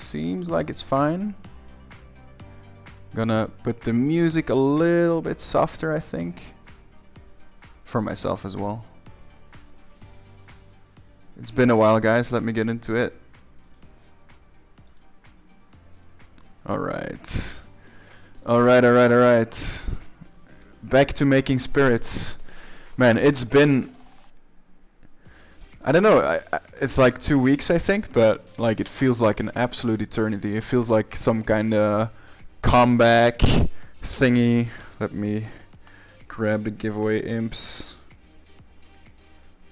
seems like it's fine. Gonna put the music a little bit softer, I think. For myself as well. It's been a while, guys. Let me get into it. Alright. Alright. Back to making spirits. Man, it's been... I don't know, it's like 2 weeks, I think, but like it feels like an absolute eternity. It feels like some kind of comeback thingy. Let me grab the giveaway imps.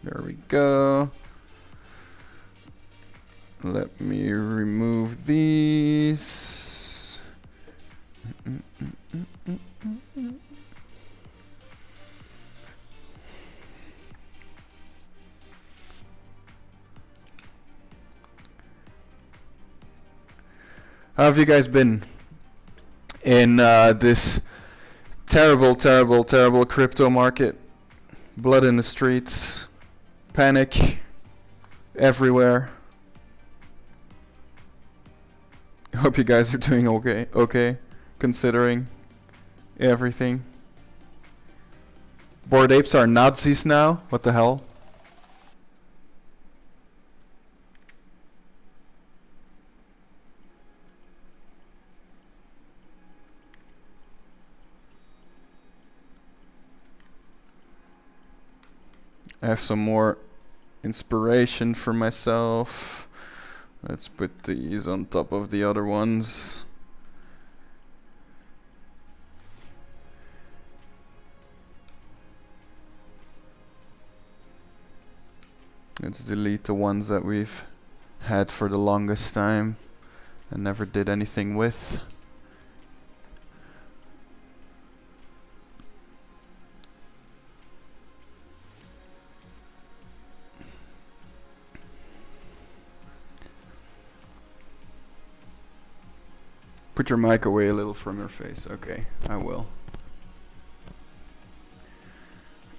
There we go. Let me remove these. How have you guys been in this terrible crypto market? Blood in the streets, panic everywhere. Hope you guys are doing okay, considering everything. Bored apes are Nazis now? What the hell? I have some more inspiration for myself. Let's put these on top of the other ones. Let's delete the ones that we've had for the longest time and never did anything with. Put your mic away a little from your face. Okay, I will.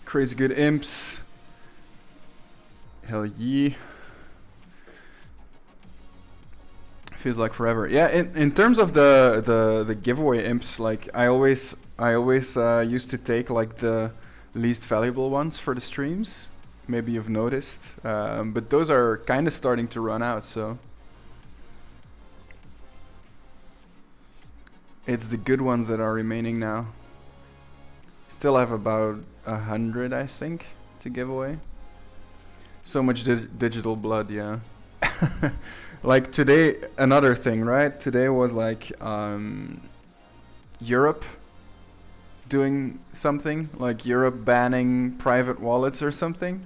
Crazy good imps. Hell yeah. Feels like forever. Yeah, in terms of the giveaway imps, like I always used to take like the least valuable ones for the streams. Maybe you've noticed, but those are kind of starting to run out. So it's the good ones that are remaining now. Still have about 100, I think, to give away. So much digital blood, yeah. Like today, another thing, right? Today was like Europe doing something, like Europe banning private wallets or something.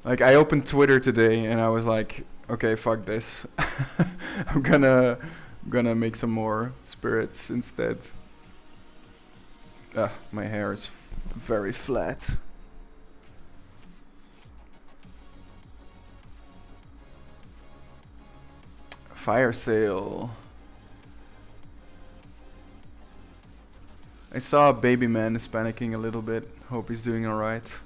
Like I opened Twitter today and I was like, okay, fuck this. I'm gonna make some more spirits instead. My hair is very flat. Fire sale. I saw a baby man is panicking a little bit. Hope he's doing alright.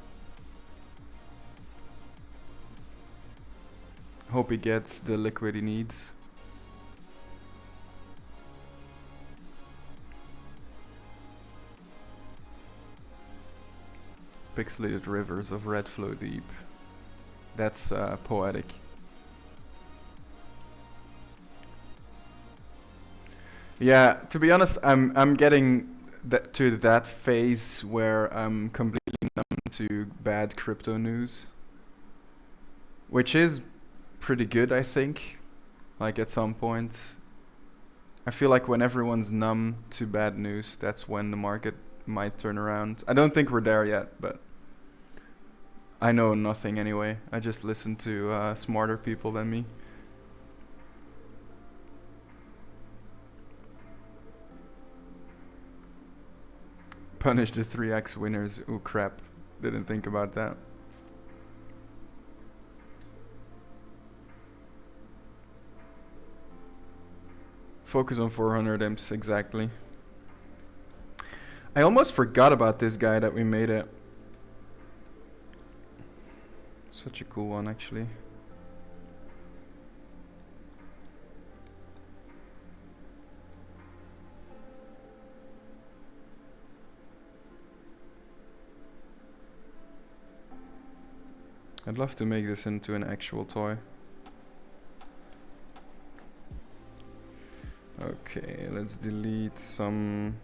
Hope he gets the liquid he needs. Pixelated rivers of red flow deep. That's poetic. Yeah, to be honest, I'm getting to that phase where I'm completely numb to bad crypto news, which is pretty good, I think. Like at some point, I feel like when everyone's numb to bad news, that's when the market might turn around. I don't think we're there yet, but I know nothing anyway. I just listen to smarter people than me. Punish the 3x winners. Ooh, crap. Didn't think about that. Focus on 400 imps, exactly. I almost forgot about this guy that we made it. Such a cool one, actually. I'd love to make this into an actual toy. Okay, let's delete some...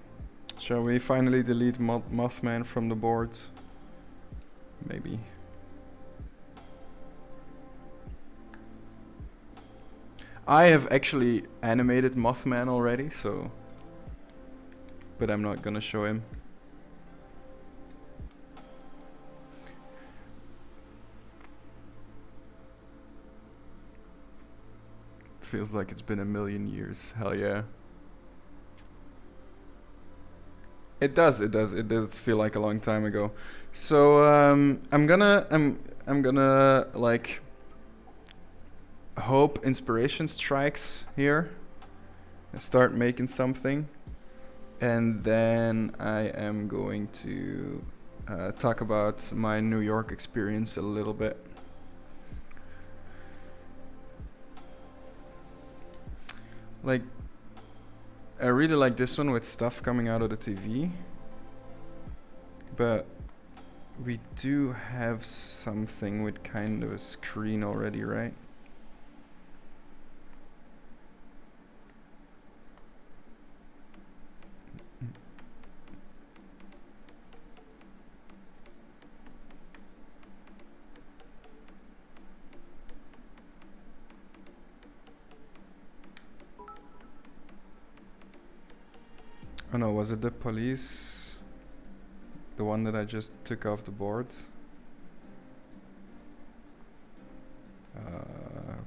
Shall we finally delete Mothman from the board? Maybe. I have actually animated Mothman already, so... But I'm not gonna show him. Feels like it's been a million years. Hell yeah. It does feel like a long time ago. So I'm gonna like hope inspiration strikes here and start making something, and then I am going to talk about my New York experience a little bit. Like, I really like this one with stuff coming out of the TV, but we do have something with kind of a screen already, right? Oh no, was it the police? The one that I just took off the board?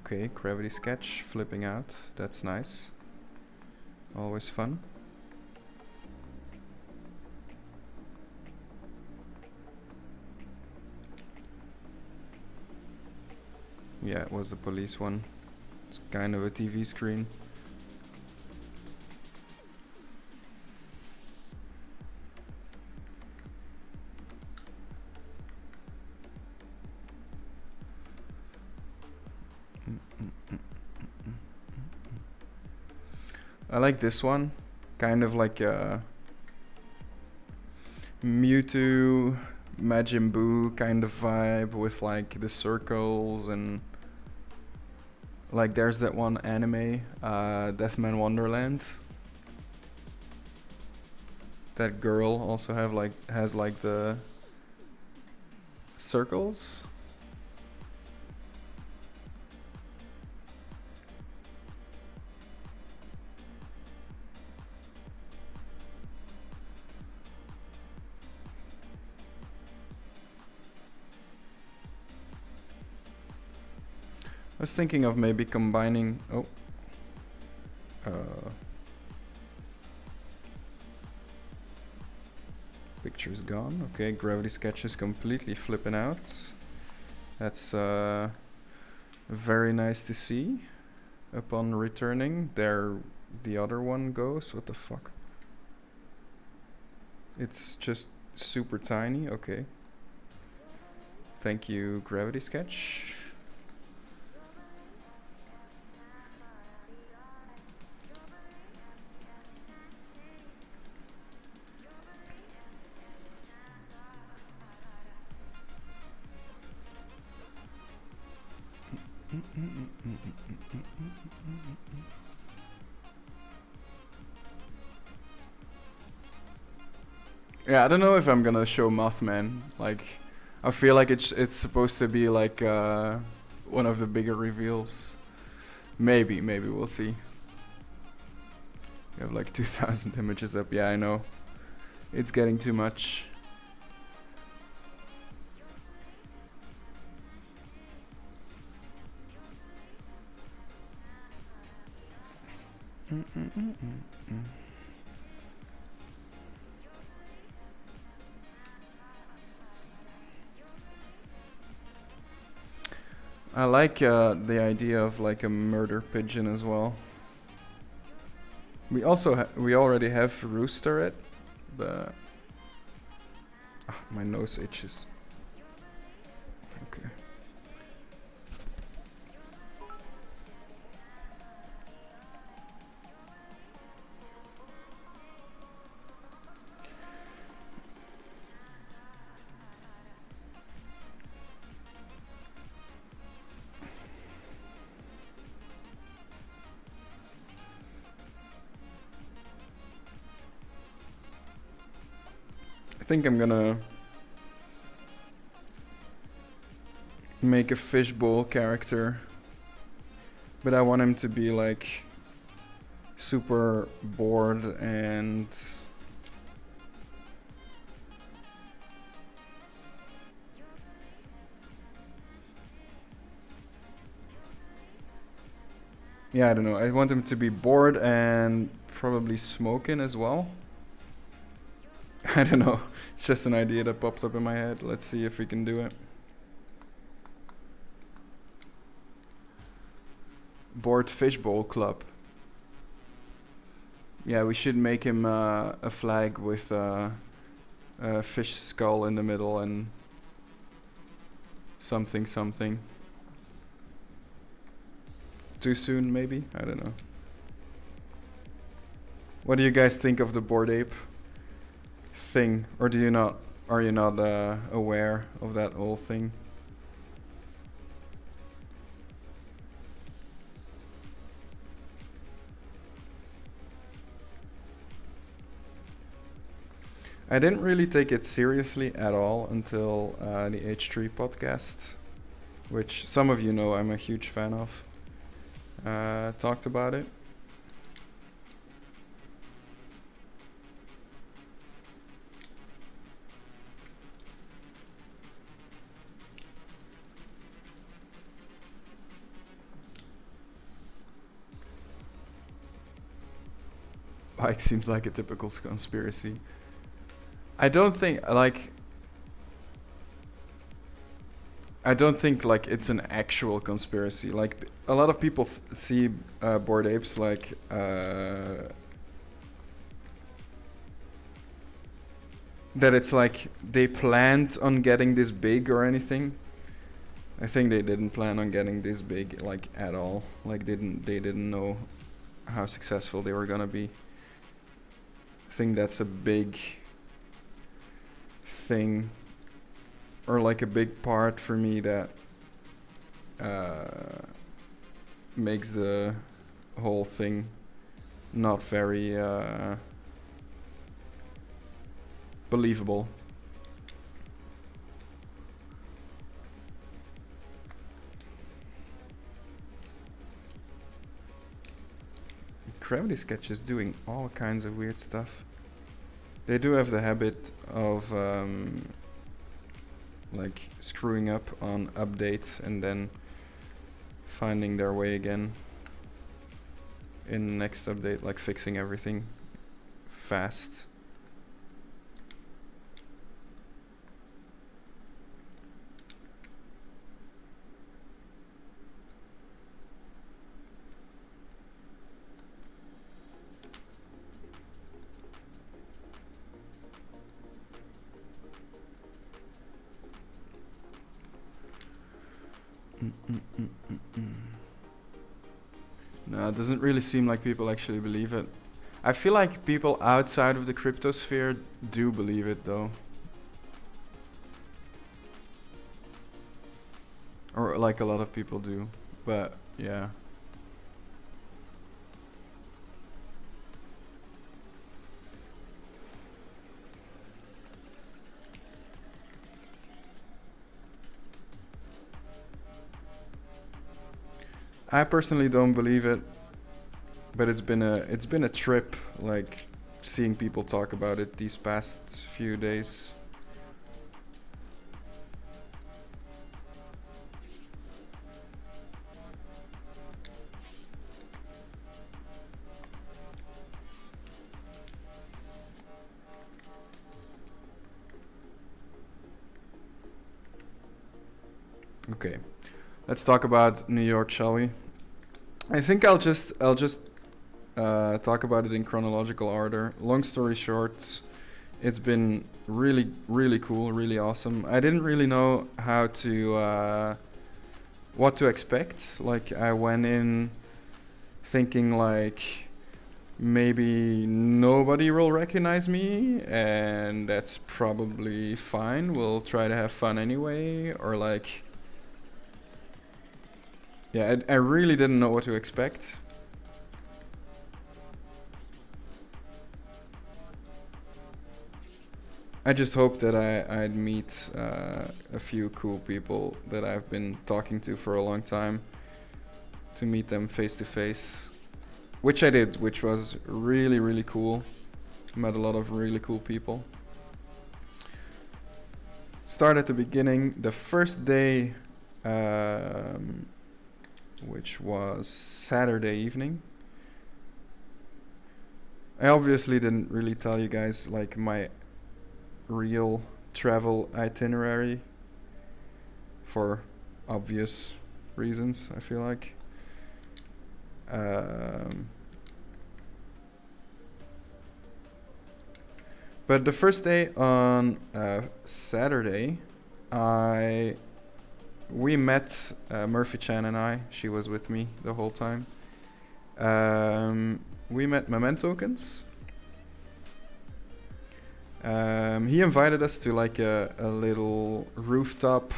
Okay, gravity sketch, flipping out. That's nice. Always fun. Yeah, it was the police one. It's kind of a TV screen. I like this one, kind of like a Mewtwo, Majin Buu kind of vibe with like the circles, and like there's that one anime, Deathman Wonderland. That girl also has like the circles. I was thinking of maybe combining... picture's gone. Okay, gravity sketch is completely flipping out. That's very nice to see. Upon returning, there the other one goes. What the fuck? It's just super tiny. Okay. Thank you, gravity sketch. Yeah, I don't know if I'm gonna show Mothman. Like, I feel like it's supposed to be like one of the bigger reveals. Maybe we'll see. We have like 2,000 images up. Yeah, I know. It's getting too much. I like the idea of like a murder pigeon as well. We also we already have rooster, but my nose itches. Okay. think I'm gonna make a fishbowl character, but I want him to be like super bored and yeah, I don't know. I want him to be bored and probably smoking as well. I don't know. It's just an idea that popped up in my head. Let's see if we can do it. Bored Fishbowl Club. Yeah, we should make him a flag with a fish skull in the middle and something something. Too soon, maybe? I don't know. What do you guys think of the Bored Ape thing? Or do you not? Are you not aware of that whole thing? I didn't really take it seriously at all until the H3 podcast, which some of you know I'm a huge fan of. Talked about it. Like, seems like a typical conspiracy. I don't think like it's an actual conspiracy. Like a lot of people see Bored Apes like that it's like they planned on getting this big or anything. I think they didn't plan on getting this big like at all. Like they didn't know how successful they were gonna be. I think that's a big thing, or like a big part for me that makes the whole thing not very believable. Gravity Sketch is doing all kinds of weird stuff. They do have the habit of like screwing up on updates and then finding their way again in the next update, like fixing everything fast. No, it doesn't really seem like people actually believe it. I feel like people outside of the crypto sphere do believe it though. Or like a lot of people do. But yeah. I personally don't believe it, but it's been a trip, like seeing people talk about it these past few days. Okay, let's talk about New York, shall we? I think I'll just talk about it in chronological order. Long story short, it's been really cool, really awesome. I didn't really know how to what to expect. Like I went in thinking like maybe nobody will recognize me, and that's probably fine. We'll try to have fun anyway, or like. Yeah, I really didn't know what to expect. I just hope that I'd meet a few cool people that I've been talking to for a long time, to meet them face to face, which I did, which was really, really cool. Met a lot of really cool people. Start at the beginning. The first day, which was Saturday evening. I obviously didn't really tell you guys like my real travel itinerary for obvious reasons, I feel like. But the first day on Saturday, we met Murphy Chan and I. She was with me the whole time. We met Mementokens. He invited us to like a little rooftop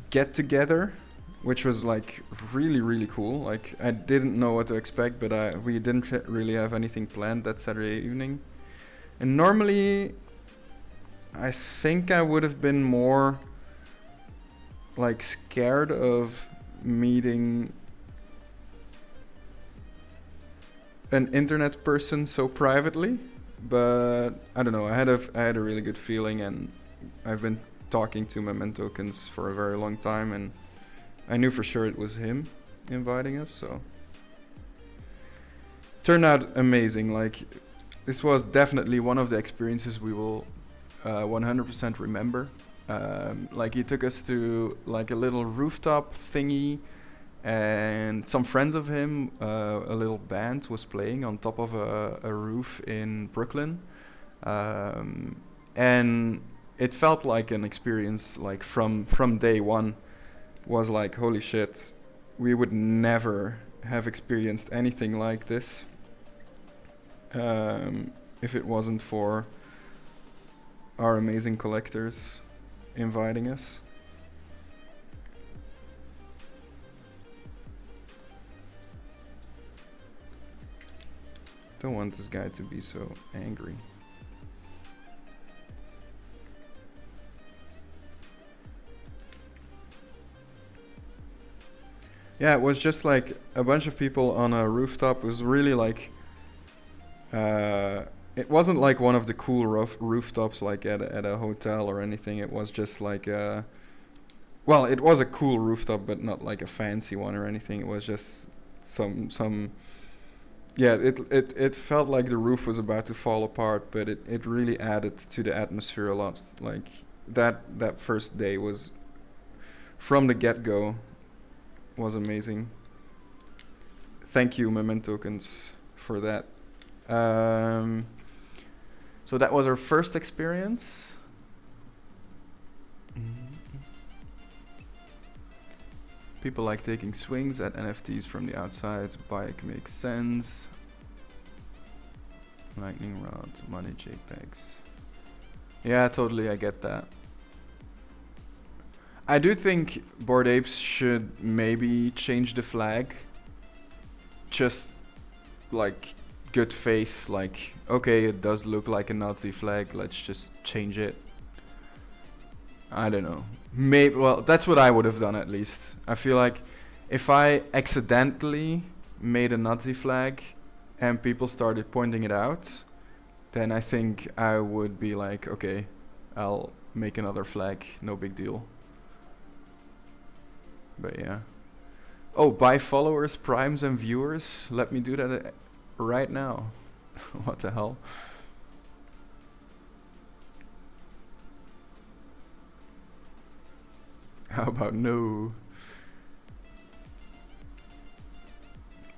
get together, which was like really, really cool. Like I didn't know what to expect, but we didn't really have anything planned that Saturday evening. And normally, I think I would have been more like scared of meeting an internet person so privately, but I don't know. I had a really good feeling, and I've been talking to Mementokens for a very long time, and I knew for sure it was him inviting us. So turned out amazing. Like this was definitely one of the experiences we will 100% remember. Like he took us to like a little rooftop thingy, and some friends of him, a little band was playing on top of a roof in Brooklyn, and it felt like an experience like from day one. Was like, holy shit, we would never have experienced anything like this if it wasn't for our amazing collectors inviting us. Don't want this guy to be so angry. Yeah, it was just like a bunch of people on a rooftop. It was really like it wasn't like one of the cool rooftops like at a hotel or anything. It was just like well, it was a cool rooftop, but not like a fancy one or anything. It was just some yeah, it felt like the roof was about to fall apart, but it really added to the atmosphere a lot. Like that first day was, from the get-go, was amazing. Thank you, Mementokens, for that. So that was our first experience. People like taking swings at NFTs from the outside. Bike makes sense. Lightning rod, money JPEGs. Yeah, totally, I get that. I do think Bored Apes should maybe change the flag. Just like good faith, like, okay, it does look like a Nazi flag, let's just change it. I don't know. Maybe, well, that's what I would have done at least. I feel like if I accidentally made a Nazi flag and people started pointing it out, then I think I would be like, okay, I'll make another flag, no big deal. But yeah. Oh, buy followers, primes, and viewers. Let me do that right now. What the hell? How about no?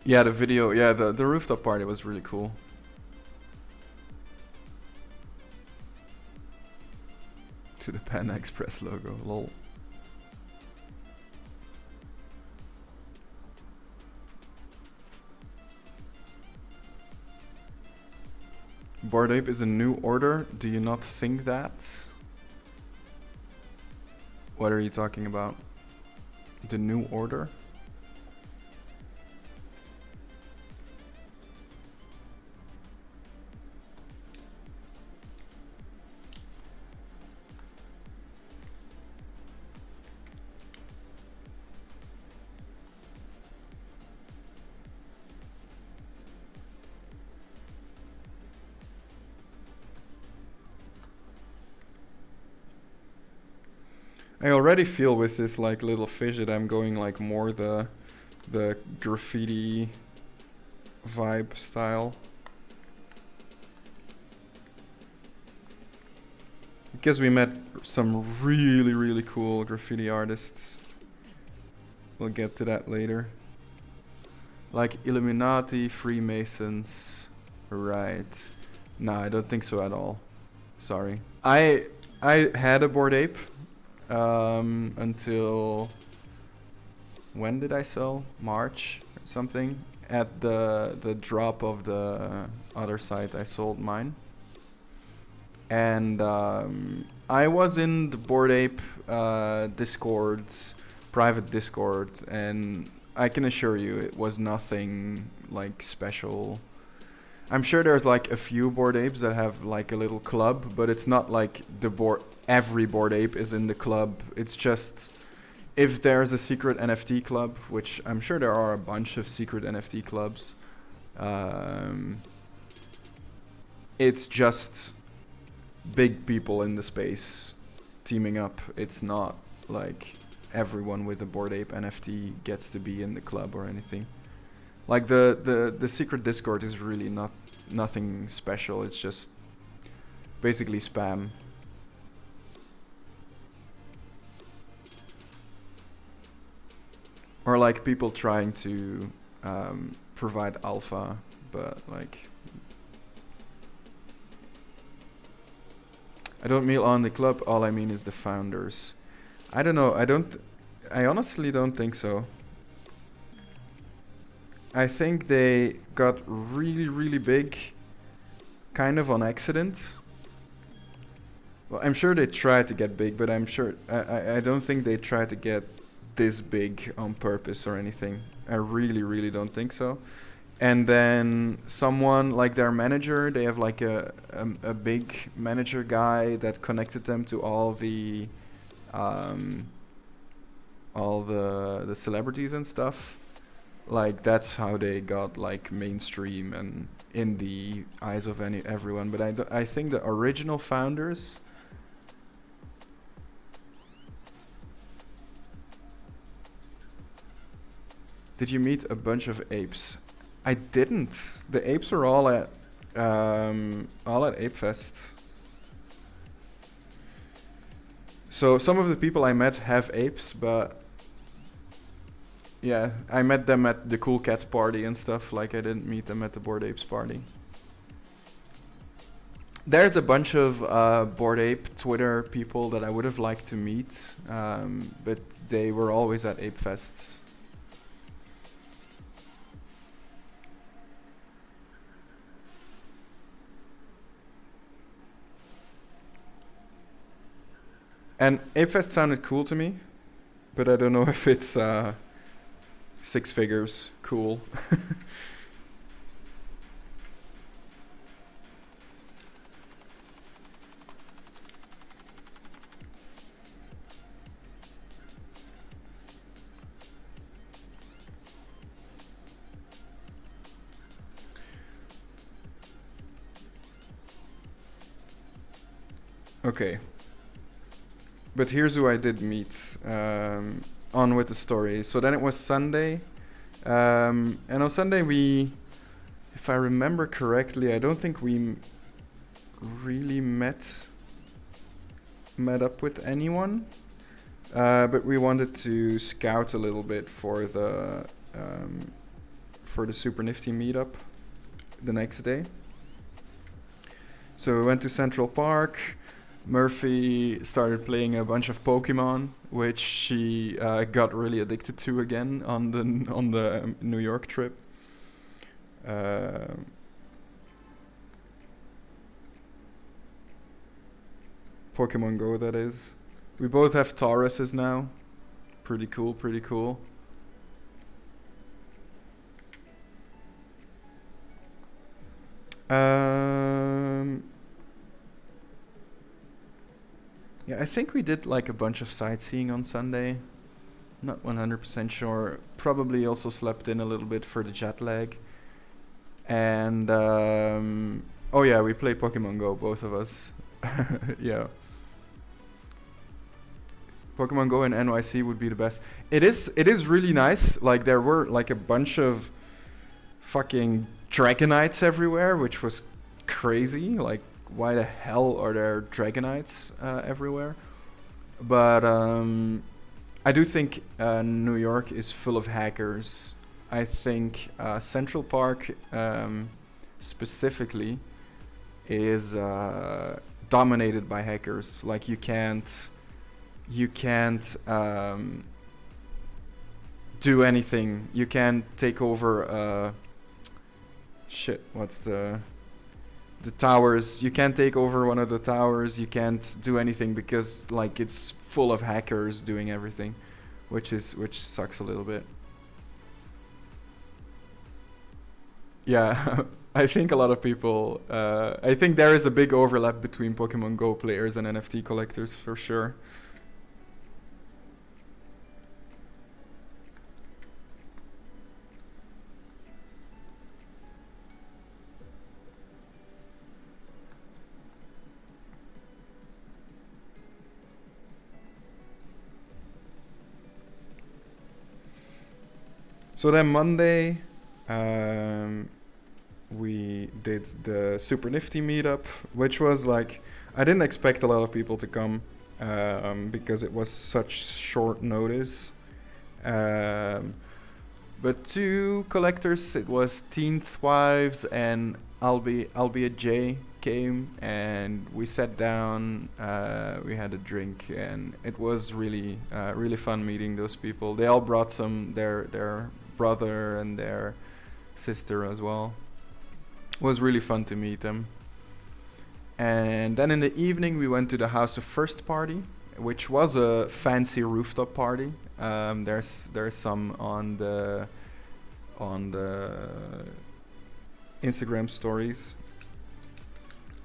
Yeah, the video, yeah, the rooftop party was really cool. To the Panda Express logo, lol. Bored Ape is a new order. Do you not think that? What are you talking about? The new order? I already feel with this like little fish that I'm going like more the graffiti vibe style. Because we met some really, really cool graffiti artists. We'll get to that later. Like Illuminati, Freemasons, right. No, I don't think so at all. Sorry. I had a Bored Ape until... When did I sell? March or something. At the drop of the other site, I sold mine. And I was in the Bored Ape Discords, private Discord, and I can assure you it was nothing like special. I'm sure there's like a few Bored Apes that have like a little club, but it's not like every Bored Ape is in the club. It's just if there's a secret NFT club, which I'm sure there are a bunch of secret NFT clubs. It's just big people in the space teaming up. It's not like everyone with a Bored Ape NFT gets to be in the club or anything. Like the secret Discord is really nothing special. It's just basically spam. Or like people trying to provide alpha, but like I don't mean on the club, all I mean is the founders. I don't know, I honestly don't think so. I think they got really, really big kind of on accident. Well, I'm sure they tried to get big, but I'm sure, I don't think they tried to get this big on purpose or anything. I really, really don't think so. And then someone like their manager, they have like a big manager guy that connected them to all the celebrities and stuff. Like that's how they got like mainstream and in the eyes of everyone. But I think the original founders. Did you meet a bunch of apes? I didn't. The apes are all at Ape Fest. So some of the people I met have apes, but yeah, I met them at the Cool Cats party and stuff. Like I didn't meet them at the Bored Apes party. There's a bunch of Bored Ape Twitter people that I would have liked to meet, but they were always at Ape Fests. And Apefest sounded cool to me, but I don't know if it's 6 figures cool. Okay. But here's who I did meet. On with the story. So then it was Sunday. And on Sunday if I remember correctly, I don't think we really met up with anyone. But we wanted to scout a little bit for the Super Nifty meetup the next day. So we went to Central Park. Murphy started playing a bunch of Pokemon, which she got really addicted to again on the New York trip. Pokemon Go, that is. We both have Tauruses now. Pretty cool, pretty cool. Yeah, I think we did like a bunch of sightseeing on Sunday. Not 100% sure. Probably also slept in a little bit for the jet lag. And oh yeah, we play Pokemon Go, both of us. Yeah. Pokemon Go in NYC would be the best. It is really nice. Like there were like a bunch of fucking Dragonites everywhere, which was crazy. Like why the hell are there Dragonites everywhere? But I do think New York is full of hackers. I think Central Park specifically is dominated by hackers. Like you can't do anything. You can't take over shit. What's the towers? You can't take over one of the towers. You can't do anything because like it's full of hackers doing everything, which sucks a little bit. Yeah, I think a lot of people. I think there is a big overlap between Pokemon Go players and NFT collectors for sure. So then Monday, um, we did the Super Nifty meetup, which was like I didn't expect a lot of people to come because it was such short notice. Um, but two collectors, it was Teenth Wives and Albeit J came, and we sat down. We had a drink, and it was really fun meeting those people. They all brought their brother and their sister as well. It was really fun to meet them. And then in the evening, we went to the House of First party, which was a fancy rooftop party. There's some on the Instagram stories,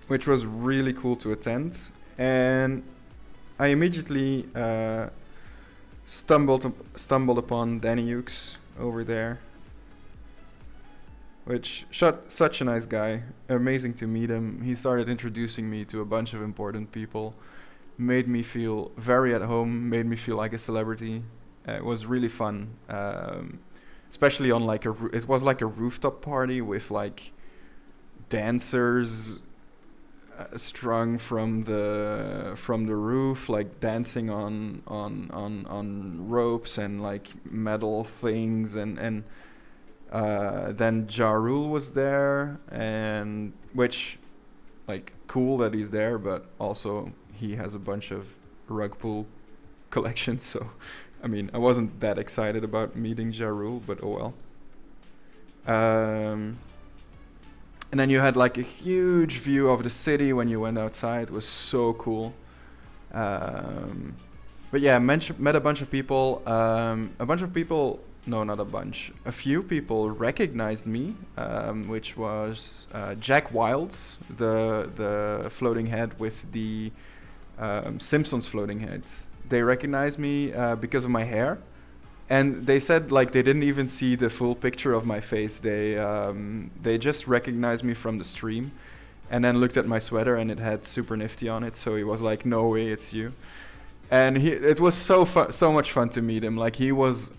which was really cool to attend. And I immediately stumbled upon Danny Hughes over there, which such a nice guy. Amazing to meet him. He started introducing me to a bunch of important people, made me feel very at home, made me feel like a celebrity. It was really fun, especially on like it was like a rooftop party with like dancers strung from the roof, like dancing on ropes and like metal things, and then Ja Rule was there, and which like cool that he's there, but also he has a bunch of rug pull collections, so I mean I wasn't that excited about meeting Ja Rule, but oh well. And then you had like a huge view of the city when you went outside. It was so cool. But yeah, met a bunch of people. A bunch of people, no, not a bunch. A few people recognized me, which was Jack Wilds, the floating head with the Simpsons floating heads. They recognized me because of my hair. And they said like they didn't even see the full picture of my face. They just recognized me from the stream, and then looked at my sweater and it had Super Nifty on it. So he was like, "No way, it's you." And it was so much fun to meet him. Like he was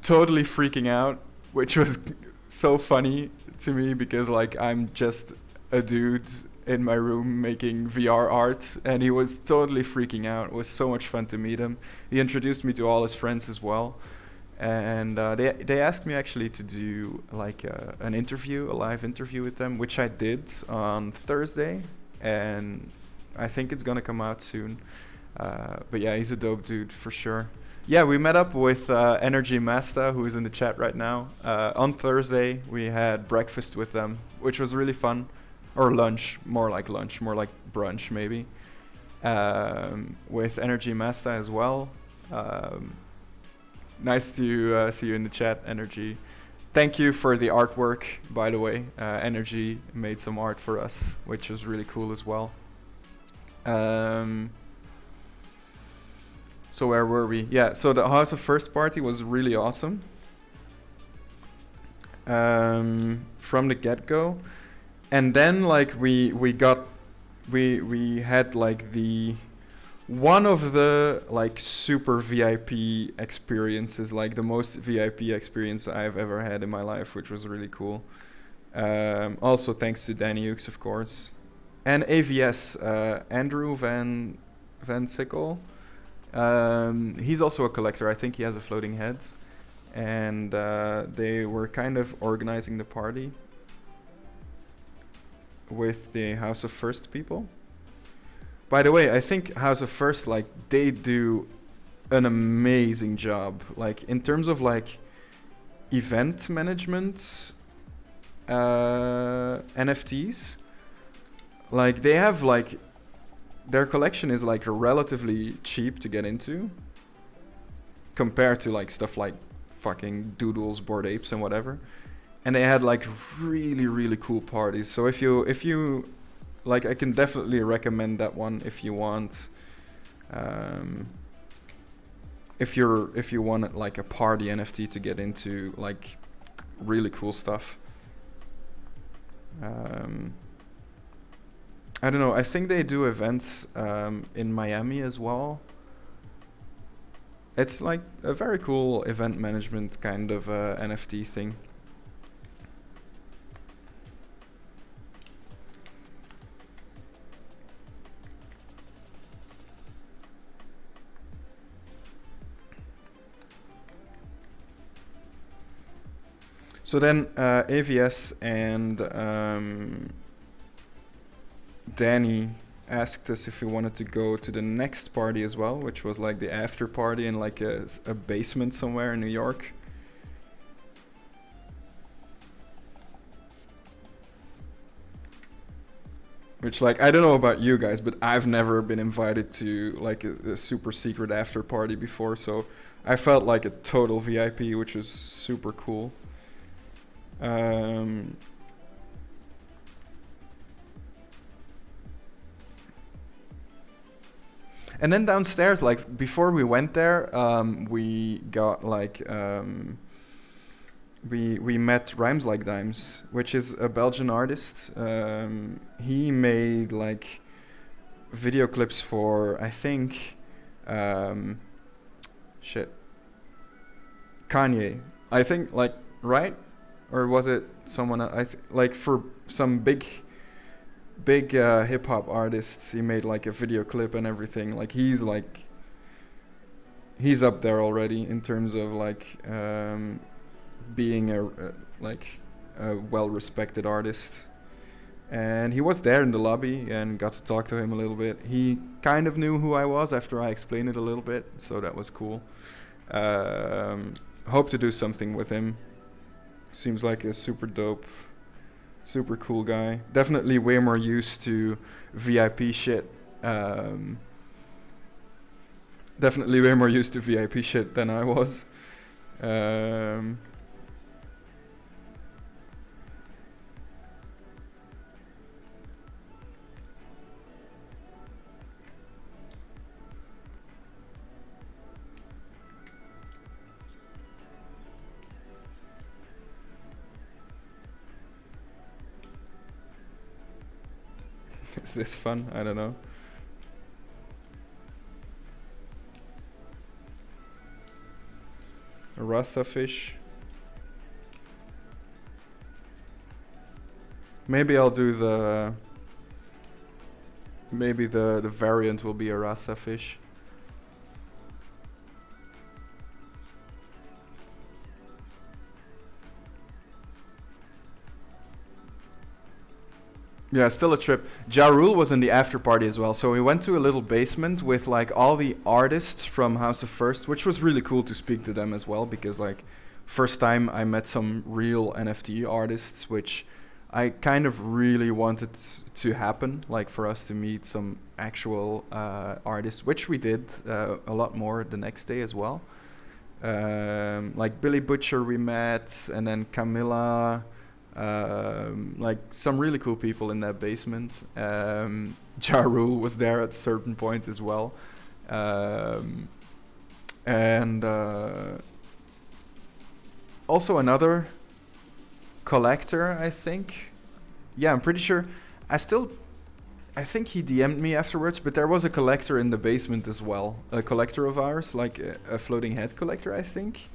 totally freaking out, which was so funny to me because like I'm just a dude in my room making VR art, and he was totally freaking out. It was so much fun to meet him. He introduced me to all his friends as well, and they asked me actually to do like a live interview with them, which I did on Thursday, and I think it's gonna come out soon. But yeah, he's a dope dude for sure. Yeah, we met up with Energy Masta, who is in the chat right now. On Thursday, we had breakfast with them, which was really fun. Or lunch, more like brunch maybe, with Energy Masta as well. Nice to see you in the chat, Energy. Thank you for the artwork, by the way. Energy made some art for us, which was really cool as well. So where were we? Yeah, so the House of First party was really awesome. From the get-go. And then like we had like the one of the like super VIP experiences, like the most VIP experience I've ever had in my life, which was really cool. Also thanks to Danny Hughes, of course, and AVS, Andrew Van Sickle. He's also a collector. I think he has a floating head, and they were kind of organizing the party with the House of First people. By the way, I think House of First, like, they do an amazing job. Like, in terms of, like, event management, NFTs, like, they have, like, their collection is, like, relatively cheap to get into compared to, like, stuff like fucking Doodles, Bored Apes, and whatever. And they had, like, really, really cool parties. So if you like, I can definitely recommend that one if you want. If you want like a party NFT to get into, like, really cool stuff. I don't know. I think they do events in Miami as well. It's like a very cool event management kind of NFT thing. So then AVS and Danny asked us if we wanted to go to the next party as well, which was like the after party in like a basement somewhere in New York. Which, like, I don't know about you guys, but I've never been invited to like a super secret after party before, so I felt like a total VIP, which was super cool. And then downstairs, like, before we went there, we got like we met Rhymes Like Dimes, which is a Belgian artist. He made like video clips for, I think, shit, Kanye. I think, like, right? Or was it someone else? Like, for some big hip hop artists, he made like a video clip and everything. Like, he's up there already in terms of like being a well respected artist. And he was there in the lobby and got to talk to him a little bit. He kind of knew who I was after I explained it a little bit, so that was cool. Hope to do something with him. Seems like a super dope, super cool guy. Definitely way more used to VIP shit. Definitely way more used to VIP shit than I was. Is this fun? I don't know. A Rasta fish. Maybe I'll do the... Maybe the variant will be a Rasta fish. Yeah, still a trip. Ja Rule was in the after party as well. So we went to a little basement with like all the artists from House of First, which was really cool to speak to them as well, because like first time I met some real NFT artists, which I kind of really wanted to happen, like for us to meet some actual artists, which we did a lot more the next day as well. Like Billy Butcher we met, and then Camilla. Like some really cool people in that basement. Ja Rule was there at a certain point as well. And also another collector, I think. Yeah, I'm pretty sure. I think he DM'd me afterwards, but there was a collector in the basement as well. A collector of ours, like a floating head collector, I think.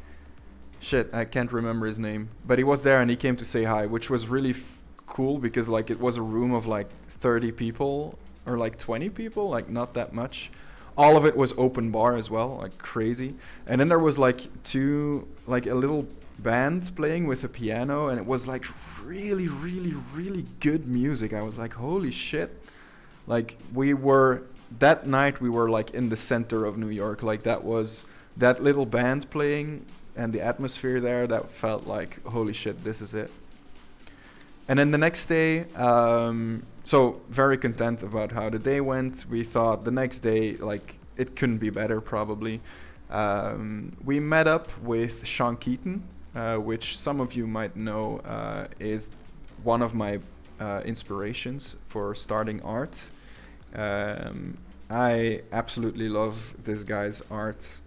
Shit, I can't remember his name. But he was there and he came to say hi, which was really cool because like it was a room of like 30 people or like 20 people, like not that much. All of it was open bar as well, like crazy. And then there was like a little band playing with a piano, and it was like really, really, really good music. I was like, holy shit. Like that night we were like in the center of New York. Like that was that little band playing and the atmosphere there, that felt like, holy shit, this is it. And then the next day, so very content about how the day went. We thought the next day, like, it couldn't be better probably. We met up with Sean Keaton, which some of you might know is one of my inspirations for starting art. I absolutely love this guy's art.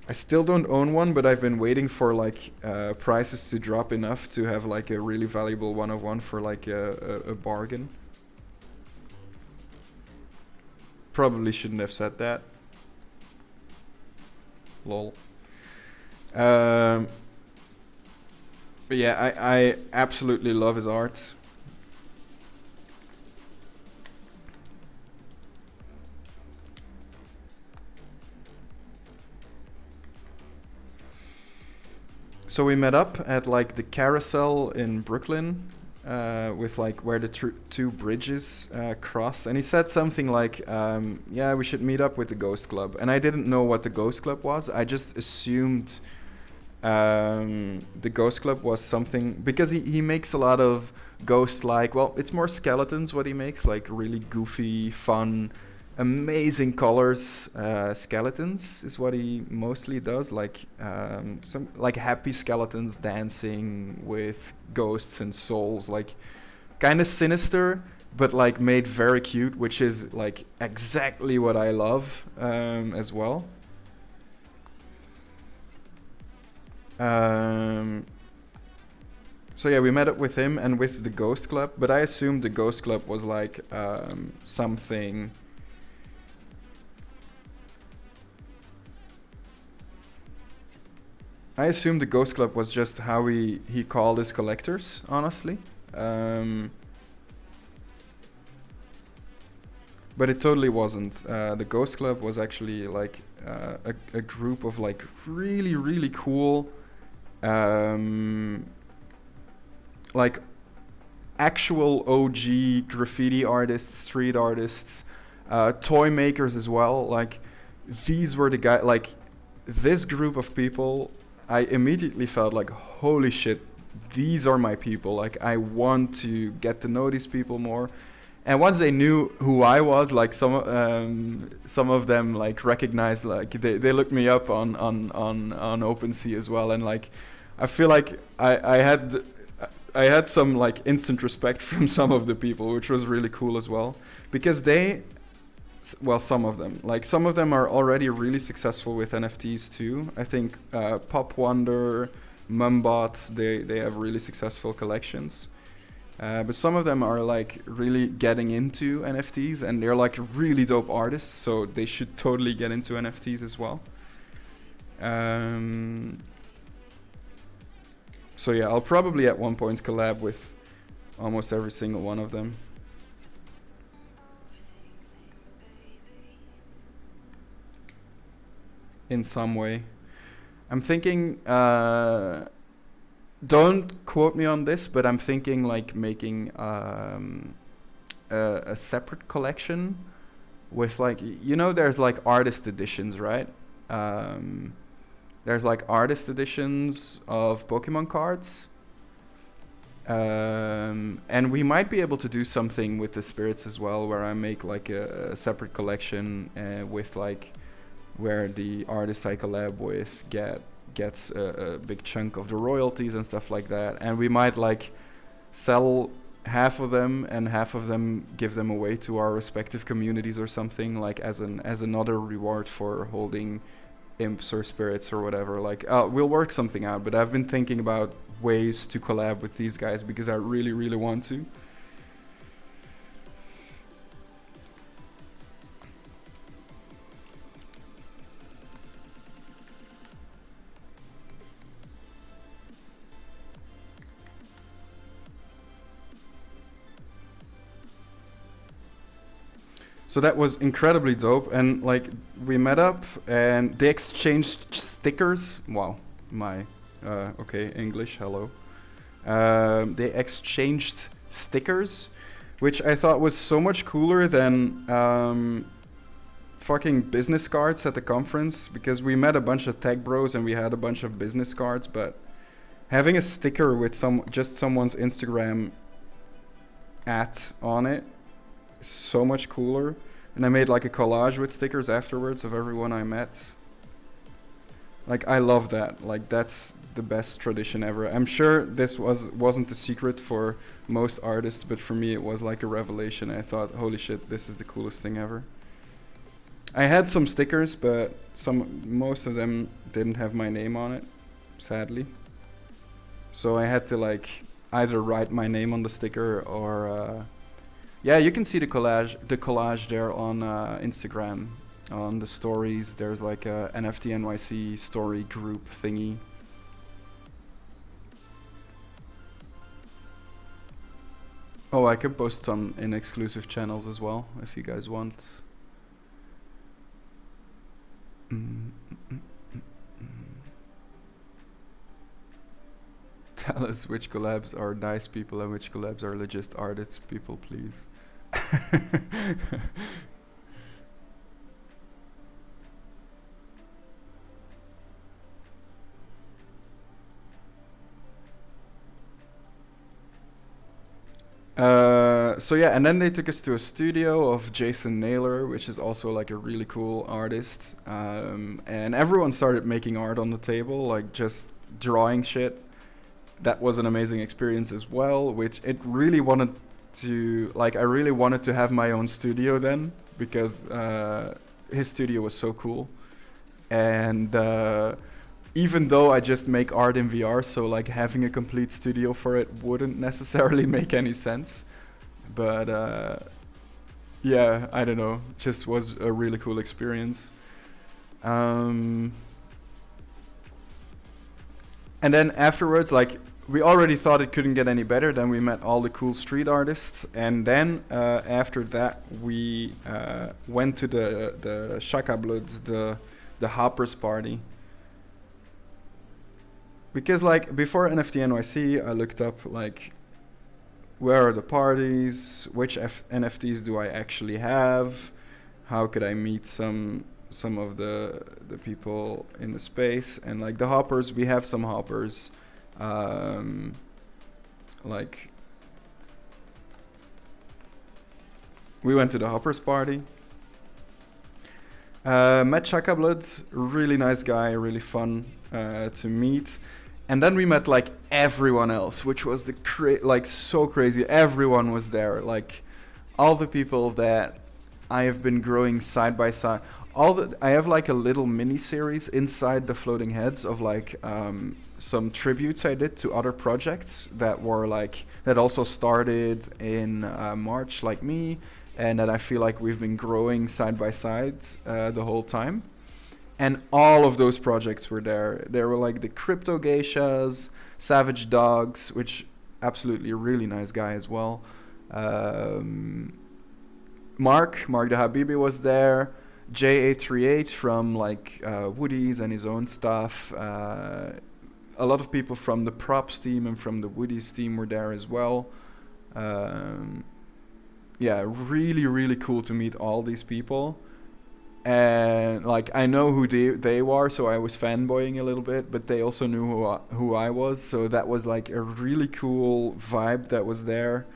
I still don't own one, but I've been waiting for like prices to drop enough to have like a really valuable one-of-one for like a bargain. Probably shouldn't have said that. Lol. But yeah, I absolutely love his art. So we met up at like the Carousel in Brooklyn, with like where the two bridges cross, and he said something like, "Yeah, we should meet up with the Ghost Club." And I didn't know what the Ghost Club was. I just assumed the Ghost Club was something because he makes a lot of ghost-like. Well, it's more skeletons what he makes, like really goofy, fun, amazing colors. Skeletons is what he mostly does, like some like happy skeletons dancing with ghosts and souls, like kind of sinister but like made very cute, which is like exactly what I love as well. So yeah, we met up with him and with the Ghost Club, but I assumed the Ghost Club was like something. I assumed the Ghost Club was just how he called his collectors, honestly. But it totally wasn't. The Ghost Club was actually like a group of like really, really cool, like actual OG graffiti artists, street artists, toy makers as well. Like these were the guys, like this group of people, I immediately felt like, holy shit, these are my people. Like, I want to get to know these people more. And once they knew who I was, like some of them like recognized, like they looked me up on OpenSea as well, and like I feel like I had some like instant respect from some of the people, which was really cool as well, because some of them are already really successful with NFTs too. I think Pop Wonder, Mumbot, they have really successful collections. But some of them are like really getting into NFTs, and they're like really dope artists, so they should totally get into NFTs as well. So yeah, I'll probably at one point collab with almost every single one of them. In some way. I'm thinking, don't quote me on this, but I'm thinking like making a separate collection with like, there's like artist editions, right? There's like artist editions of Pokemon cards. And we might be able to do something with the spirits as well, where I make like a separate collection with like where the artists I collab with gets a big chunk of the royalties and stuff like that. And we might like sell half of them and half of them give them away to our respective communities or something, like as another reward for holding imps or spirits or whatever. Like we'll work something out, but I've been thinking about ways to collab with these guys because I really, really want to. So that was incredibly dope. And like we met up and they exchanged stickers. Wow, my okay, English, hello. They exchanged stickers, which I thought was so much cooler than fucking business cards at the conference, because we met a bunch of tech bros and we had a bunch of business cards, but having a sticker with just someone's Instagram at on it is so much cooler. And I made like a collage with stickers afterwards of everyone I met. Like I love that. Like that's the best tradition ever. I'm sure this wasn't a secret for most artists, but for me it was like a revelation. I thought, holy shit, this is the coolest thing ever. I had some stickers, but most of them didn't have my name on it, sadly. So I had to like either write my name on the sticker or yeah, you can see the collage there on Instagram. On the stories, there's like a NFT NYC story group thingy. Oh, I can post some in exclusive channels as well if you guys want. Tell us which collabs are nice people and which collabs are legit artists people, please. So yeah, and then they took us to a studio of Jason Naylor, which is also like a really cool artist. And everyone started making art on the table, like just drawing shit. That was an amazing experience as well, which I really wanted to have my own studio then, because his studio was so cool. And even though I just make art in VR, so like having a complete studio for it wouldn't necessarily make any sense. But yeah, I don't know, just was a really cool experience. And then afterwards, like we already thought it couldn't get any better. Then we met all the cool street artists, and then after that we went to the Shaka Bloods, the Hoppers party. Because like before NFT NYC, I looked up like where are the parties, which NFTs do I actually have, how could I meet some of the people in the space, and like the Hoppers, we have some Hoppers, like we went to the Hoppers party. Met Chaka Blood, really nice guy, really fun to meet. And then we met like everyone else, which was like so crazy. Everyone was there, like all the people that I have been growing side by side. I have like a little mini series inside the Floating Heads of like some tributes I did to other projects that were like that also started in March, like me, and that I feel like we've been growing side by side the whole time. And all of those projects were there. There were like the Crypto Geishas, Savage Dogs, which absolutely a really nice guy as well. Mark the Habibi was there. J838 from like Woody's and his own stuff. A lot of people from the Props team and from the Woody's team were there as well. Yeah, really, really cool to meet all these people. And like I know who they were, so I was fanboying a little bit, but they also knew who I was, so that was like a really cool vibe that was there.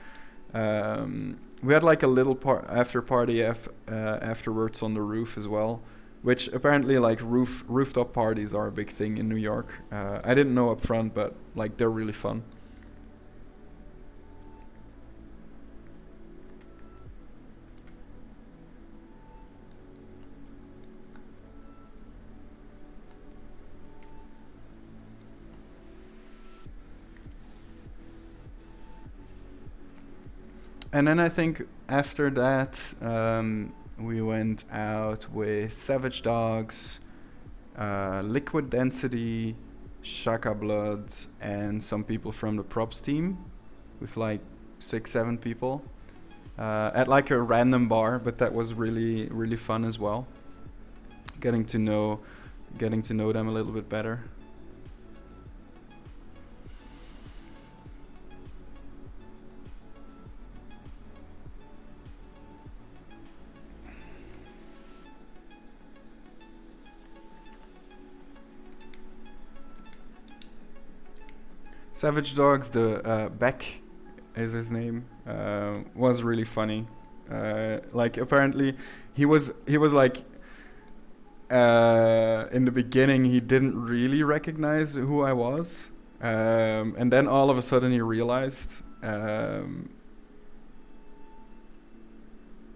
We had like a little after party afterwards on the roof as well, which apparently like rooftop parties are a big thing in New York. I didn't know up front, but like they're really fun. And then I think after that, we went out with Savage Dogs, Liquid Density, Shaka Blood, and some people from the props team, with like 6-7 people. at like a random bar, but that was really really fun as well. Getting to know them a little bit better. Savage Dogs, the Beck is his name, was really funny. Like apparently he was like in the beginning he didn't really recognize who I was, and then all of a sudden he realized.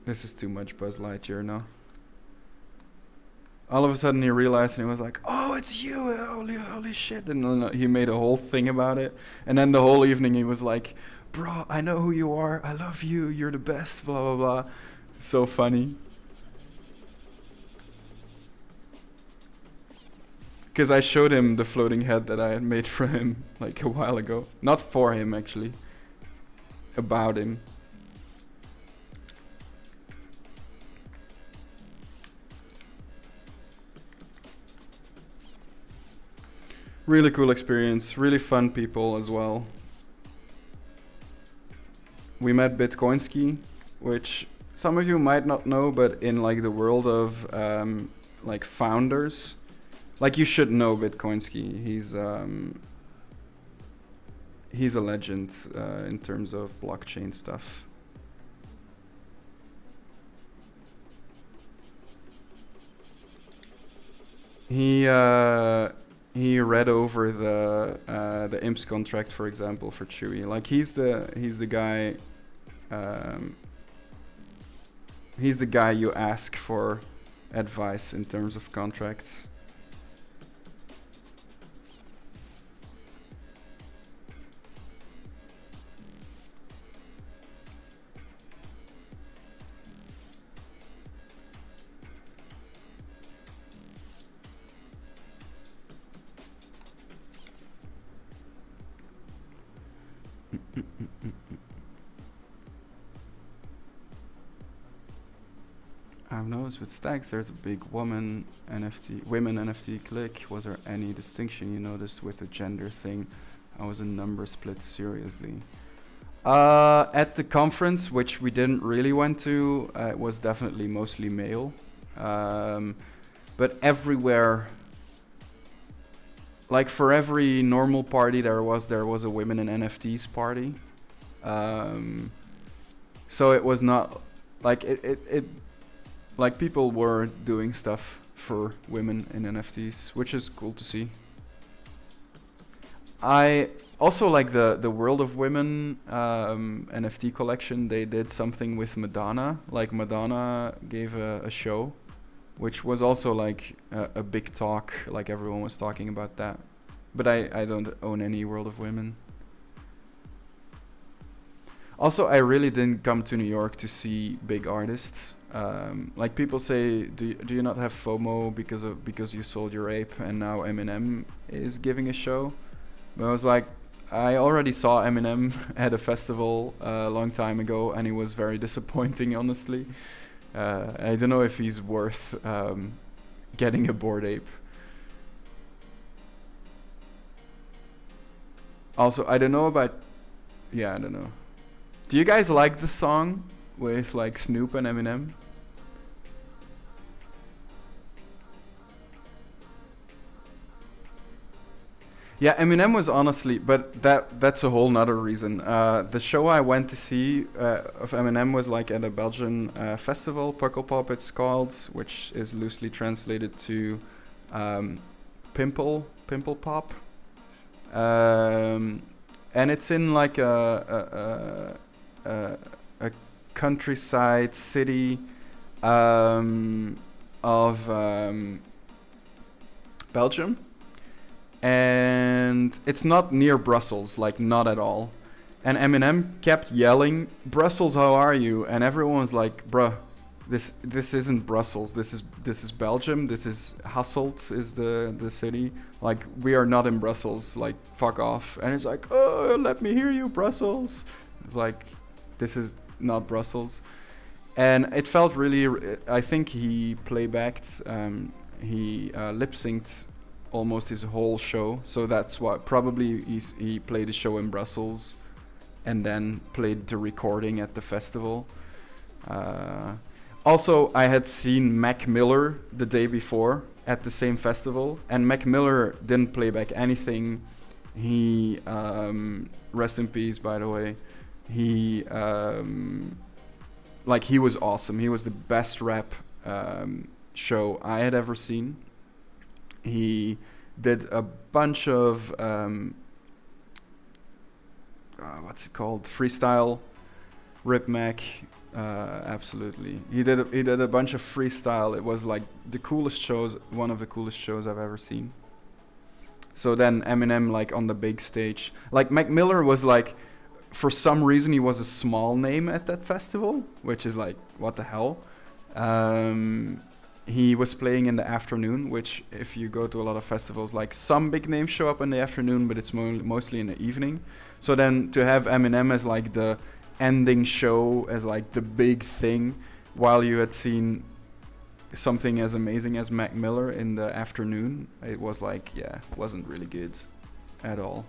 This is too much Buzz Lightyear now. All of a sudden he realized and he was like, "Oh, it's you! Holy shit!" And then he made a whole thing about it. And then the whole evening he was like, "Bro, I know who you are. I love you. You're the best." Blah blah blah. So funny. Because I showed him the floating head that I had made for him like a while ago. Not for him actually. About him. Really cool experience, really fun people as well. We met Bitcoinsky, which some of you might not know, but in like the world of like founders, like you should know Bitcoinsky. He's a legend in terms of blockchain stuff. He read over the IMPS contract, for example, for Chewy. Like he's the guy. He's the guy you ask for advice in terms of contracts. I've noticed with Stacks there's a big women NFT clique. Was there any distinction you noticed with the gender thing? How was a number split seriously? At the conference, which we didn't really went to, it was definitely mostly male. But everywhere, like for every normal party there was a women in NFTs party. So it was not like it like people were doing stuff for women in NFTs, which is cool to see. I also like the World of Women NFT collection. They did something with Madonna. Like Madonna gave a show, which was also like a big talk. Like everyone was talking about that. But I don't own any World of Women. Also, I really didn't come to New York to see big artists. Like people say, do you not have FOMO because you sold your ape and now Eminem is giving a show? But I was like, I already saw Eminem at a festival a long time ago, and he was very disappointing, honestly. I don't know if he's worth getting a Bored Ape. Also, I don't know about... Yeah, I don't know. Do you guys like the song with like Snoop and Eminem? Yeah, Eminem was honestly, but that's a whole nother reason. The show I went to see of Eminem was like at a Belgian festival, Pukkelpop it's called, which is loosely translated to pimple pop. And it's in like a countryside city of Belgium. And it's not near Brussels, like not at all. And Eminem kept yelling, "Brussels, how are you?" And everyone was like, "Bruh, this isn't Brussels. This is Belgium. This is Hasselt is the city. Like we are not in Brussels. Like fuck off." And it's like, "Oh, let me hear you, Brussels." It's like, this is not Brussels. And it felt really. I think he playbacked. He lip synced almost his whole show. So that's why probably he played the show in Brussels, and then played the recording at the festival. Also, I had seen Mac Miller the day before at the same festival, and Mac Miller didn't play back anything. He rest in peace, by the way. He he was awesome. He was the best rap show I had ever seen. He did a bunch of what's it called? Freestyle, Rip Mac. Absolutely, he did a bunch of freestyle. It was like the coolest shows, one of the coolest shows I've ever seen. So then Eminem like on the big stage, like Mac Miller was like, for some reason he was a small name at that festival, which is like, what the hell. He was playing in the afternoon, which if you go to a lot of festivals, like some big names show up in the afternoon, but it's mostly in the evening. So then to have Eminem as like the ending show, as like the big thing, while you had seen something as amazing as Mac Miller in the afternoon, it was like, yeah, wasn't really good at all.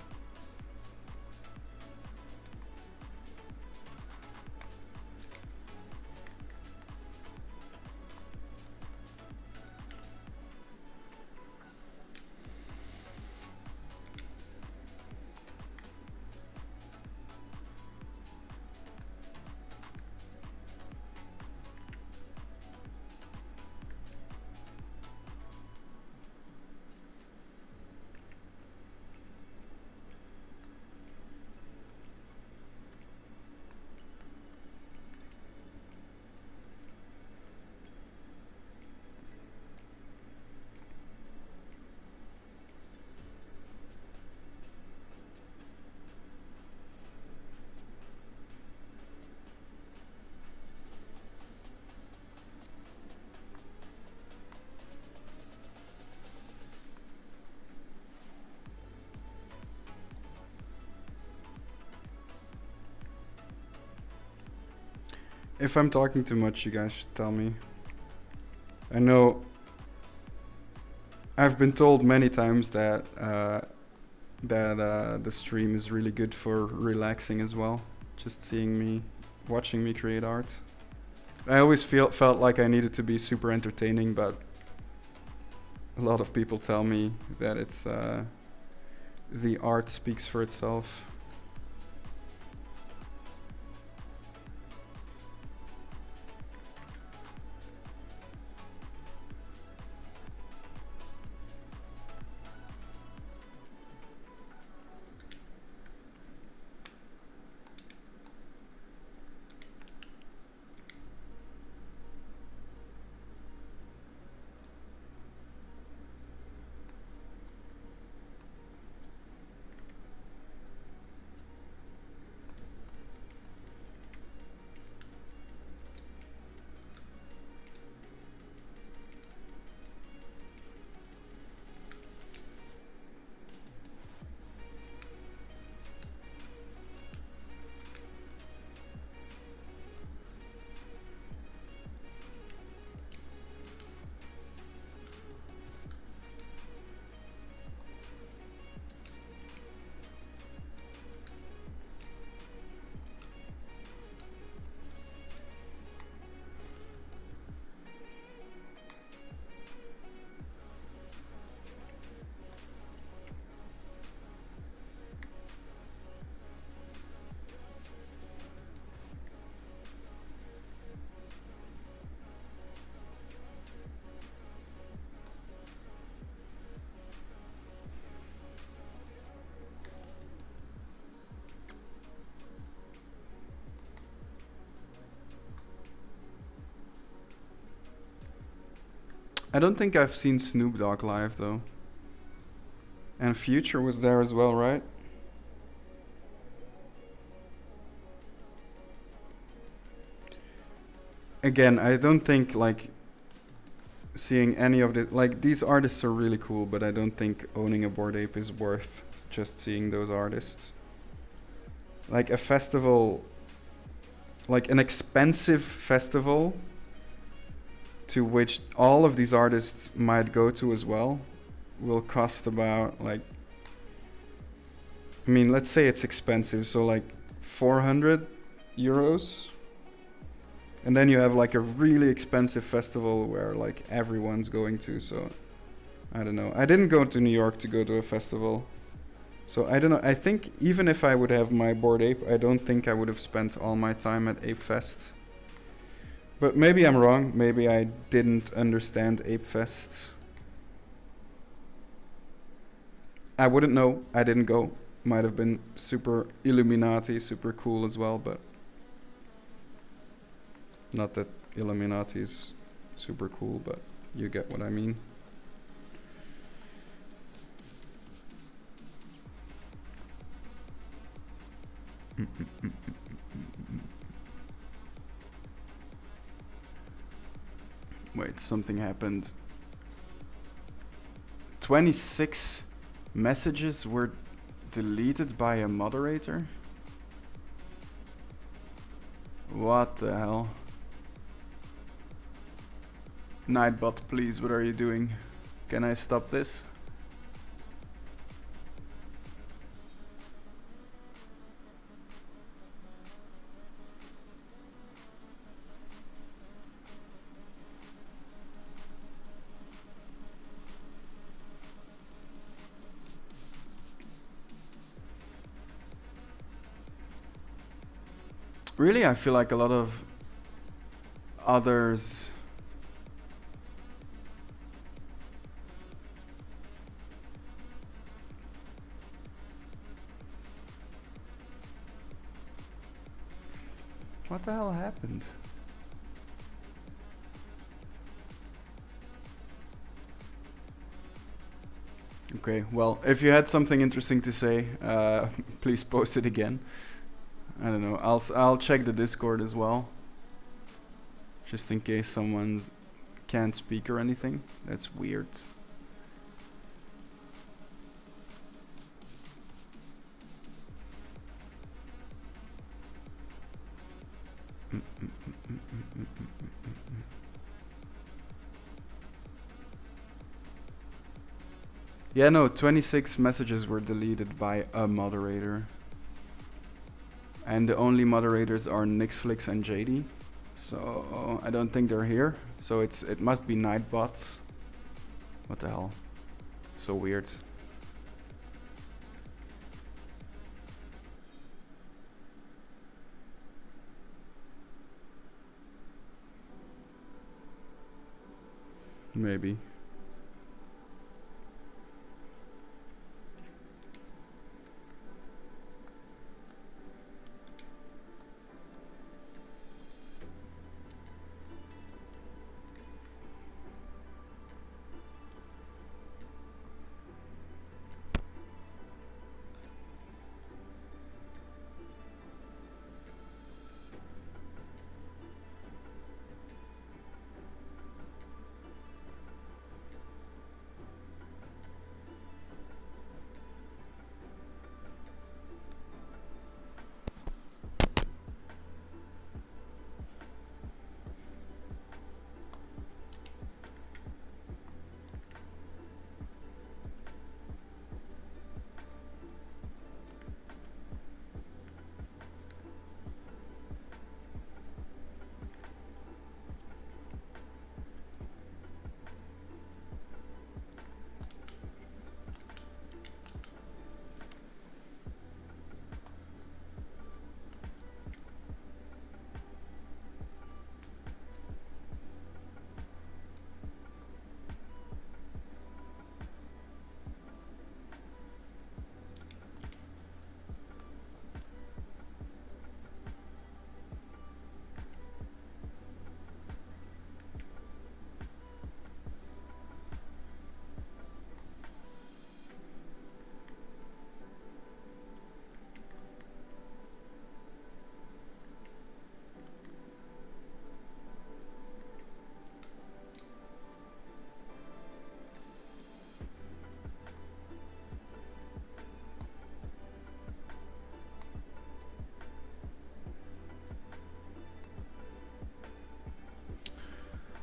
If I'm talking too much, you guys should tell me. I know I've been told many times that the stream is really good for relaxing as well. Just watching me create art. I always felt like I needed to be super entertaining, but a lot of people tell me that it's the art speaks for itself. I don't think I've seen Snoop Dogg live though. And Future was there as well, right? Again, I don't think like seeing any of the like these artists are really cool, but I don't think owning a Bored Ape is worth just seeing those artists. Like a festival like an expensive festival to which all of these artists might go to as well will cost about like, I mean, let's say it's expensive, so like 400 euros. And then you have like a really expensive festival where like everyone's going to, so I don't know. I didn't go to New York to go to a festival. So I don't know. I think even if I would have my Bored Ape, I don't think I would have spent all my time at Ape Fest. But maybe I'm wrong. Maybe I didn't understand Ape Fest. I wouldn't know. I didn't go. Might have been super Illuminati, super cool as well, but not that Illuminati is super cool, but you get what I mean. Wait, something happened. 26 messages were deleted by a moderator? What the hell? Nightbot, please, what are you doing? Can I stop this? Really, I feel like a lot of others what the hell happened? Okay, well, if you had something interesting to say, please post it again. I don't know. I'll check the Discord as well, just in case someone can't speak or anything. That's weird. Yeah, no, 26 messages were deleted by a moderator. And the only moderators are Nixflix and JD. So I don't think they're here. So it must be Nightbots. What the hell? So weird. Maybe.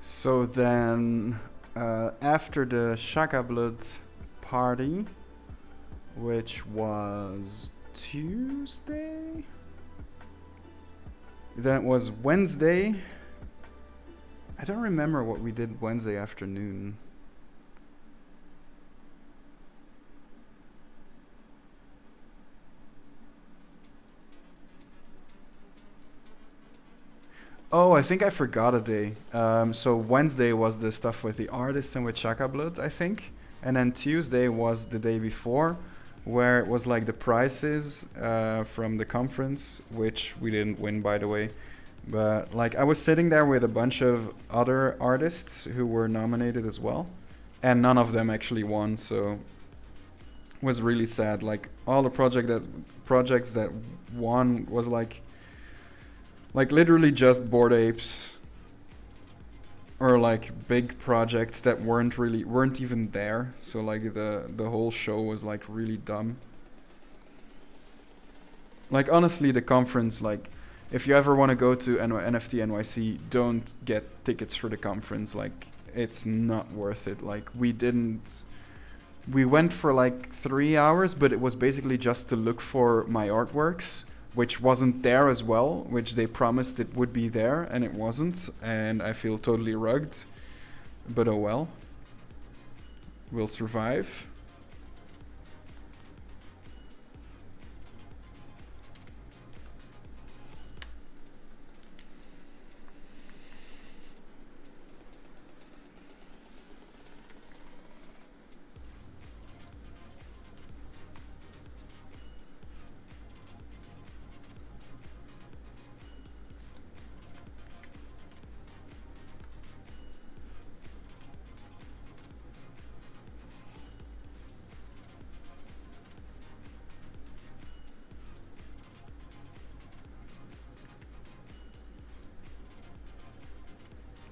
So then, after the Shaka Blood party, which was Tuesday, then it was Wednesday. I don't remember what we did Wednesday afternoon. Oh, I think I forgot a day. So Wednesday was the stuff with the artists and with Shaka Blood, I think. And then Tuesday was the day before, where it was like the prizes from the conference, which we didn't win, by the way. But like I was sitting there with a bunch of other artists who were nominated as well, and none of them actually won. So it was really sad. Like all the projects that won was like literally just Bored Apes, or like big projects that weren't even there. So like the whole show was like really dumb. Like honestly, the conference, like if you ever want to go to NFT NYC, don't get tickets for the conference. Like it's not worth it. Like we went for like 3 hours, but it was basically just to look for my artworks, which wasn't there as well, which they promised it would be there, and it wasn't, and I feel totally rugged. But oh well. We'll survive.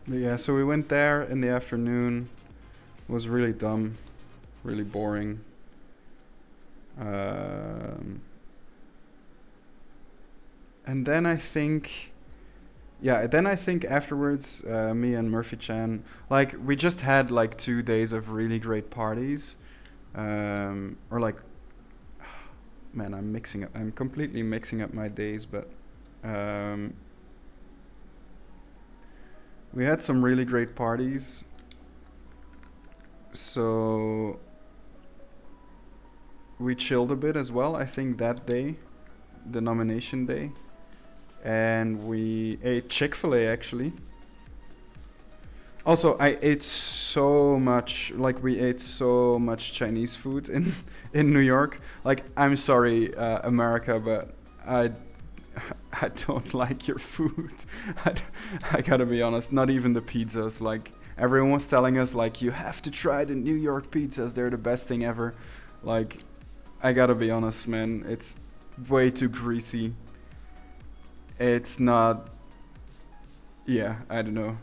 But yeah, so we went there in the afternoon. It was really dumb, really boring. And then I think, afterwards, me and Murphy Chan, like we just had like 2 days of really great parties, or like, man, I'm completely mixing up my days, but we had some really great parties. So we chilled a bit as well, I think, that day, the nomination day. And we ate Chick-fil-A actually. Also, I ate so much, like we ate so much Chinese food in New York. Like, I'm sorry, America, but I don't like your food. I gotta be honest, not even the pizzas. Like, everyone was telling us, like, you have to try the New York pizzas, they're the best thing ever. Like, I gotta be honest, man, it's way too greasy. It's not, yeah, I don't know.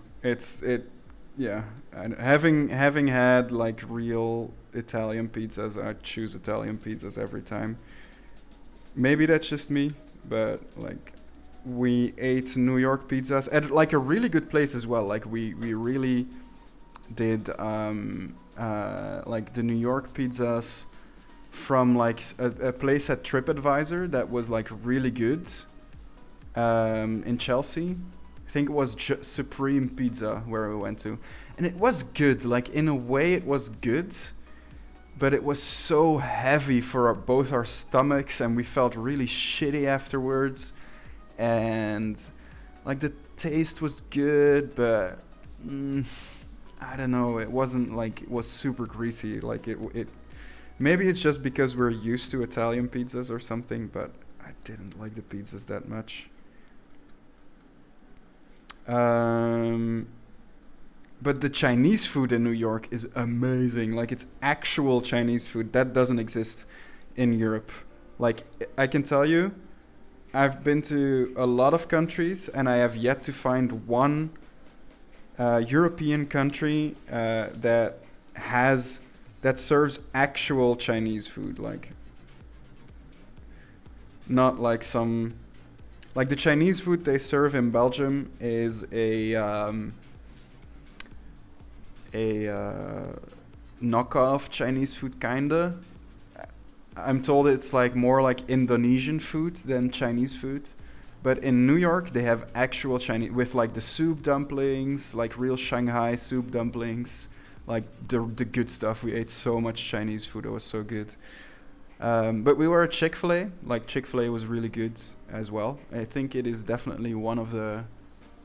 Yeah. And having had, like, real Italian pizzas, I choose Italian pizzas every time. Maybe that's just me, but, like, we ate New York pizzas at like a really good place as well. Like we really did like the New York pizzas from like a place at TripAdvisor that was like really good in Chelsea. I think it was Supreme Pizza where we went to, and it was good. Like in a way, it was good, but it was so heavy for both our stomachs, and we felt really shitty afterwards. And like the taste was good, but I don't know. It wasn't like it was super greasy. Like it. Maybe it's just because we're used to Italian pizzas or something, but I didn't like the pizzas that much. But the Chinese food in New York is amazing. Like it's actual Chinese food that doesn't exist in Europe. Like I can tell you, I've been to a lot of countries and I have yet to find one European country that serves actual Chinese food. Like not like some, like the Chinese food they serve in Belgium is a knockoff Chinese food, kinda. I'm told it's like more like Indonesian food than Chinese food. But in New York, they have actual Chinese with like the soup dumplings, like real Shanghai soup dumplings, like the good stuff. We ate so much Chinese food; it was so good. But we were at Chick-fil-A. Like Chick-fil-A was really good as well. I think it is definitely one of the.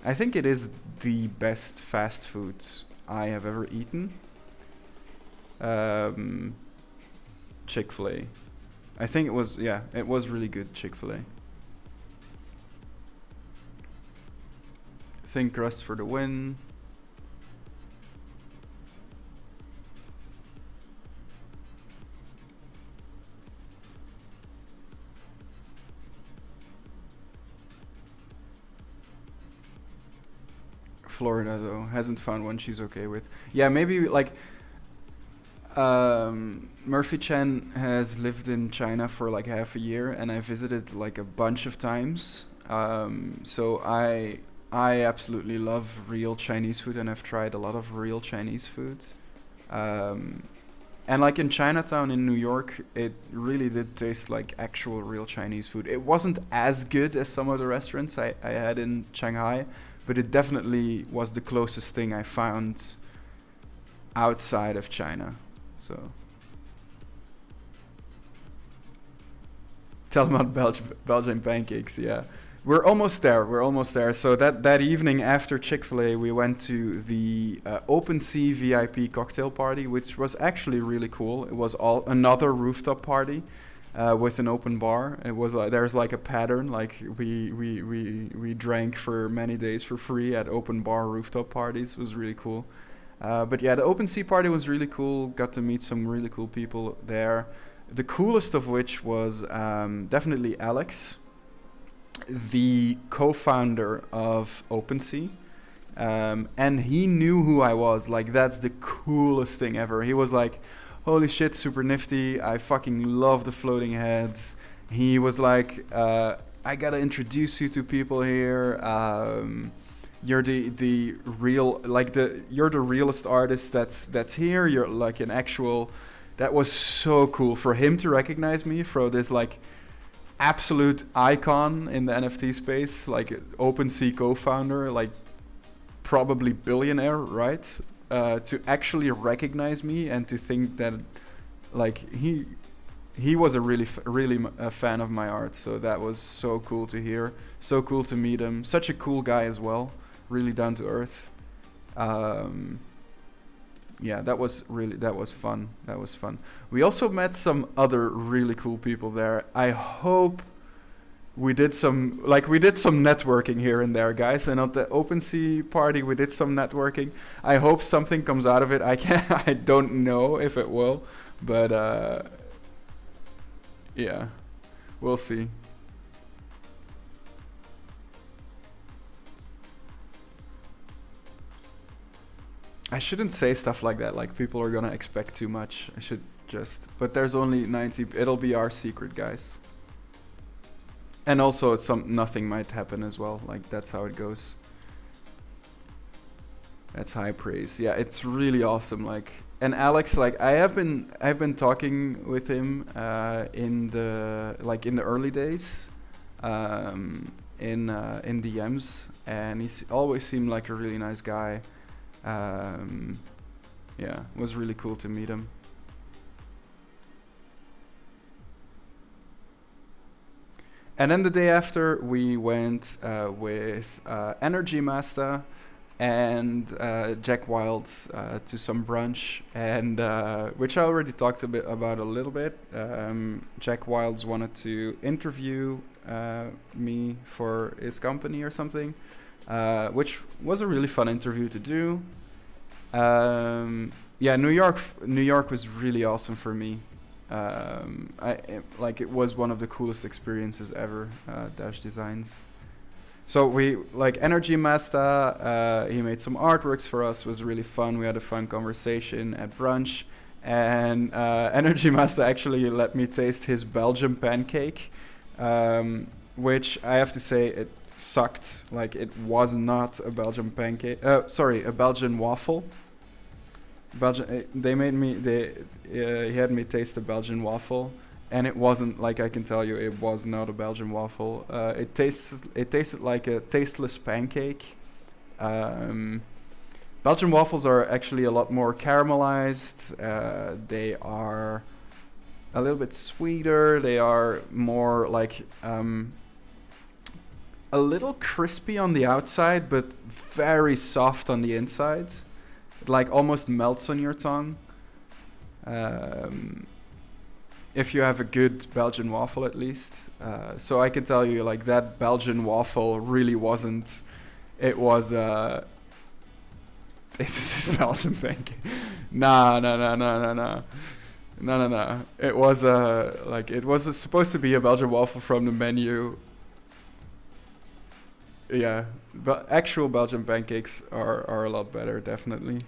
I think it is the best fast food I have ever eaten. Um, Chick-fil-A. I think it was, yeah, it was really good, Chick-fil-A. Thin crust for the win. Florida though hasn't found one she's okay with. Yeah, maybe like Murphy Chen has lived in China for like half a year, and I visited like a bunch of times. So I absolutely love real Chinese food, and I've tried a lot of real Chinese food. Um, and like in Chinatown in New York, it really did taste like actual real Chinese food. It wasn't as good as some of the restaurants I had in Shanghai, but it definitely was the closest thing I found outside of China. So tell them about Belgian pancakes. Yeah, we're almost there. We're almost there. So that evening after Chick-fil-A, we went to the OpenSea VIP cocktail party, which was actually really cool. It was all another rooftop party. With an open bar, it was there's like a pattern. Like we drank for many days for free at open bar rooftop parties. It was really cool. But yeah, the OpenSea party was really cool. Got to meet some really cool people there. The coolest of which was definitely Alex, the co-founder of OpenSea. And he knew who I was. Like, that's the coolest thing ever. He was like, holy shit, super nifty. I fucking love the floating heads. He was like, I gotta introduce you to people here. You're the real, like you're the realest artist that's here. You're like an actual. That was so cool for him to recognize me for this like absolute icon in the NFT space, like OpenSea co-founder, like probably billionaire, right? To actually recognize me and to think that like he was a really a fan of my art. So that was so cool to hear, so cool to meet him. Such a cool guy as well, really down to earth. Yeah, that was fun. That was fun. We also met some other really cool people there. I hope we did some networking here and there, guys. And at the OpenSea party, we did some networking. I hope something comes out of it. I don't know if it will, but yeah, we'll see. I shouldn't say stuff like that. Like, people are gonna expect too much. I should just. But there's only 90. It'll be our secret, guys. And also, nothing might happen as well. Like, that's how it goes. That's high praise. Yeah, it's really awesome. Like, and Alex, like, I've been talking with him in the early days, in DMs, and he's always seemed like a really nice guy. Yeah, it was really cool to meet him. And then the day after, we went with Energy Master and Jack Wilds to some brunch, and which I already talked about a little bit. Jack Wilds wanted to interview me for his company or something, which was a really fun interview to do. Yeah, New York was really awesome for me. It was one of the coolest experiences ever. Dash Designs. So we like Energy Master. He made some artworks for us. It was really fun. We had a fun conversation at brunch, and Energy Master actually let me taste his Belgian pancake, which I have to say it sucked. Like, it was not a Belgian pancake. Sorry, a Belgian waffle. He had me taste the Belgian waffle, and it wasn't like, I can tell you, it was not a Belgian waffle. It tasted like a tasteless pancake. Um, Belgian waffles are actually a lot more caramelized. They are a little bit sweeter. They are more like a little crispy on the outside, but very soft on the inside. It like almost melts on your tongue. If you have a good Belgian waffle, at least. So I can tell you, like, that Belgian waffle really wasn't. It was this is Belgian pancake. Nah. No. It was it was supposed to be a Belgian waffle from the menu. Yeah, but actual Belgian pancakes are a lot better, definitely.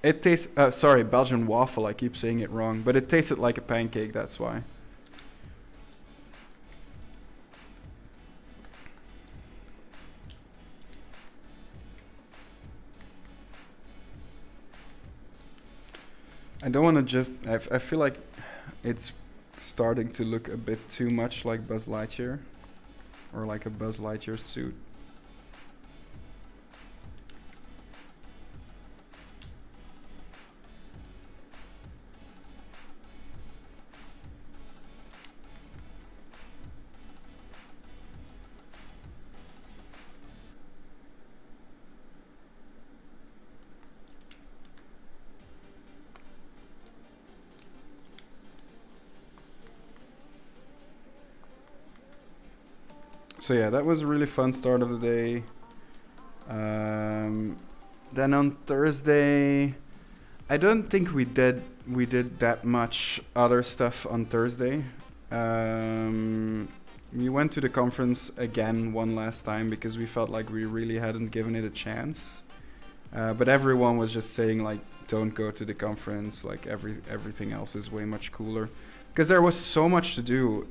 It tastes, sorry, Belgian waffle, I keep saying it wrong, but it tasted like a pancake, that's why. I don't want to just, I feel like it's starting to look a bit too much like Buzz Lightyear, or like a Buzz Lightyear suit. So yeah, that was a really fun start of the day. Then on Thursday, I don't think we did that much other stuff on Thursday. We went to the conference again one last time because we felt like we really hadn't given it a chance. But everyone was just saying, like, don't go to the conference. Like, everything else is way much cooler, because there was so much to do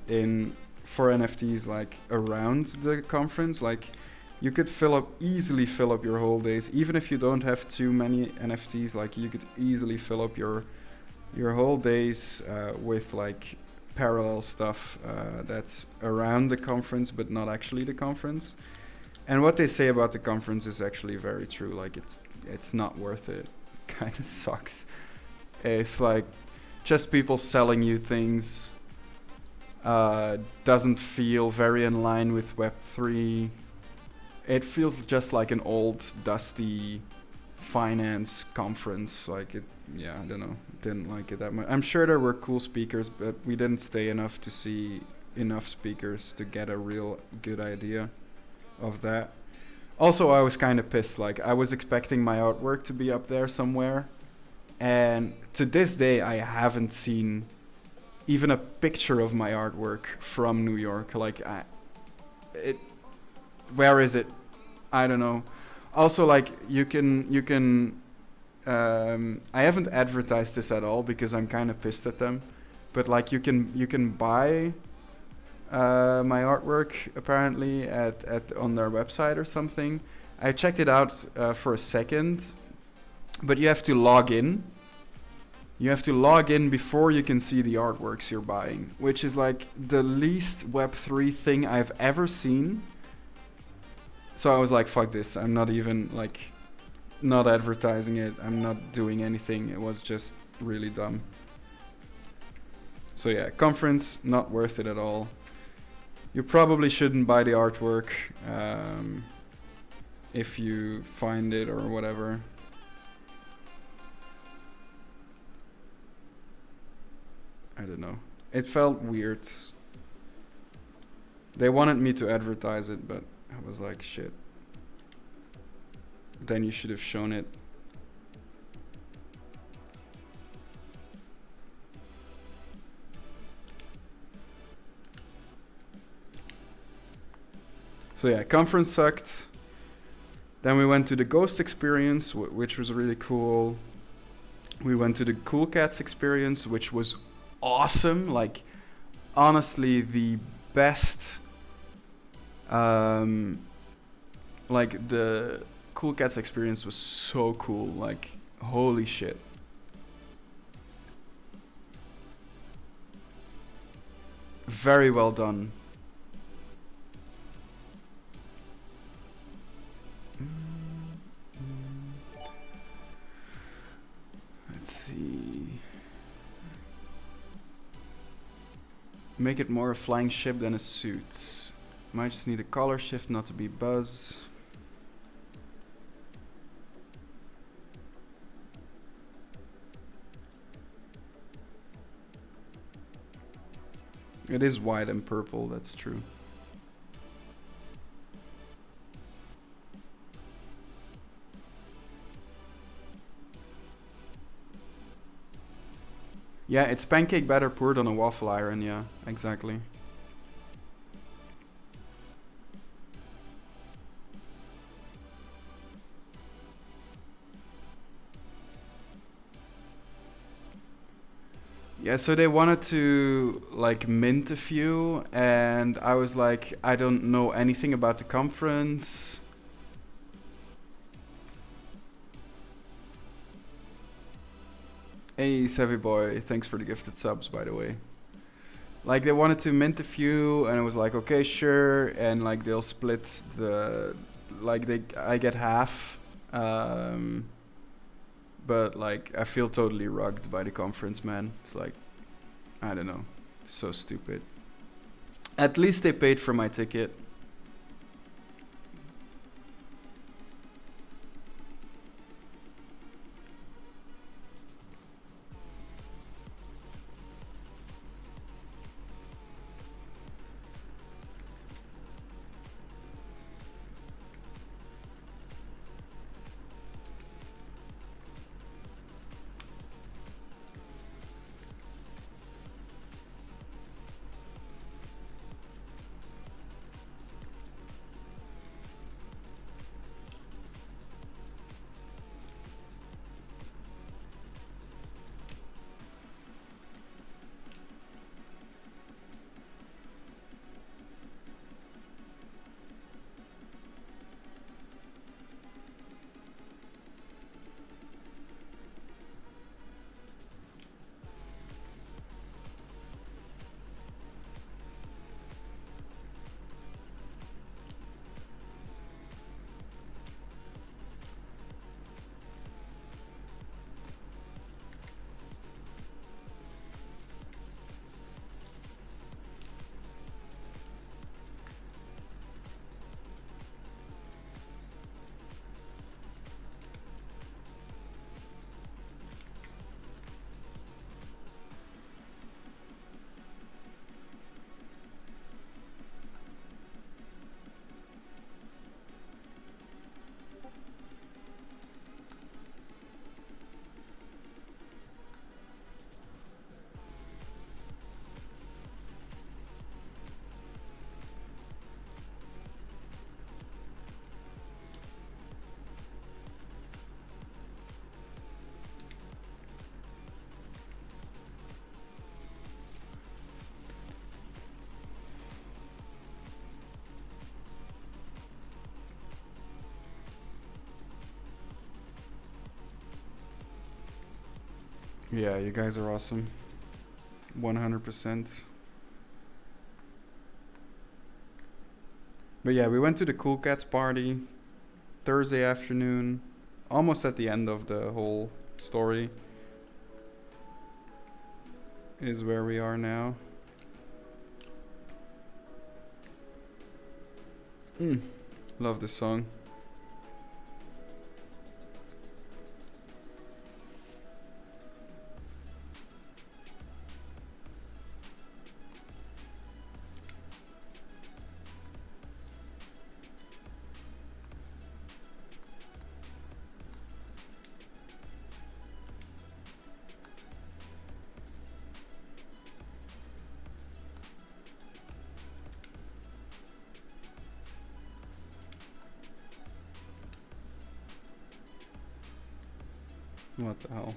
for NFTs, like, around the conference. Like, you could easily fill up your whole days, even if you don't have too many NFTs. Like, you could easily fill up your whole days with, like, parallel stuff that's around the conference but not actually the conference. And what they say about the conference is actually very true. Like, it's not worth it. Kind of sucks. It's like just people selling you things. Doesn't feel very in line with Web3. It feels just like an old, dusty finance conference. Like, it, yeah, I don't know. Didn't like it that much. I'm sure there were cool speakers, but we didn't stay enough to see enough speakers to get a real good idea of that. Also, I was kind of pissed. Like, I was expecting my artwork to be up there somewhere, and to this day, I haven't seen even a picture of my artwork from New York. Like, where is it? I don't know. Also, like, you can I haven't advertised this at all because I'm kind of pissed at them, but like, you can buy my artwork apparently at on their website or something. I checked it out for a second, but you have to log in. You have to log in before you can see the artworks you're buying, which is like the least Web3 thing I've ever seen. So I was like, fuck this. I'm not even, like, not advertising it. I'm not doing anything. It was just really dumb. So yeah, conference, not worth it at all. You probably shouldn't buy the artwork if you find it or whatever. I don't know. It felt weird. They wanted me to advertise it, but I was like, shit. Then you should have shown it. So yeah, conference sucked. Then we went to the Ghost experience, which was really cool. We went to the Cool Cats experience, which was awesome. Like, honestly, the best, like, the Cool Cats experience was so cool. Like, holy shit. Very well done. Let's see. Make it more a flying ship than a suit. Might just need a color shift not to be Buzz. It is white and purple, that's true. Yeah, it's pancake batter poured on a waffle iron, yeah, exactly. Yeah, so they wanted to like mint a few, and I was like, I don't know anything about the conference. Hey, Savvy Boy, thanks for the gifted subs, by the way. Like, they wanted to mint a few, and I was like, okay, sure, and like they'll split the, like I get half, but like I feel totally rugged by the conference, man. It's like, I don't know, so stupid. At least they paid for my ticket. Yeah, you guys are awesome. 100%. But yeah, we went to the Cool Cats party Thursday afternoon, almost at the end of the whole story. Is where we are now. Love this song. What the hell?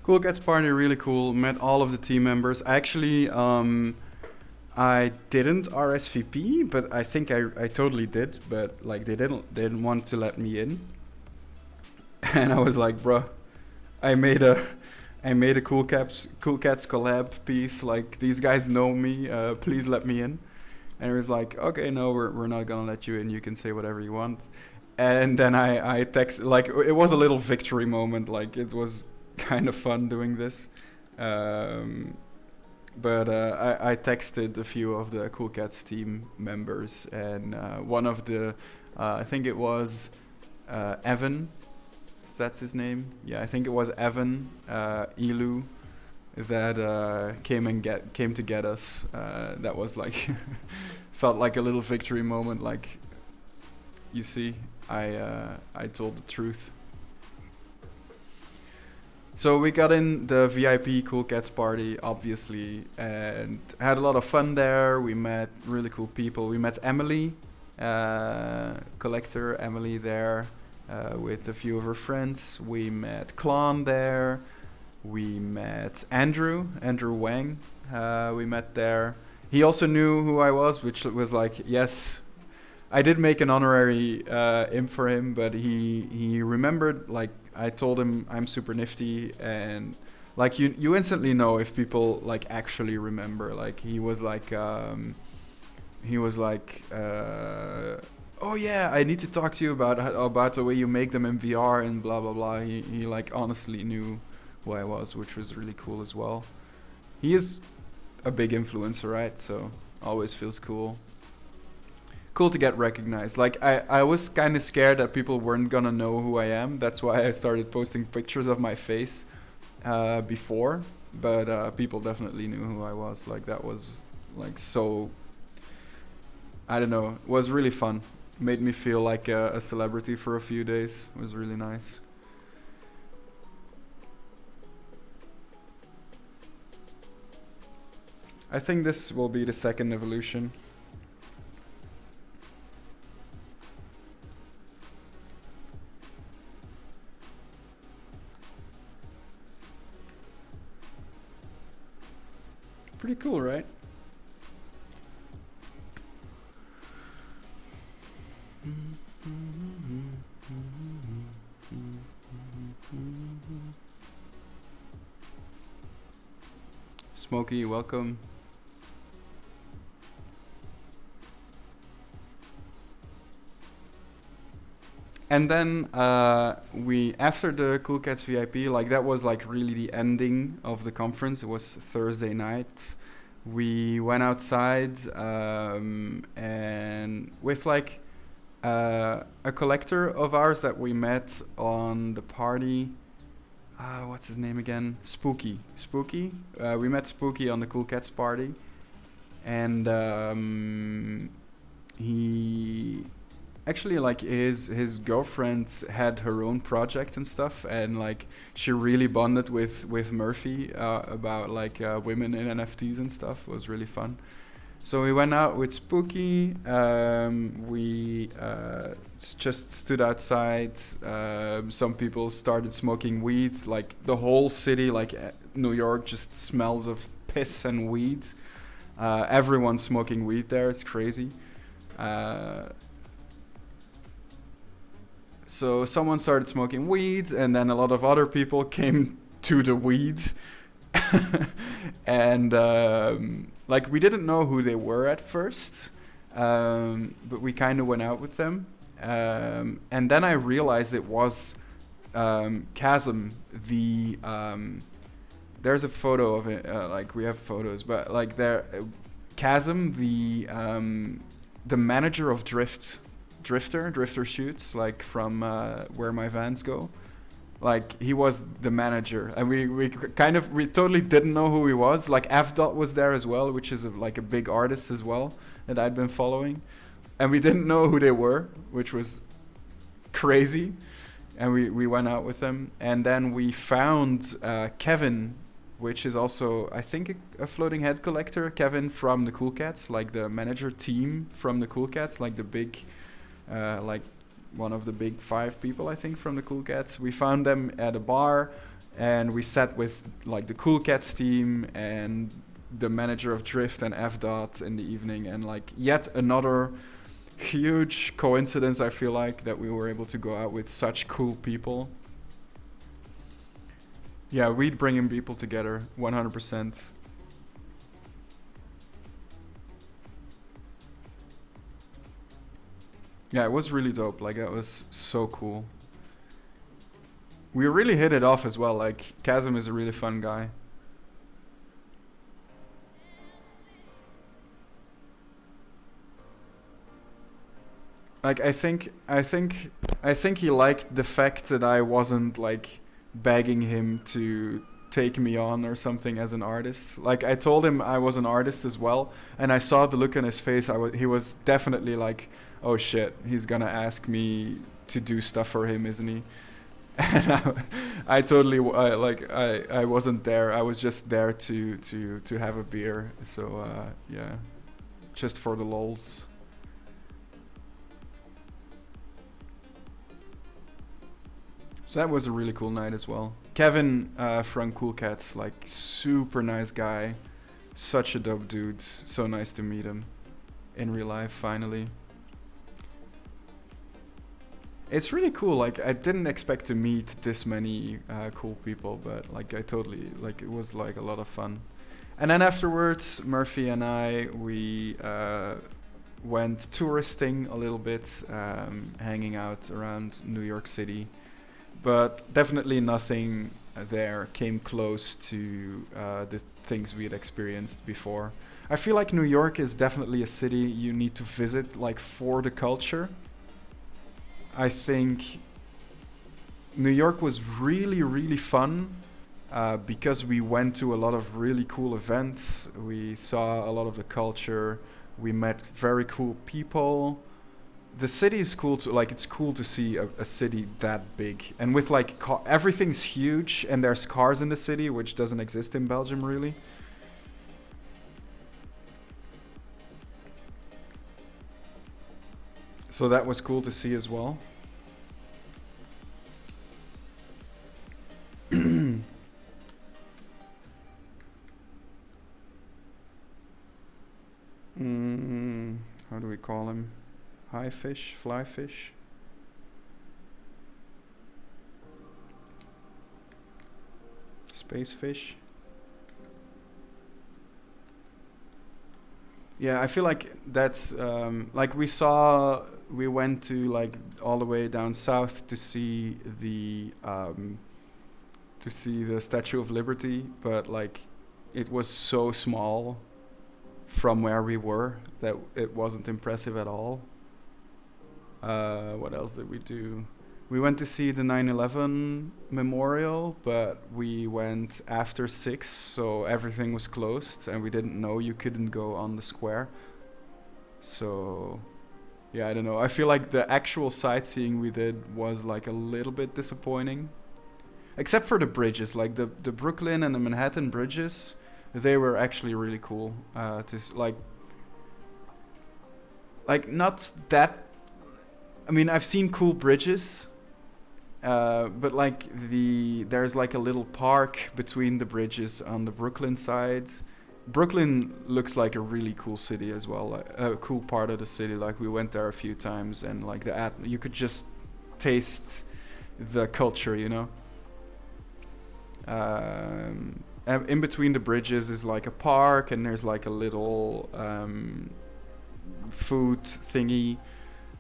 Cool Cats Party, really cool. Met all of the team members. Actually, I didn't RSVP, but I think I totally did. But like they didn't want to let me in, and I was like, bro, I made a Cool Cats collab piece. Like these guys know me. Please let me in. And he was like, okay, no, we're not gonna let you in. You can say whatever you want. And then I text, like, it was a little victory moment. Like it was kind of fun doing this. But I texted a few of the Cool Cats team members, and one of the, I think it was Evan. Is that his name? Yeah, I think it was Evan Elu that came to get us. That was like felt like a little victory moment. Like, you see, I told the truth. So we got in the VIP Cool Cats party, obviously, and had a lot of fun there. We met really cool people. We met Emily, collector Emily there, with a few of her friends. We met Klon there. We met Andrew Wang. We met there. He also knew who I was, which was like, yes, I did make an honorary imp for him, but he remembered. Like, I told him I'm super nifty, and like you instantly know if people like actually remember. Like he was like, oh yeah, I need to talk to you about the way you make them in VR and blah blah blah. He like honestly knew who I was, which was really cool as well. He is a big influencer, right? So always feels cool. Cool to get recognized. Like I was kind of scared that people weren't gonna know who I am. That's why I started posting pictures of my face before. But people definitely knew who I was. Like that was like so. I don't know. It was really fun. Made me feel like a celebrity for a few days. It was really nice. I think this will be the second evolution. Pretty cool, right? Smokey, welcome. And then we, after the Cool Cats VIP, like that was like really the ending of the conference. It was Thursday night. We went outside and with like a collector of ours that we met on the party. What's his name again? Spooky. We met Spooky on the Cool Cats party, and he actually, like, his girlfriend had her own project and stuff, and like she really bonded with Murphy about like women in NFTs and stuff. It was really fun. So we went out with Spooky. We just stood outside. Some people started smoking weed. Like the whole city, like New York, just smells of piss and weed. Everyone's smoking weed there. It's crazy. So someone started smoking weed, and then a lot of other people came to the weed. And like we didn't know who they were at first, but we kind of went out with them. And then I realized it was Chasm. There's a photo of it. Like we have photos, but like Chasm, the manager of Drifter Shoots, like from Where My Vans Go. Like he was the manager, and we totally didn't know who he was. Like F Dot was there as well, which is like a big artist as well that I'd been following, and we didn't know who they were, which was crazy. And we went out with them, and then we found Kevin, which is also I think a floating head collector. Kevin from the Cool Cats, like the manager team from the Cool Cats, like the big, like one of the big 5 people I think from the Cool Cats. We found them at a bar, and we sat with like the Cool Cats team and the manager of Drift and F Dot in the evening, and like yet another huge coincidence, I feel like, that we were able to go out with such cool people. Yeah, we'd bringing people together 100%. Yeah, it was really dope. Like, it was so cool. We really hit it off as well. Like, Chasm is a really fun guy. Like, I think he liked the fact that I wasn't like begging him to take me on or something as an artist. Like, I told him I was an artist as well, and I saw the look on his face. He was definitely like, "Oh shit, he's gonna ask me to do stuff for him, isn't he?" And I totally I wasn't there. I was just there to have a beer. So yeah, just for the lols. So that was a really cool night as well. Kevin from Cool Cats, like super nice guy, such a dope dude. So nice to meet him in real life finally. It's really cool. Like, I didn't expect to meet this many cool people, but like I totally like, it was like a lot of fun. And then afterwards, Murphy and I, we went touristing a little bit, hanging out around New York City, but definitely nothing there came close to the things we had experienced before. I feel like New York is definitely a city you need to visit, like, for the culture. I think New York was really, really fun because we went to a lot of really cool events. We saw a lot of the culture. We met very cool people. The city is cool to, like, it's cool to see a city that big. And with like everything's huge, and there's cars in the city, which doesn't exist in Belgium really. So that was cool to see as well. How do we call him? High fish, fly fish. Space fish. Yeah, I feel like that's like we went to like all the way down south to see the Statue of Liberty, but like it was so small from where we were that it wasn't impressive at all. What else did we do? We went to see the 9/11 memorial, but we went after 6, so everything was closed, and we didn't know you couldn't go on the square. So, yeah, I don't know. I feel like the actual sightseeing we did was like a little bit disappointing. Except for the bridges, like the Brooklyn and the Manhattan bridges, they were actually really cool. Like not that. I mean, I've seen cool bridges, but like there's like a little park between the bridges on the Brooklyn side. Brooklyn looks like a really cool city as well, like, a cool part of the city. Like, we went there a few times, and like you could just taste the culture, you know. And in between the bridges is like a park, and there's like a little food thingy.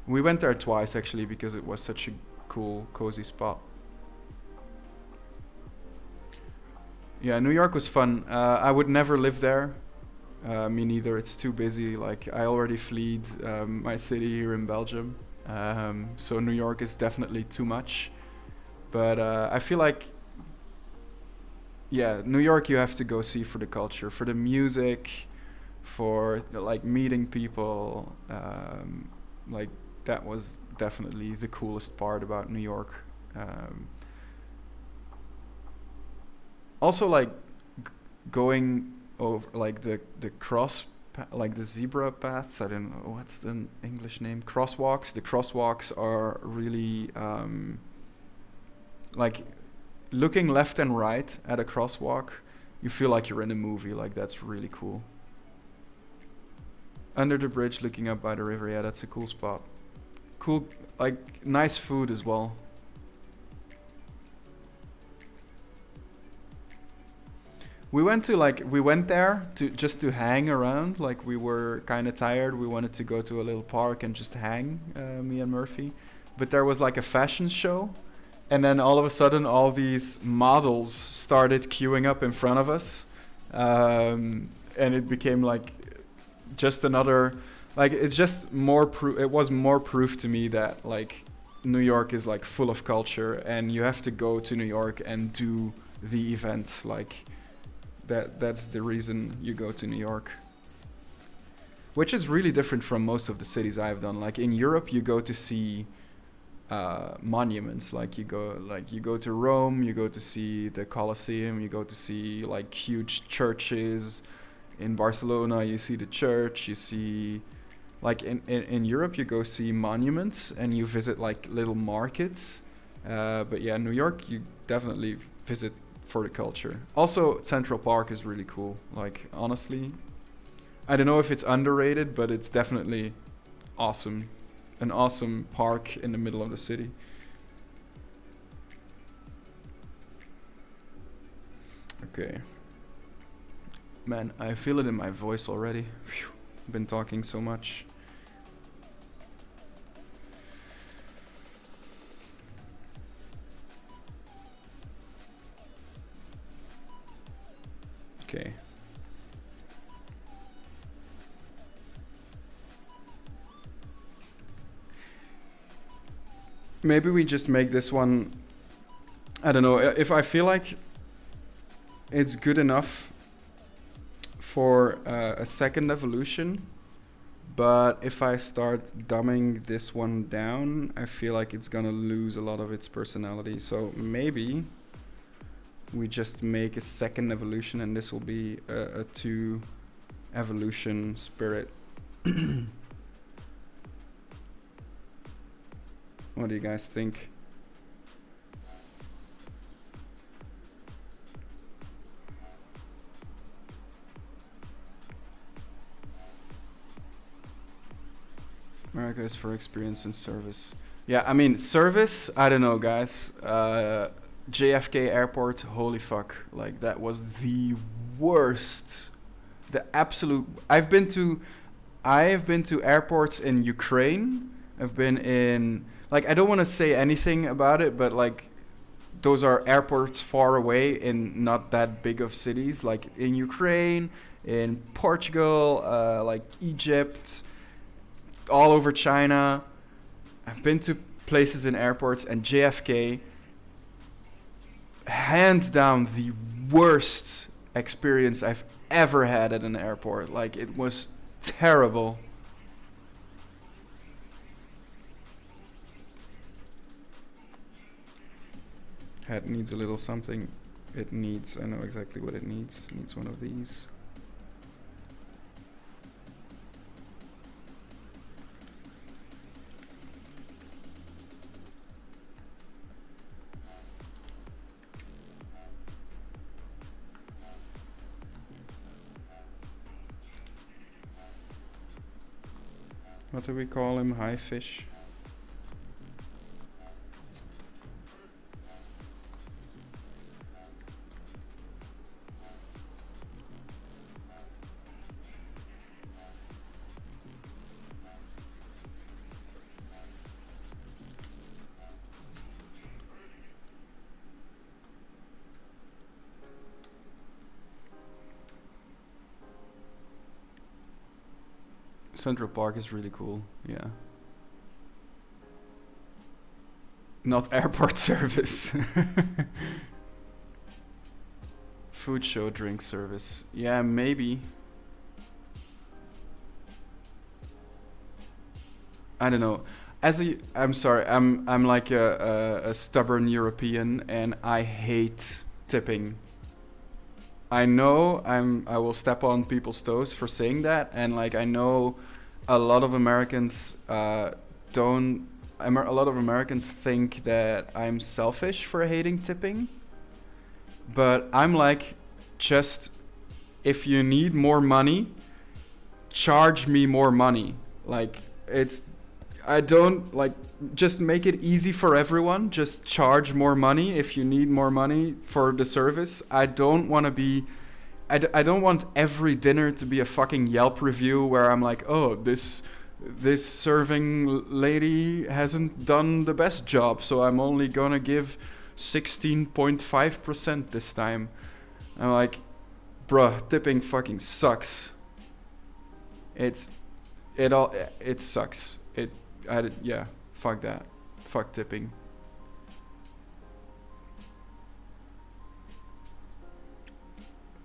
We went there twice actually because it was such a cool, cozy spot. Yeah, New York was fun. I would never live there. Me neither. It's too busy. Like, I already fled my city here in Belgium, so New York is definitely too much. But I feel like, yeah, New York you have to go see for the culture, for the music, for like meeting people. Like, that was definitely the coolest part about New York. Um, Also, like, going over like the like the zebra paths. I don't know what's the English name. Crosswalks. The crosswalks are really like looking left and right at a crosswalk, you feel like you're in a movie. Like, that's really cool. Under the bridge, looking up by the river. Yeah, that's a cool spot. Cool, like, nice food as well. We went there to just to hang around. Like, we were kind of tired. We wanted to go to a little park and just hang, me and Murphy. But there was like a fashion show. And then all of a sudden, all these models started queuing up in front of us. And it became like just another, like, it's just more proof. It was more proof to me that, like, New York is like full of culture, and you have to go to New York and do the events. Like, that's the reason you go to New York. Which is really different from most of the cities I've done. Like, in Europe, you go to see monuments. Like, you go to Rome, you go to see the Colosseum, you go to see like huge churches. In Barcelona, you see the church, you see, like, in Europe, you go see monuments and you visit like little markets. But yeah, New York, you definitely visit for the culture. Also, Central Park is really cool. Like, honestly, I don't know if it's underrated, but it's definitely awesome. An awesome park in the middle of the city. Okay. Man, I feel it in my voice already. Phew. Been talking so much. Okay. Maybe we just make this one, I don't know, if I feel like it's good enough for a second evolution, but if I start dumbing this one down, I feel like it's gonna lose a lot of its personality. So maybe we just make a second evolution, and this will be a 2 evolution spirit. What do you guys think? America is for experience and service. Yeah, I mean, service, I don't know, guys. JFK Airport, holy fuck. Like, that was the worst. The absolute... I've been to airports in Ukraine. I've been in... Like, I don't want to say anything about it, but, like, those are airports far away in not that big of cities. Like, in Ukraine, in Portugal, like, Egypt, all over China. I've been to places in airports, and JFK, hands down the worst experience I've ever had at an airport. Like, it was terrible. Head needs a little something. It needs, I know exactly what it needs. It needs one of these. What do we call him? High fish? Central Park is really cool, yeah. Not airport service. Food show, drink service. Yeah, maybe. I don't know. I'm sorry, I'm like a stubborn European, and I hate tipping. I know I will step on people's toes for saying that, and like, I know a lot of Americans a lot of Americans think that I'm selfish for hating tipping, But I'm like, just if you need more money, charge me more money. Like, I don't like, just make it easy for everyone. Just charge more money if you need more money for the service. I don't want to be, I don't want every dinner to be a fucking Yelp review where I'm like, oh, this serving lady hasn't done the best job, so I'm only gonna give 16.5% this time. I'm like, bruh, tipping fucking sucks. It sucks. Yeah, fuck that. Fuck tipping.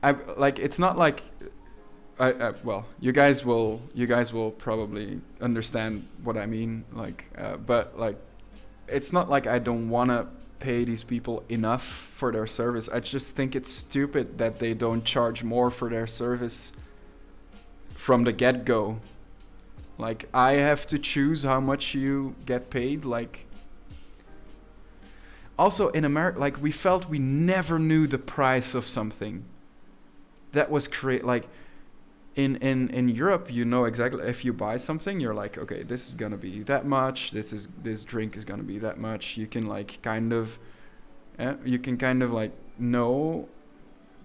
It's not like, well, you guys will probably understand what I mean. But like, it's not like I don't wanna pay these people enough for their service. I just think it's stupid that they don't charge more for their service from the get-go. Like, I have to choose how much you get paid. Like, also in America, like, we felt we never knew the price of something. That was like, in Europe, you know exactly, if you buy something, you're like, okay, this is gonna be that much. This drink is gonna be that much. You can like kind of like know.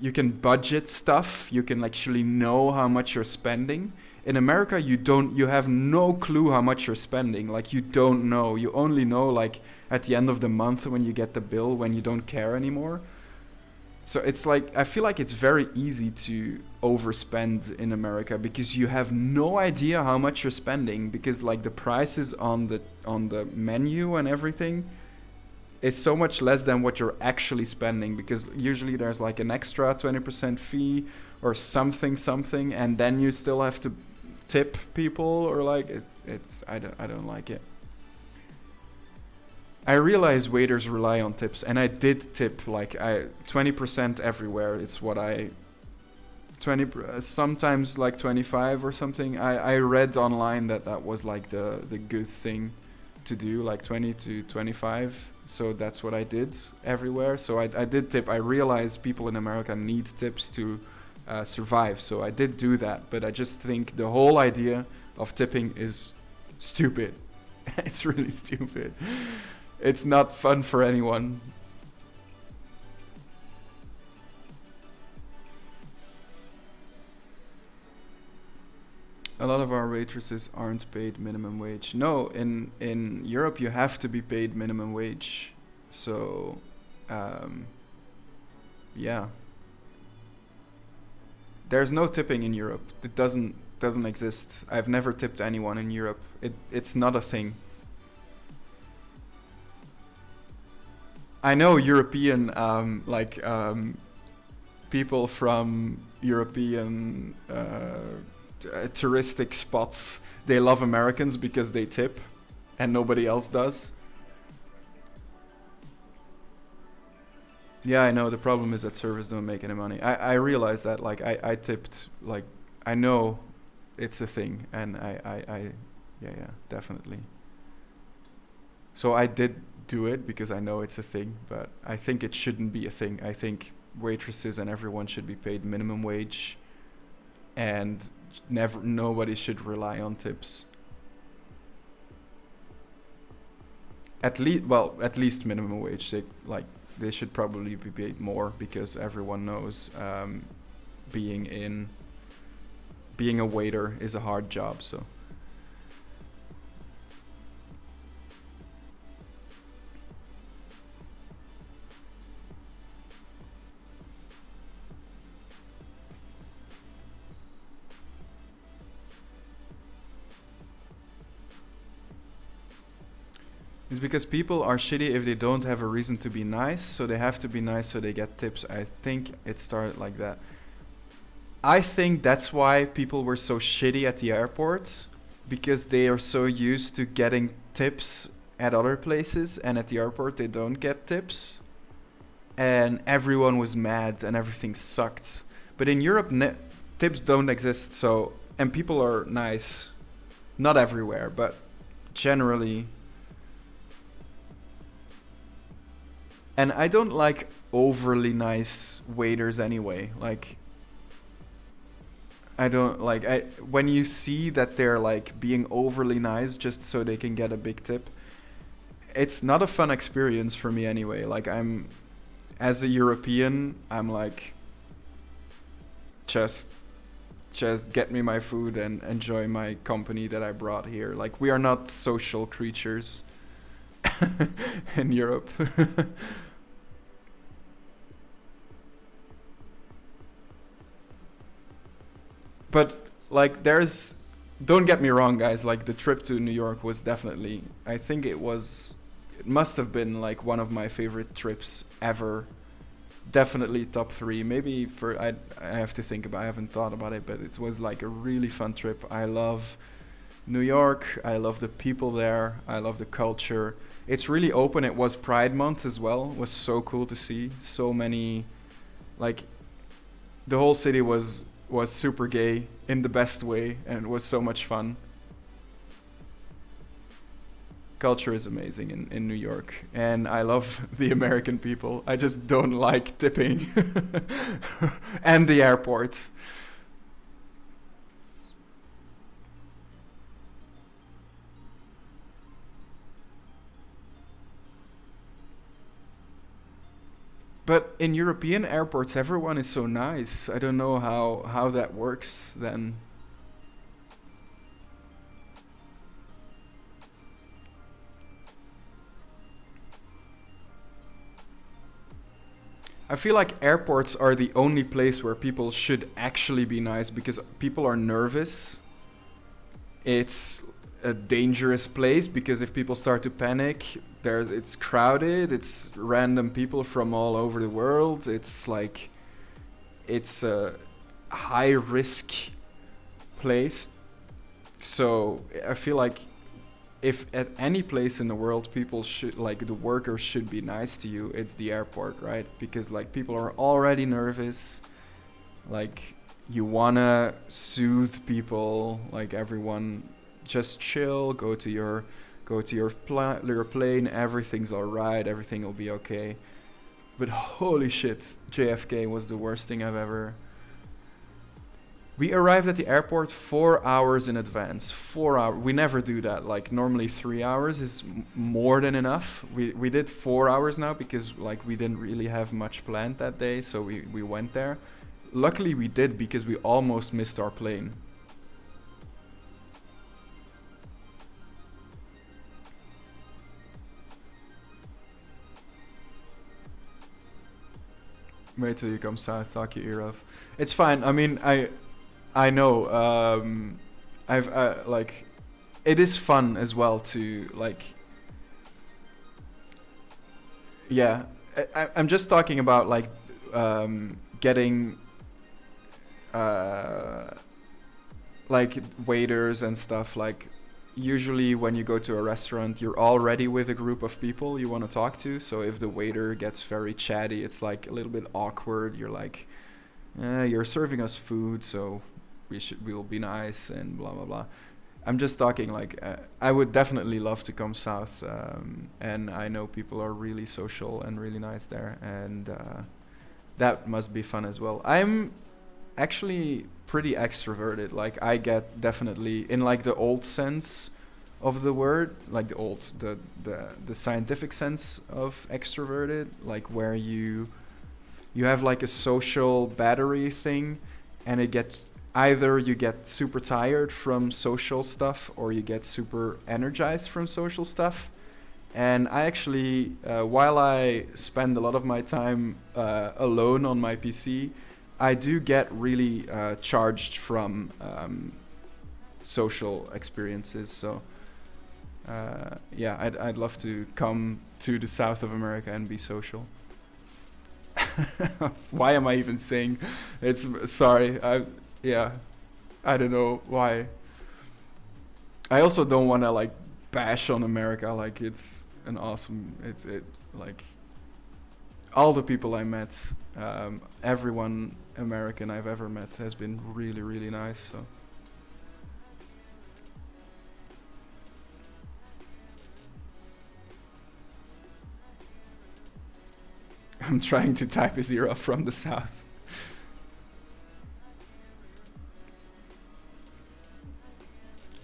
You can budget stuff. You can actually know how much you're spending. In America, you have no clue how much you're spending. Like, you don't know. You only know like at the end of the month when you get the bill, when you don't care anymore. So it's like, I feel like it's very easy to overspend in America because you have no idea how much you're spending, because like the prices on the menu and everything is so much less than what you're actually spending, because usually there's like an extra 20% fee or something, and then you still have to tip people, or like I don't like it. I realize waiters rely on tips, and I did tip like 20% everywhere. It's what 20, sometimes like 25 or something. I read online that was like the good thing to do, like 20 to 25. So that's what I did everywhere. So I did tip. I realize people in America need tips to survive. So I did do that, but I just think the whole idea of tipping is stupid. It's really stupid. It's not fun for anyone. A lot of our waitresses aren't paid minimum wage. No, in Europe you have to be paid minimum wage. So, yeah. There's no tipping in Europe. It doesn't exist. I've never tipped anyone in Europe. It's not a thing. I know European, people from European touristic spots, they love Americans because they tip and nobody else does. Yeah, I know. The problem is that servers don't make any money. I realize that. Like, I tipped, like, I know it's a thing, and yeah, definitely. So I did do it because I know it's a thing, but I think it shouldn't be a thing. I think waitresses and everyone should be paid minimum wage, and nobody should rely on tips. At least minimum wage. They should probably be paid more, because everyone knows being a waiter is a hard job. So. It's because people are shitty if they don't have a reason to be nice, so they have to be nice so they get tips. I think it started like that. I think that's why people were so shitty at the airports, because they are so used to getting tips at other places, and at the airport they don't get tips. And everyone was mad and everything sucked. But in Europe, tips don't exist, so, and people are nice. Not everywhere, but generally. And I don't like overly nice waiters anyway. Like I don't like I when you see that they're like being overly nice just so they can get a big tip, it's not a fun experience for me anyway. Like I'm as a European, I'm like just just get me my food and enjoy my company that I brought here. Like we are not social creatures in Europe. But like there's don't get me wrong guys, like the trip to New York was definitely I think it must have been like one of my favorite trips ever. Definitely top 3. Maybe for I have to think about I haven't thought about it, but it was like a really fun trip. I love New York. I love the people there. I love the culture. It's really open. It was Pride Month as well. It was so cool to see so many like the whole city was super gay in the best way and it was so much fun. Culture is amazing in New York and I love the American people. I just don't like tipping and the airport. But in European airports everyone is so nice. I don't know how that works then. I feel like airports are the only place where people should actually be nice because people are nervous. It's a dangerous place because if people start to panic, there's it's crowded, it's random people from all over the world. It's like it's a high risk place. So I feel like if at any place in the world people should like the workers should be nice to you, it's the airport, right? Because like people are already nervous, like you wanna soothe people, like everyone just chill, go to your plane, everything's all right, everything will be okay. But holy shit, JFK was the worst thing I've ever. We arrived at the airport 4 hours in advance. 4 hours. We never do that. Like normally 3 hours is more than enough. We did 4 hours now because like we didn't really have much planned that day, so we went there. Luckily we did because we almost missed our plane. Wait till you come south, talk your ear off. It's fine. I mean, I know. I've like, it is fun as well to like. Yeah, I'm just talking about like getting uh, like waiters and stuff. Like usually when you go to a restaurant, you're already with a group of people you want to talk to. So if the waiter gets very chatty, it's like a little bit awkward. You're like, you're serving us food, so we'll be nice and blah blah blah. I'm just talking like I would definitely love to come south, and I know people are really social and really nice there, and that must be fun as well. I'm actually pretty extroverted. Like I get definitely in like the old sense of the word, like the scientific sense of extroverted, like where you have like a social battery thing and it gets either you get super tired from social stuff or you get super energized from social stuff. And I actually, while I spend a lot of my time alone on my PC, I do get really charged from social experiences. So yeah, I'd love to come to the south of America and be social. Why am I even saying it's sorry? Yeah, I don't know why. I also don't want to like bash on America. Like it's an awesome. It's it like all the people I met, everyone American I've ever met has been really really nice. So I'm trying to type Azira from the south.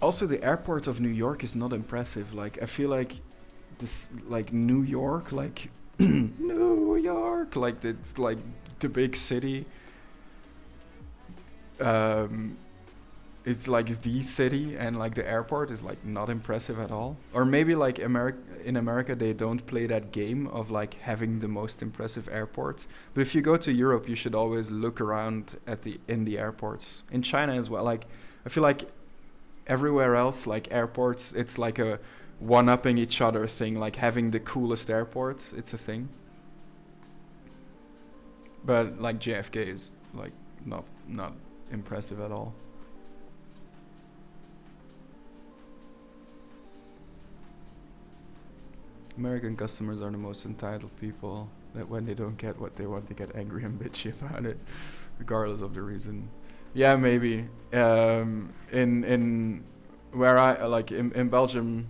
Also, the airport of New York is not impressive. Like, I feel like this, like New York, like New York, like it's like the big city. It's like the city, and like the airport is like not impressive at all. Or maybe like in America they don't play that game of like having the most impressive airport. But if you go to Europe, you should always look around at in the airports. In China as well. Like, I feel like everywhere else, like airports, it's like a one-upping each other thing. Like having the coolest airport, it's a thing. But like JFK is like not impressive at all. American customers are the most entitled people that when they don't get what they want, they get angry and bitchy about it, regardless of the reason. Yeah, maybe. In where I like in Belgium,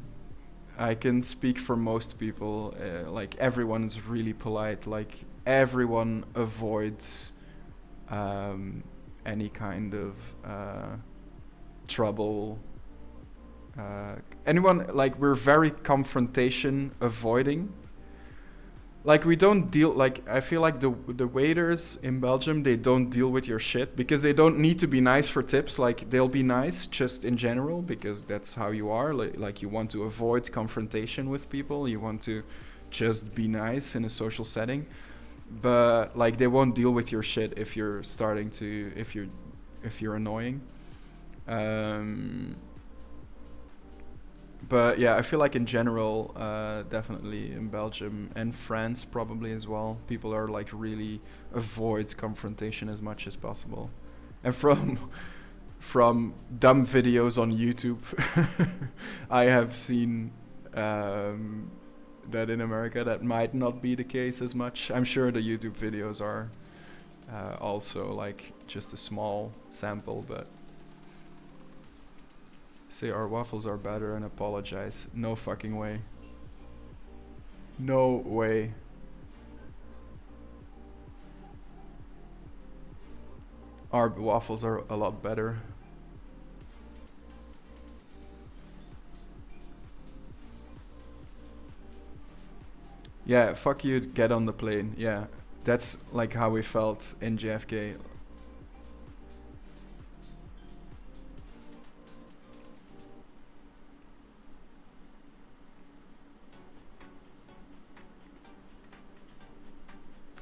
I can speak for most people. Like everyone is really polite. Like everyone avoids any kind of trouble. Anyone, like, we're very confrontation avoiding. Like, we don't deal, like, I feel like the waiters in Belgium, they don't deal with your shit because they don't need to be nice for tips. Like, they'll be nice just in general because that's how you are. Like you want to avoid confrontation with people. You want to just be nice in a social setting. But like, they won't deal with your shit if you're starting to, if you're annoying. But yeah, I feel like in general, definitely in Belgium and France probably as well, people are like really avoid confrontation as much as possible. And from dumb videos on YouTube, I have seen that in America that might not be the case as much. I'm sure the YouTube videos are also like just a small sample, but say our waffles are better and apologize. No fucking way. No way. Our waffles are a lot better. Yeah, fuck you, get on the plane. Yeah, that's like how we felt in JFK.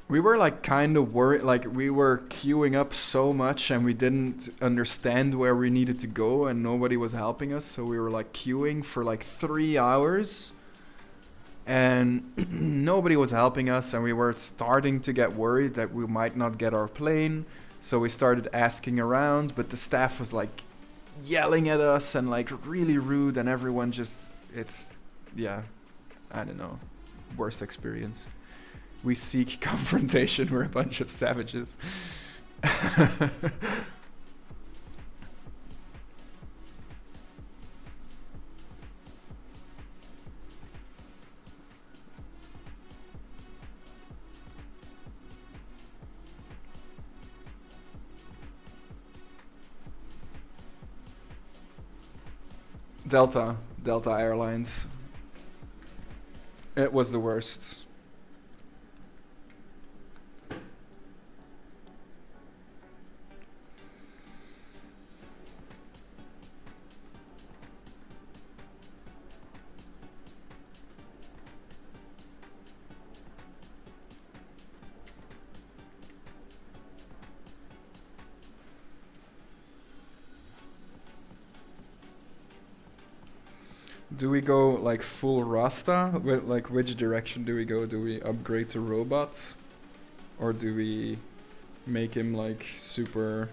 We were like kind of worried, like we were queuing up so much and we didn't understand where we needed to go and nobody was helping us, so we were like queuing for like 3 hours and nobody was helping us, and we were starting to get worried that we might not get our plane. So we started asking around, but the staff was like yelling at us and like really rude, and everyone just, it's, yeah, I don't know, worst experience. We seek confrontation, we're a bunch of savages. Delta Airlines. It was the worst. Do we go like full Rasta? With like which direction do we go? Do we upgrade to robots? Or do we make him like super...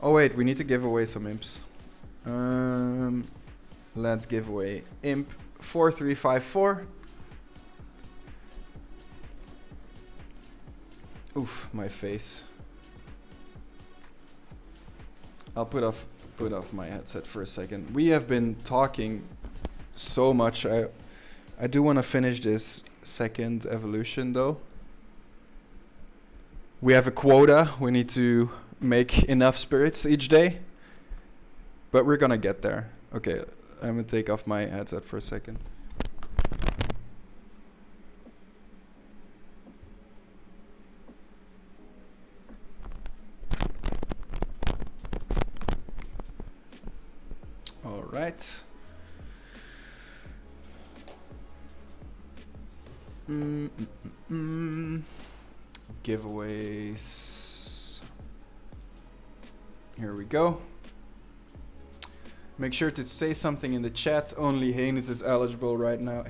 Oh wait, we need to give away some imps. Let's give away imp 4354. Oof, my face. I'll put off my headset for a second. We have been talking so much. I do want to finish this second evolution though. We have a quota. We need to make enough spirits each day. But we're gonna get there. Okay, I'm gonna take off my headset for a second. All right. Giveaways. Here we go. Make sure to say something in the chat. Only Haynes is eligible right now.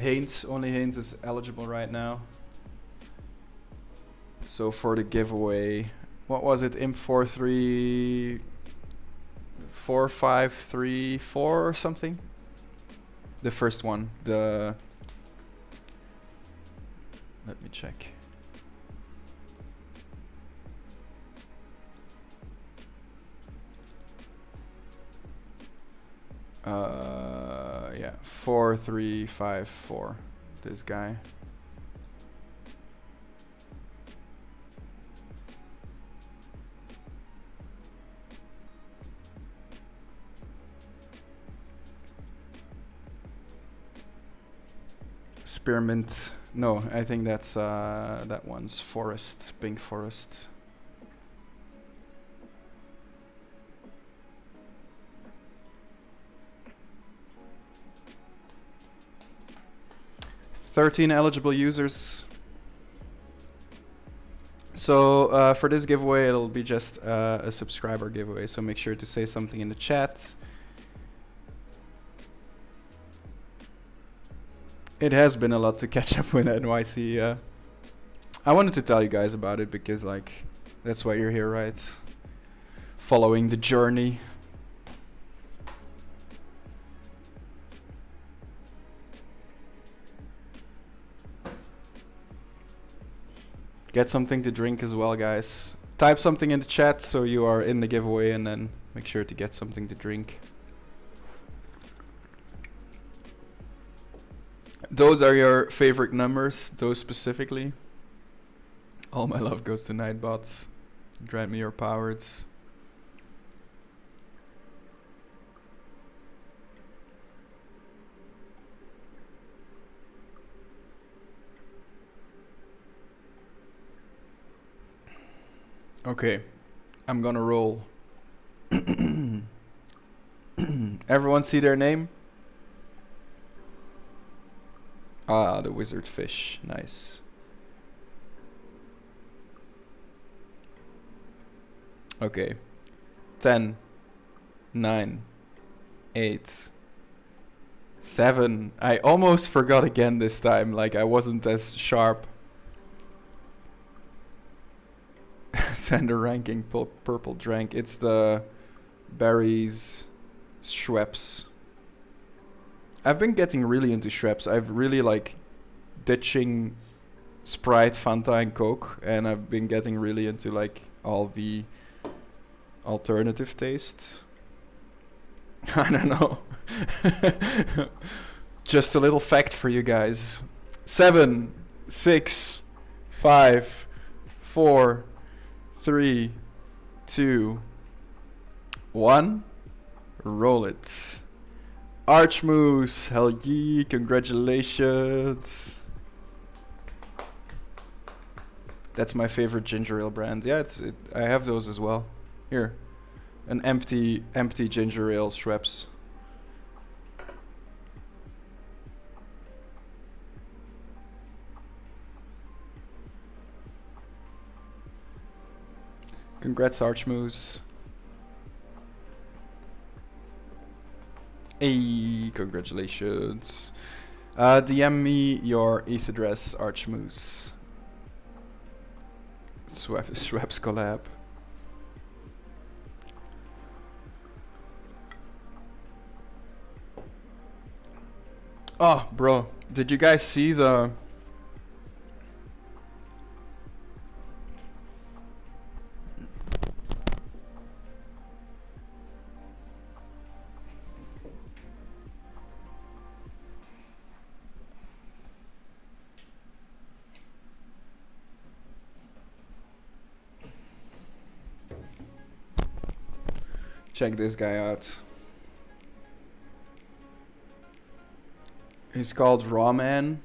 Only Haynes is eligible right now. So for the giveaway, what was it? IMP434534 or something? The first one. Let me check. Yeah, 4354. This guy. Spearmint. No, I think that's that one's forest, pink forest. $13 eligible users. So for this giveaway, it'll be just a subscriber giveaway. So make sure to say something in the chat. It has been a lot to catch up with NYC. I wanted to tell you guys about it because, like, that's why you're here, right? Following the journey. Get something to drink as well, guys. Type something in the chat so you are in the giveaway, and then make sure to get something to drink. Those are your favorite numbers, those specifically. All my love goes to Nightbots. Grant me your powers. Okay, I'm gonna roll. Everyone see their name? Ah, the wizard fish. Nice. Okay. 10, 9, 8, 7. I almost forgot again this time. Like, I wasn't as sharp. Sender ranking purple drank. It's the berries Schweppes. I've been getting really into Schweppes. I've really like ditching Sprite, Fanta, and Coke, and I've been getting really into like all the alternative tastes. I don't know. Just a little fact for you guys. 7, 6, 5, 4, 3, 2, 1. Roll it. Archmoose, hell yeah, congratulations. That's my favorite ginger ale brand. Yeah, I have those as well. Here, an empty ginger ale Schweppes. Congrats, Archmoose. Hey, congratulations. DM me your ETH address, Archmoose. Schweppes collab. Oh, bro, did you guys see the... Check this guy out. He's called Ramen.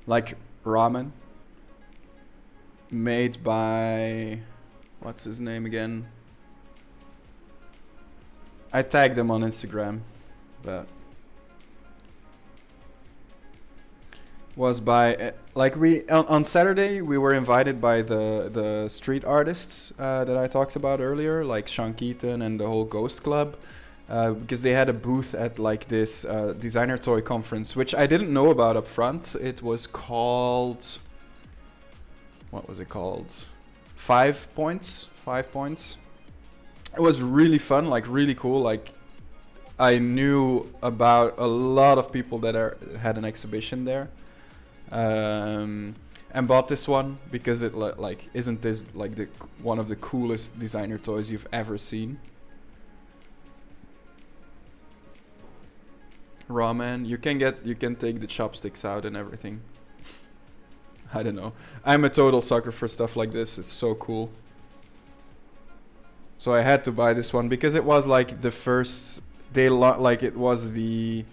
Like ramen. Made by... What's his name again? I tagged him on Instagram, but... Was by... like we... On Saturday, we were invited by the street artists that I talked about earlier, like Sean Keaton and the whole Ghost Club. Because they had a booth at like this designer toy conference, which I didn't know about up front. It was called... What was it called? 5 Points? 5 Points. It was really fun, like really cool. Like I knew about a lot of people that had an exhibition there. And bought this one because it like isn't this like the one of the coolest designer toys you've ever seen? Ramen. You can take the chopsticks out and everything. I don't know. I'm a total sucker for stuff like this. It's so cool. So I had to buy this one because it was like the first they like it was the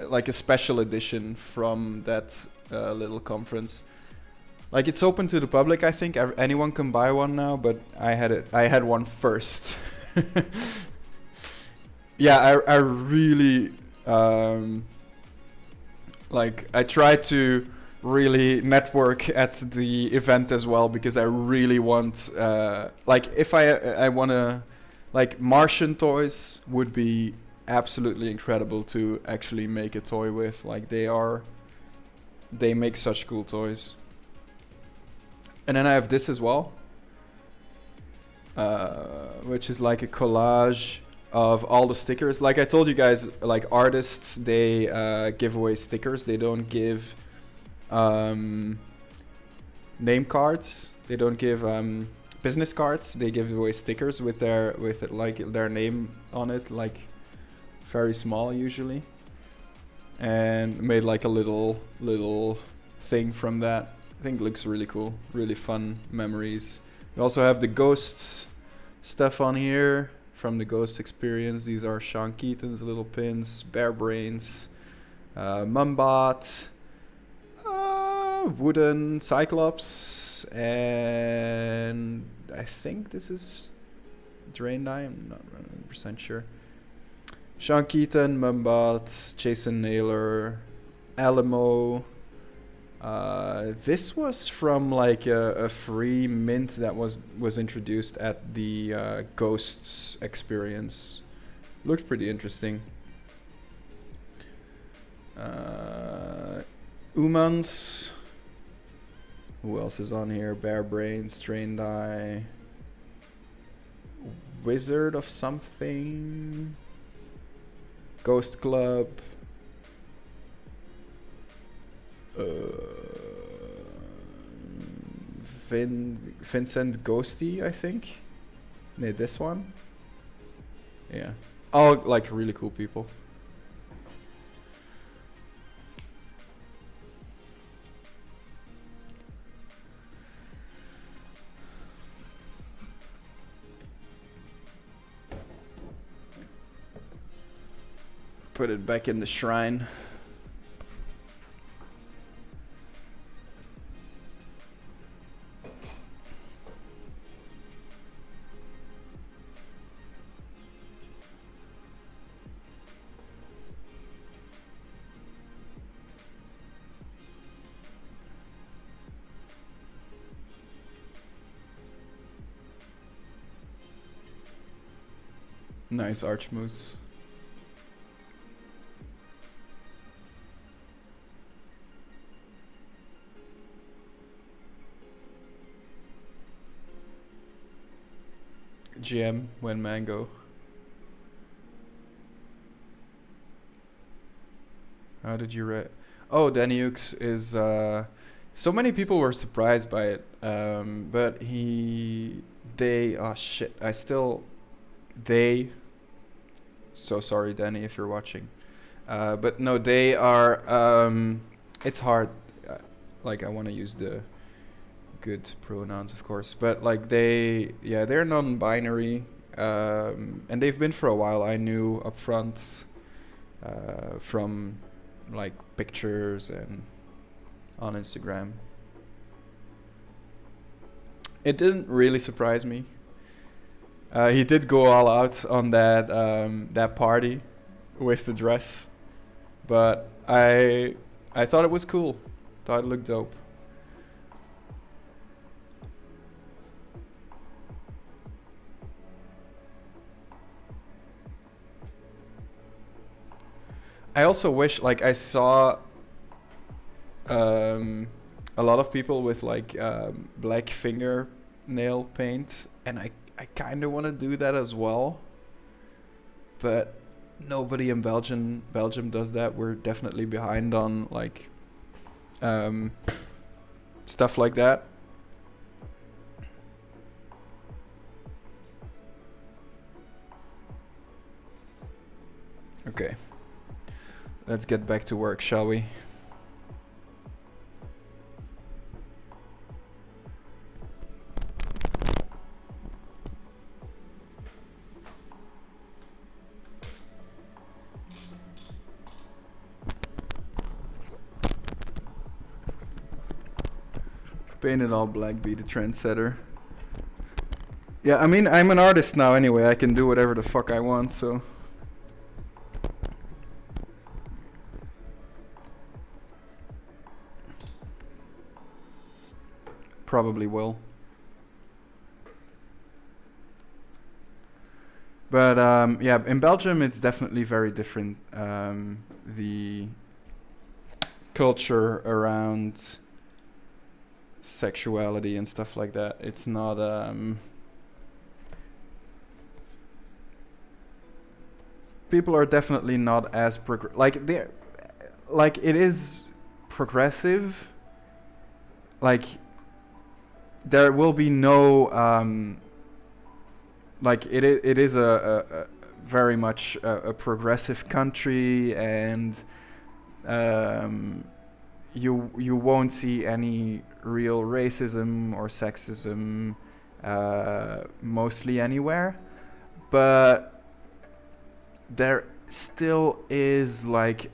like a special edition from that little conference. Like it's open to the public. I think anyone can buy one now, but I had one first. Yeah, I really like I tried to really network at the event as well because I really want like if I wanna like Martian toys would be absolutely incredible to actually make a toy with. Like they make such cool toys. And then I have this as well. Which is like a collage of all the stickers. Like I told you guys, like artists, they give away stickers. They don't give name cards. They don't give business cards. They give away stickers with their name on it, like very small usually. And made like a little thing from that. I think it looks really cool. Really fun memories. We also have the ghosts stuff on here from the Ghost Experience. These are Sean Keaton's little pins, Bear Brains, Mumbot, Wooden Cyclops, and I think this is Drain Die. I'm not 100% sure. Sean Keaton, Mumbot, Jason Naylor, Alamo. This was from like a free mint that was introduced at the Ghosts Experience. Looked pretty interesting. Umans. Who else is on here? Bear Brains, Train Die, Wizard of something, Ghost Club. Vincent Ghosty, I think. Nee, this one. Yeah, all like really cool people. Put it back in the shrine. Nice Archmoose. GM when Mango. How did you read? Oh, Danny Hughes is. So many people were surprised by it, but they. Oh shit! They. So sorry, Danny, if you're watching. But no, they are. It's hard. Like I want to use good pronouns, of course, but like they're non-binary, and they've been for a while. I knew up front from like pictures and on Instagram. It didn't really surprise me. He did go all out on that party with the dress, but I thought it was cool. Thought it looked dope. I also wish, like, I saw a lot of people with like black fingernail paint, and I kind of want to do that as well, but nobody in Belgium does that. We're definitely behind on like stuff like that. Okay, let's get back to work, shall we? Painted all black, be the trendsetter. Yeah, I mean, I'm an artist now anyway. I can do whatever the fuck I want, so. Probably will. But yeah, in Belgium it's definitely very different. The culture around sexuality and stuff like that. It's not people are definitely not as like they're like it is progressive. Like there will be no like it is a very much a progressive country, and you won't see any real racism or sexism mostly anywhere, but there still is like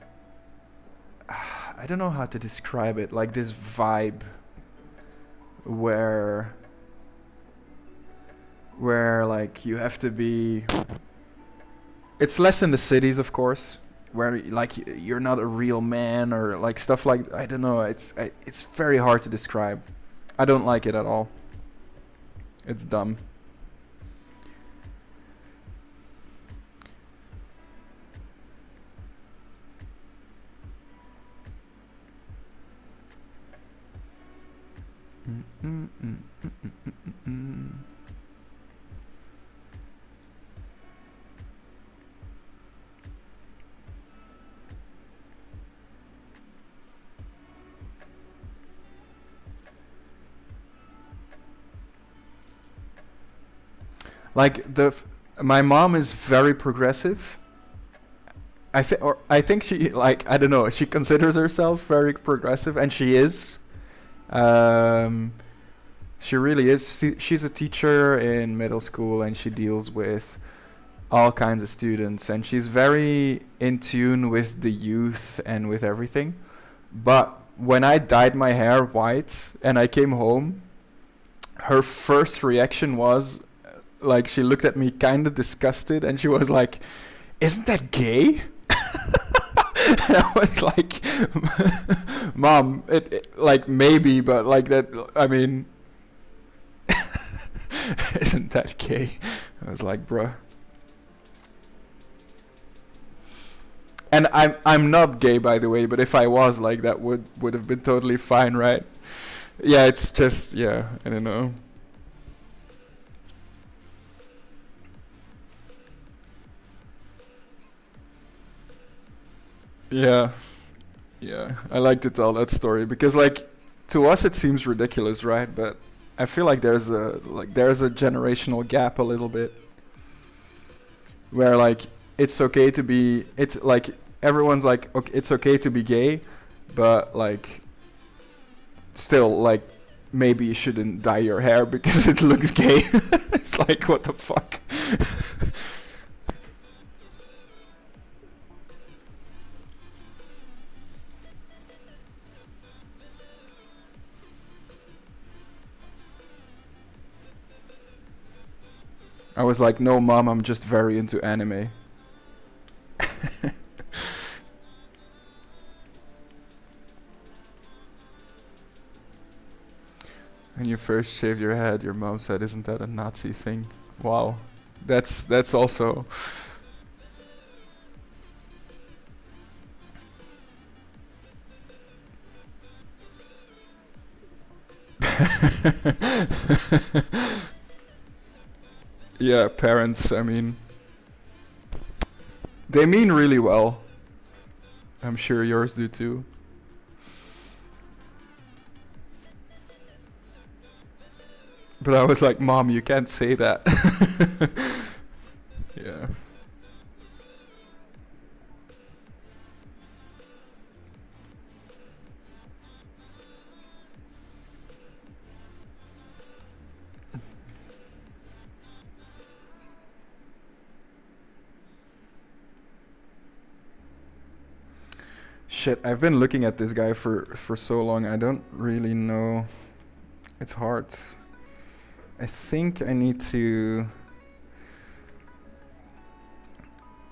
I don't know how to describe it, like this vibe where like you have to be, it's less in the cities of course, where like you're not a real man or like stuff like, I don't know, it's very hard to describe. I don't like it at all. It's dumb. Like my mom is very progressive. I think she, like, I don't know, she considers herself very progressive, and she is. She really is. She's a teacher in middle school, and she deals with all kinds of students, and she's very in tune with the youth and with everything. But when I dyed my hair white and I came home, her first reaction was like, she looked at me kind of disgusted, and she was like, "Isn't that gay?" And I was like, "Mom, it like maybe, but like that. I mean, isn't that gay?" I was like, "Bruh." And I'm not gay, by the way, but if I was, like, that would have been totally fine, right? Yeah, it's just, yeah, I don't know. Yeah, yeah, I like to tell that story because, like, to us it seems ridiculous, right? But I feel like there's a generational gap a little bit where, like, it's okay to be, it's like everyone's like, okay, it's okay to be gay, but like still, like, maybe you shouldn't dye your hair because it looks gay. It's like, what the fuck? I was like, no, mom, I'm just very into anime. When you first shaved your head, your mom said, "Isn't that a Nazi thing?" Wow, that's also. Yeah, parents. I mean, they mean really well. I'm sure yours do too. But I was like, Mom, you can't say that. Yeah. Shit, I've been looking at this guy for so long. I don't really know. It's hard. I think I need to.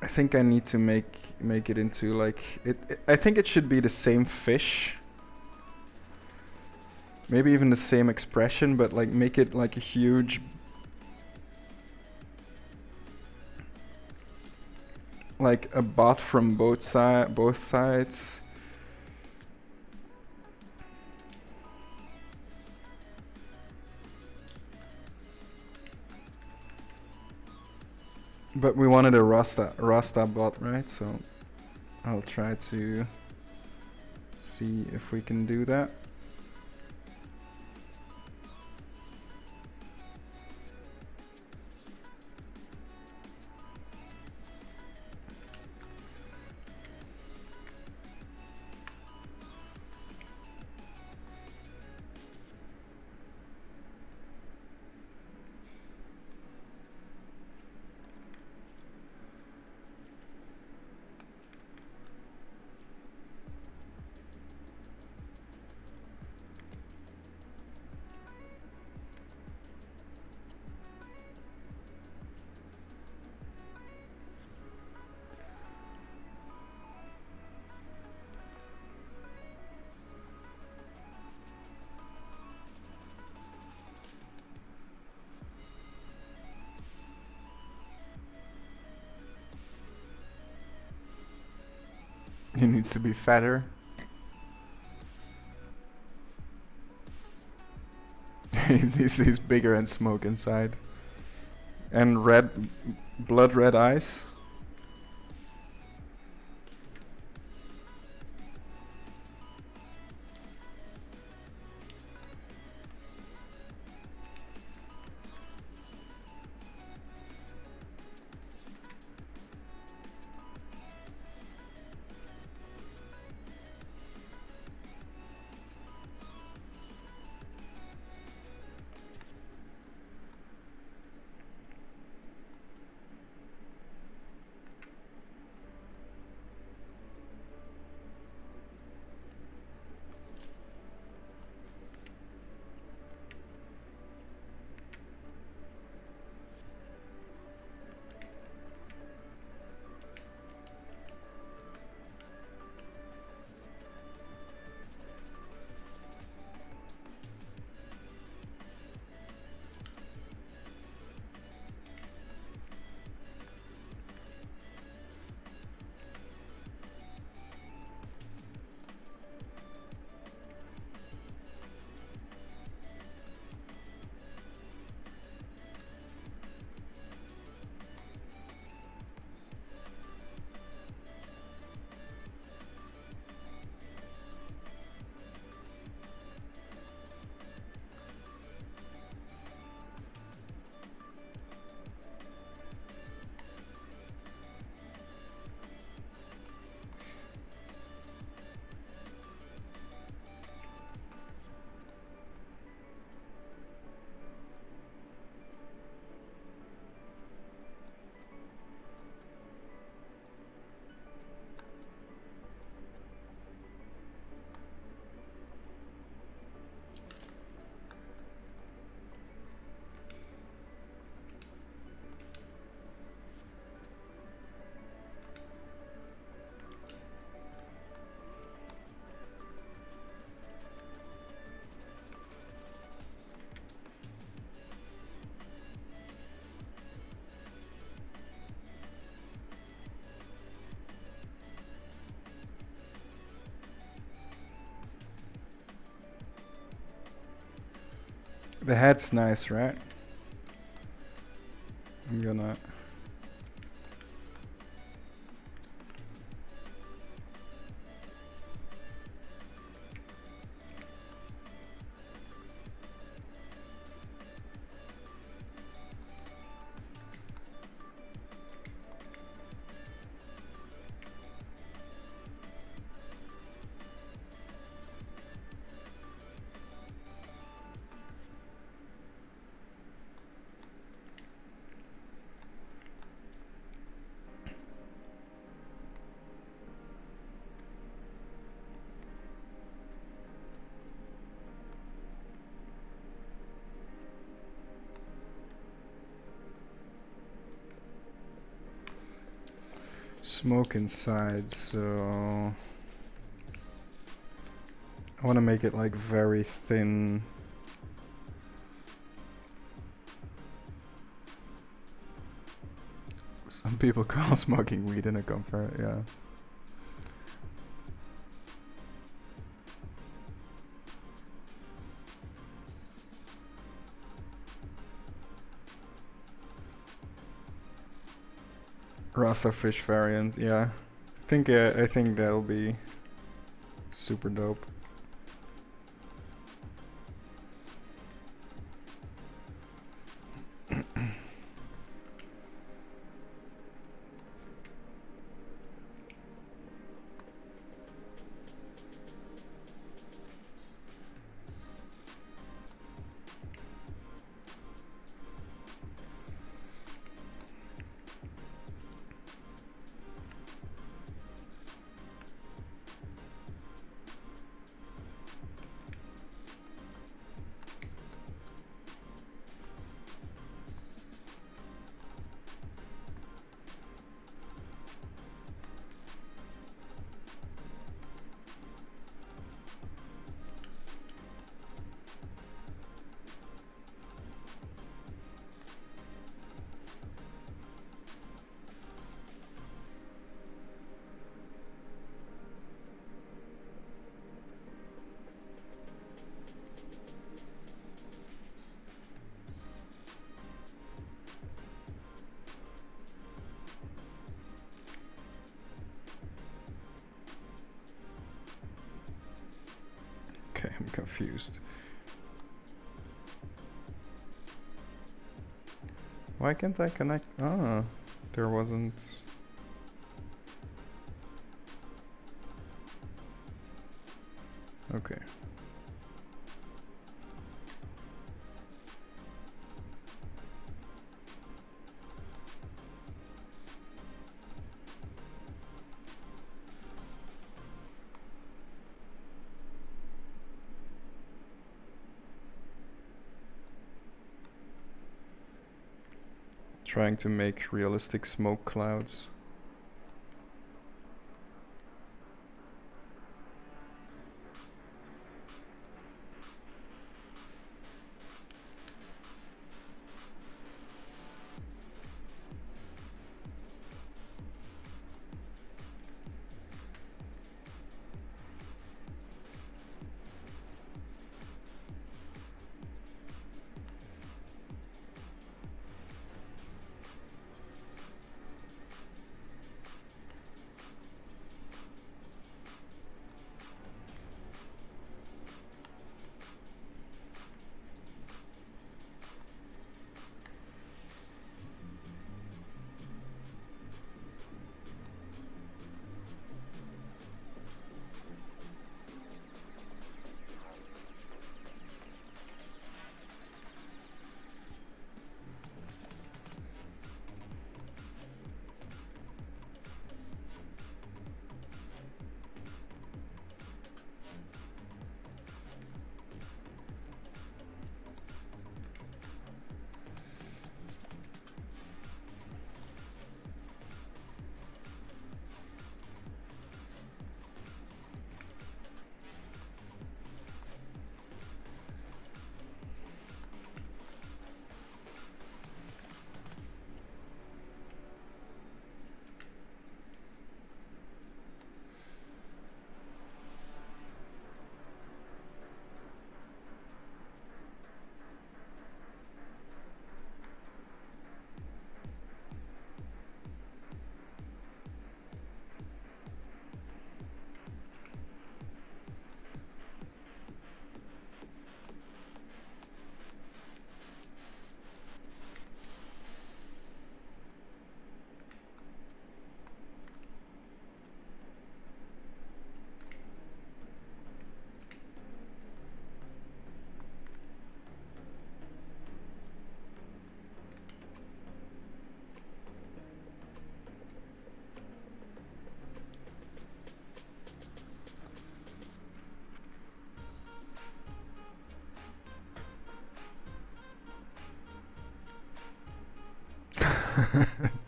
I think I need to make it into like it. I think it should be the same fish. Maybe even the same expression, but like make it like a huge. Like a bot from both sides. But we wanted a Rasta bot, right? So I'll try to see if we can do that. He needs to be fatter. He's bigger and smoke inside. And blood red eyes. The head's nice, right? I'm gonna... Smoke inside, so I want to make it like very thin. Some people call smoking weed in a comfort, yeah. Rasta fish variant, yeah. I think that'll be super dope. Okay, I'm confused. Why can't I connect? Ah, there wasn't... Okay. Trying to make realistic smoke clouds.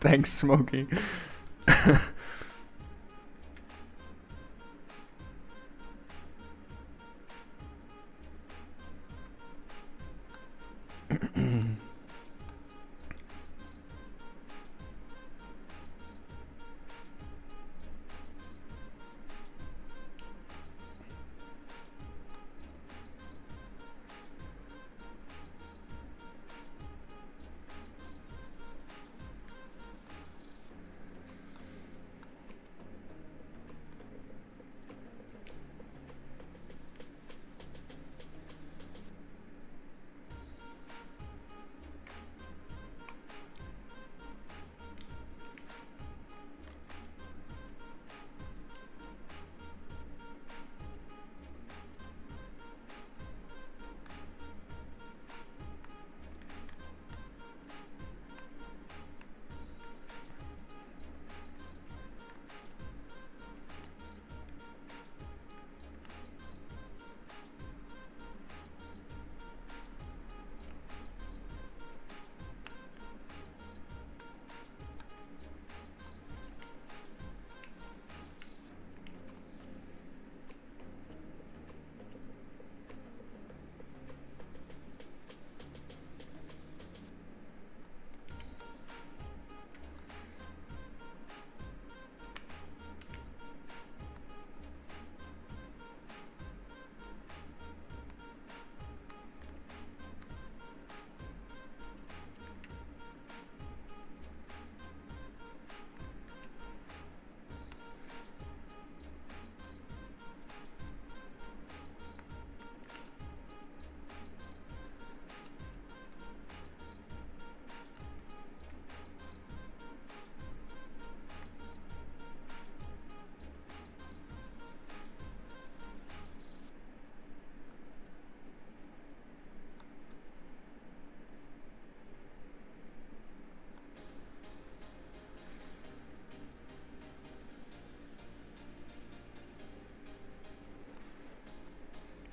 Thanks, Smokey.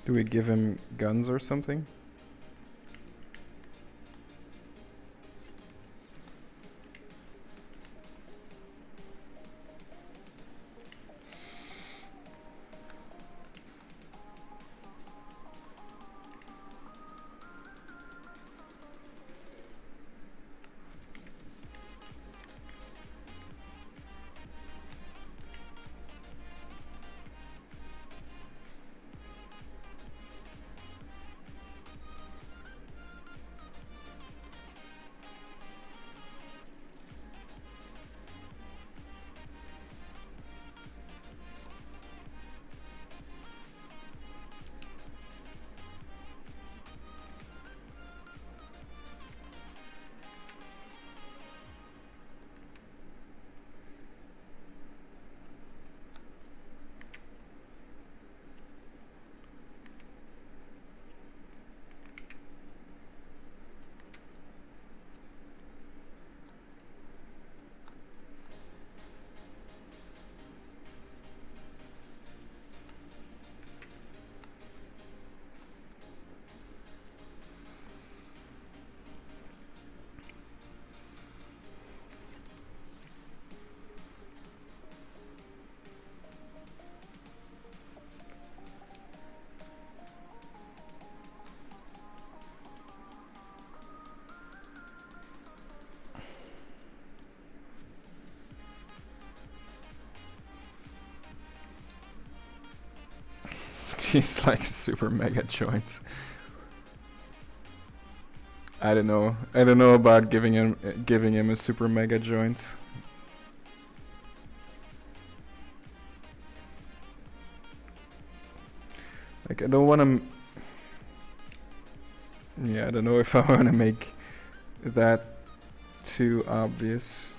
Do we give him guns or something? He's like super mega joint. I don't know. I don't know about giving him a super mega joint. Like I don't want to. Yeah, I don't know if I want to make that too obvious.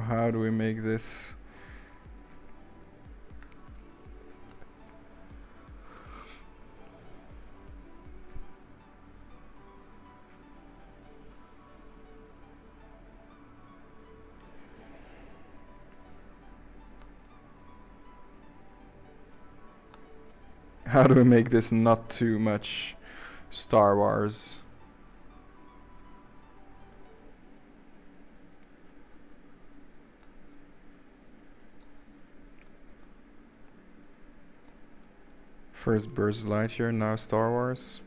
how do we make this? How do we make this not too much Star Wars? First Buzz Lightyear, now Star Wars.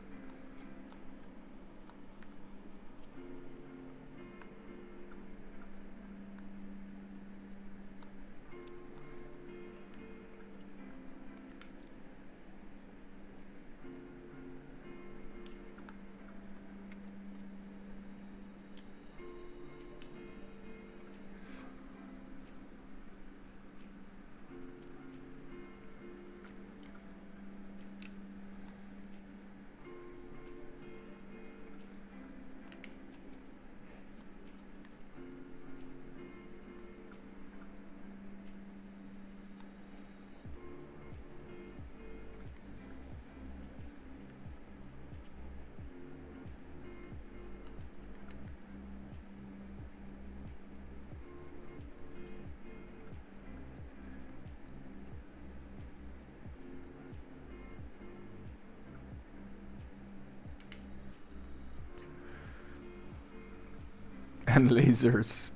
And lasers.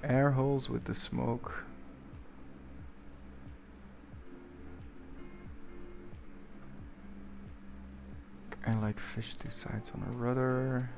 Air holes with the smoke. I like fish two sides on a rudder.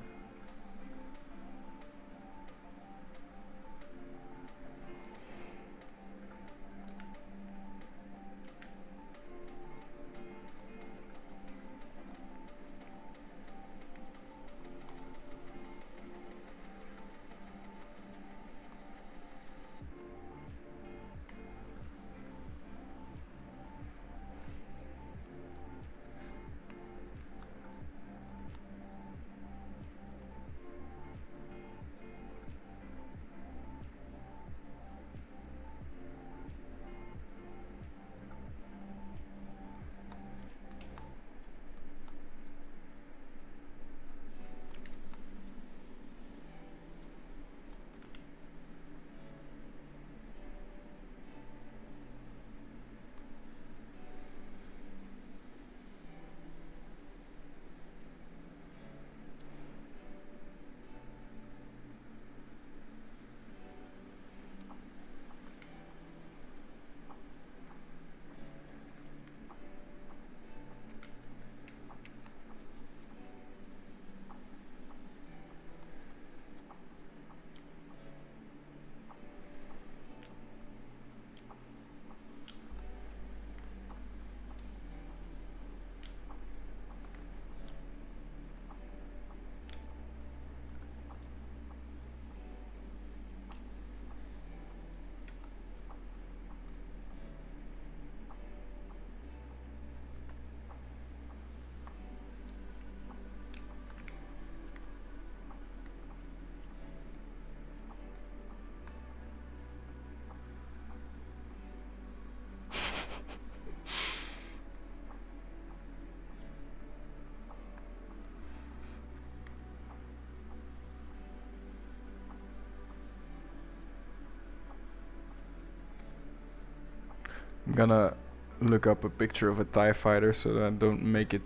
I'm gonna look up a picture of a TIE fighter so that I don't make it,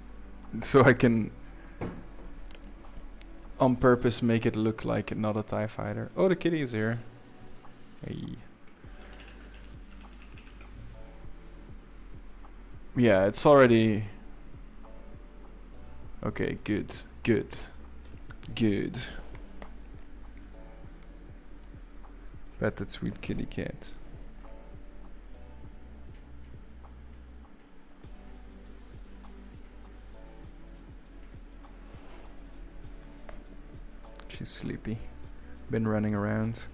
so I can on purpose make it look like not a TIE fighter. Oh, the kitty is here. Hey. Yeah, it's already... Okay, good, good, good. Pet that sweet kitty cat. She's sleepy. Been running around.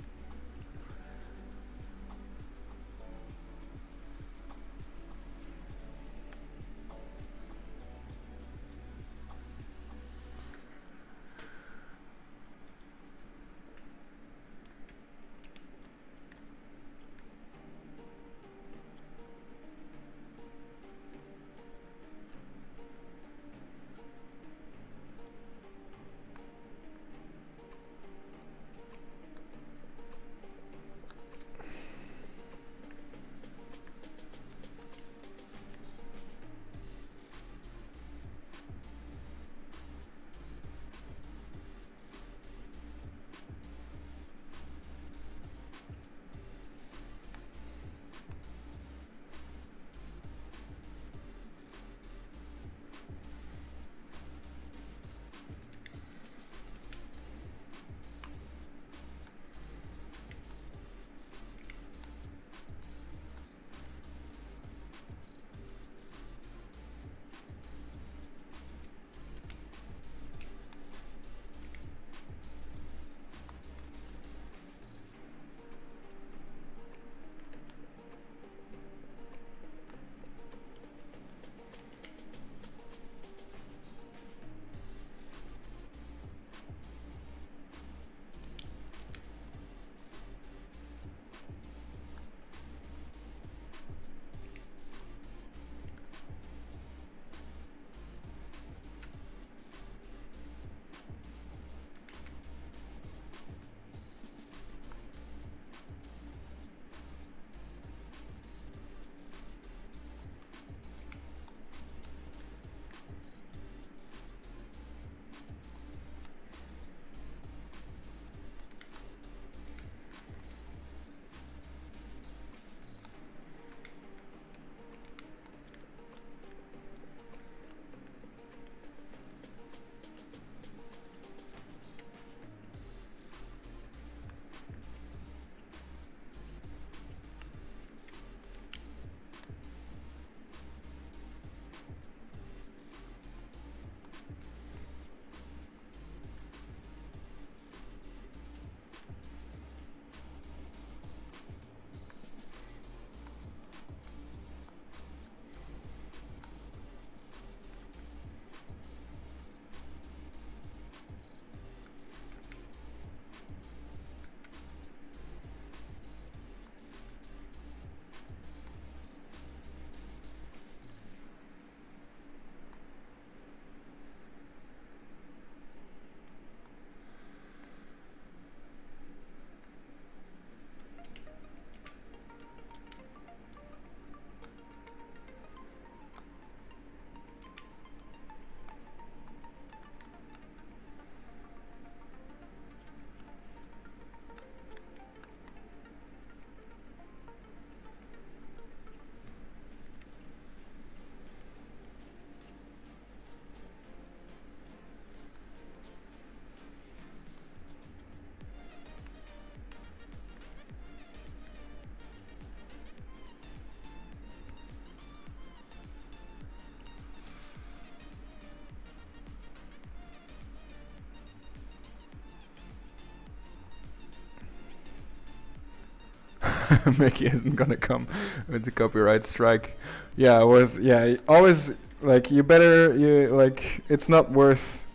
Mickey isn't gonna come with the copyright strike. Yeah, it was. Yeah, always like you better. You like it's not worth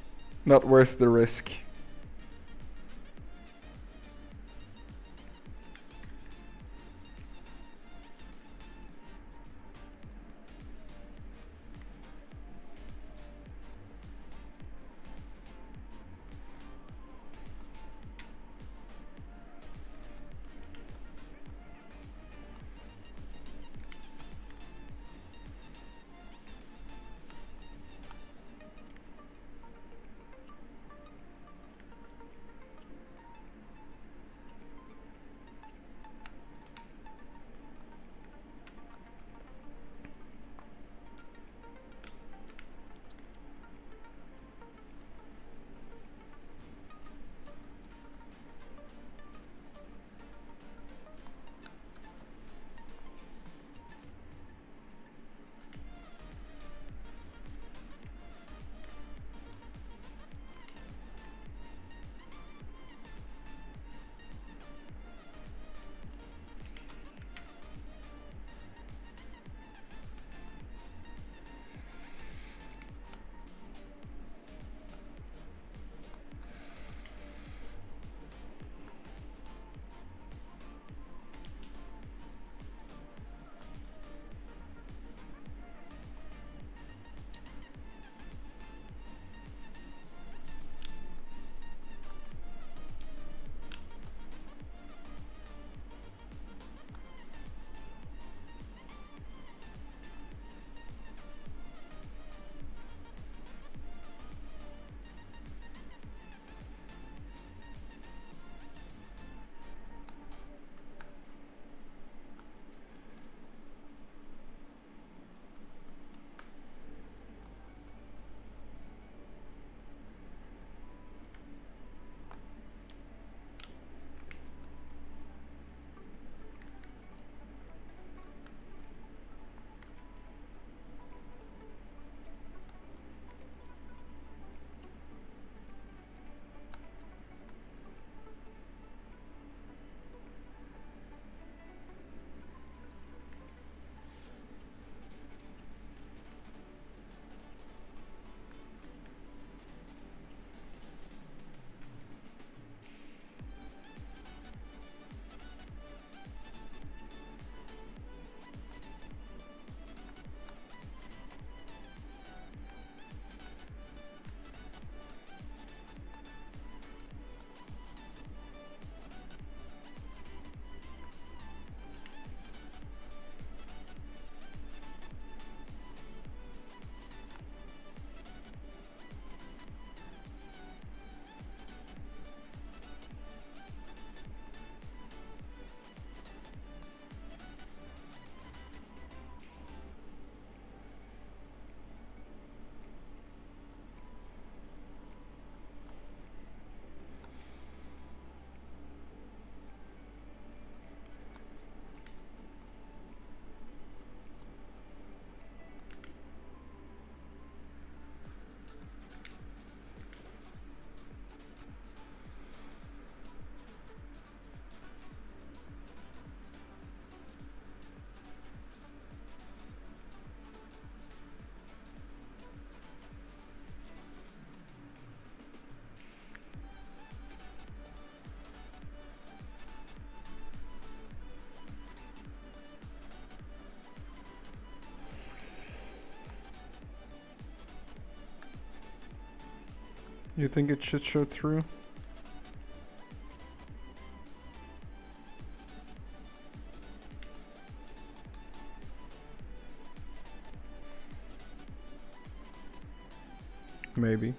the risk. You think it should show through? Maybe.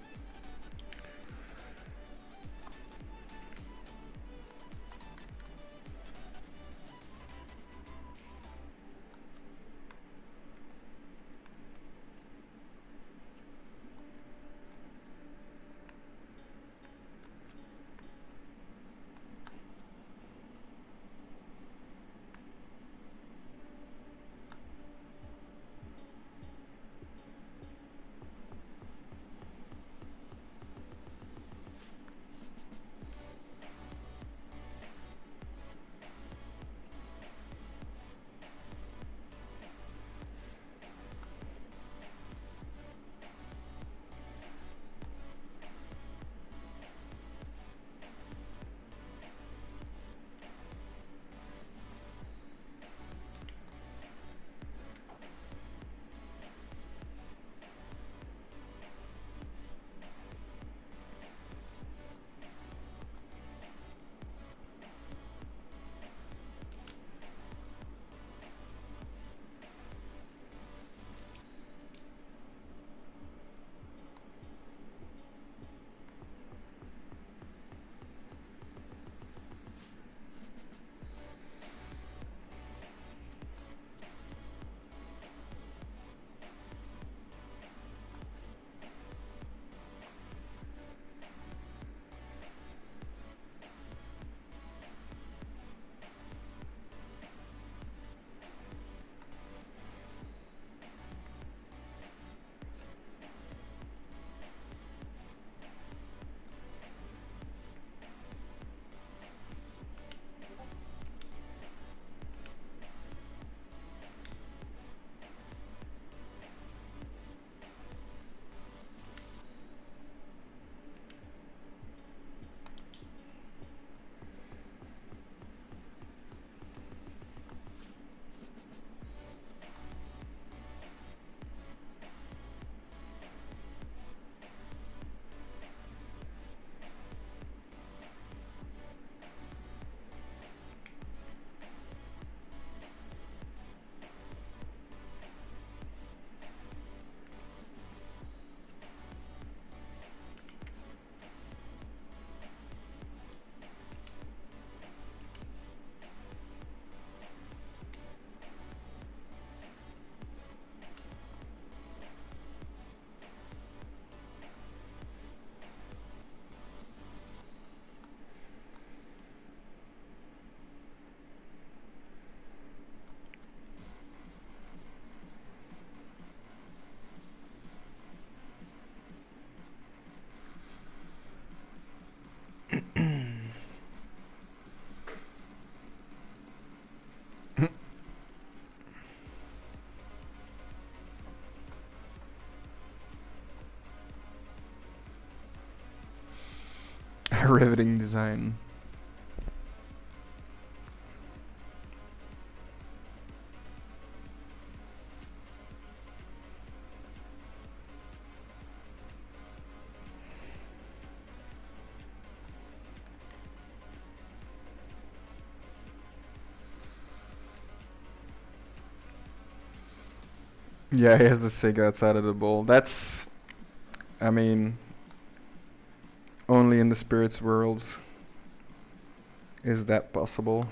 riveting design. Yeah, he has the cig outside of the bowl. That's, I mean, only in the spirits worlds is that possible.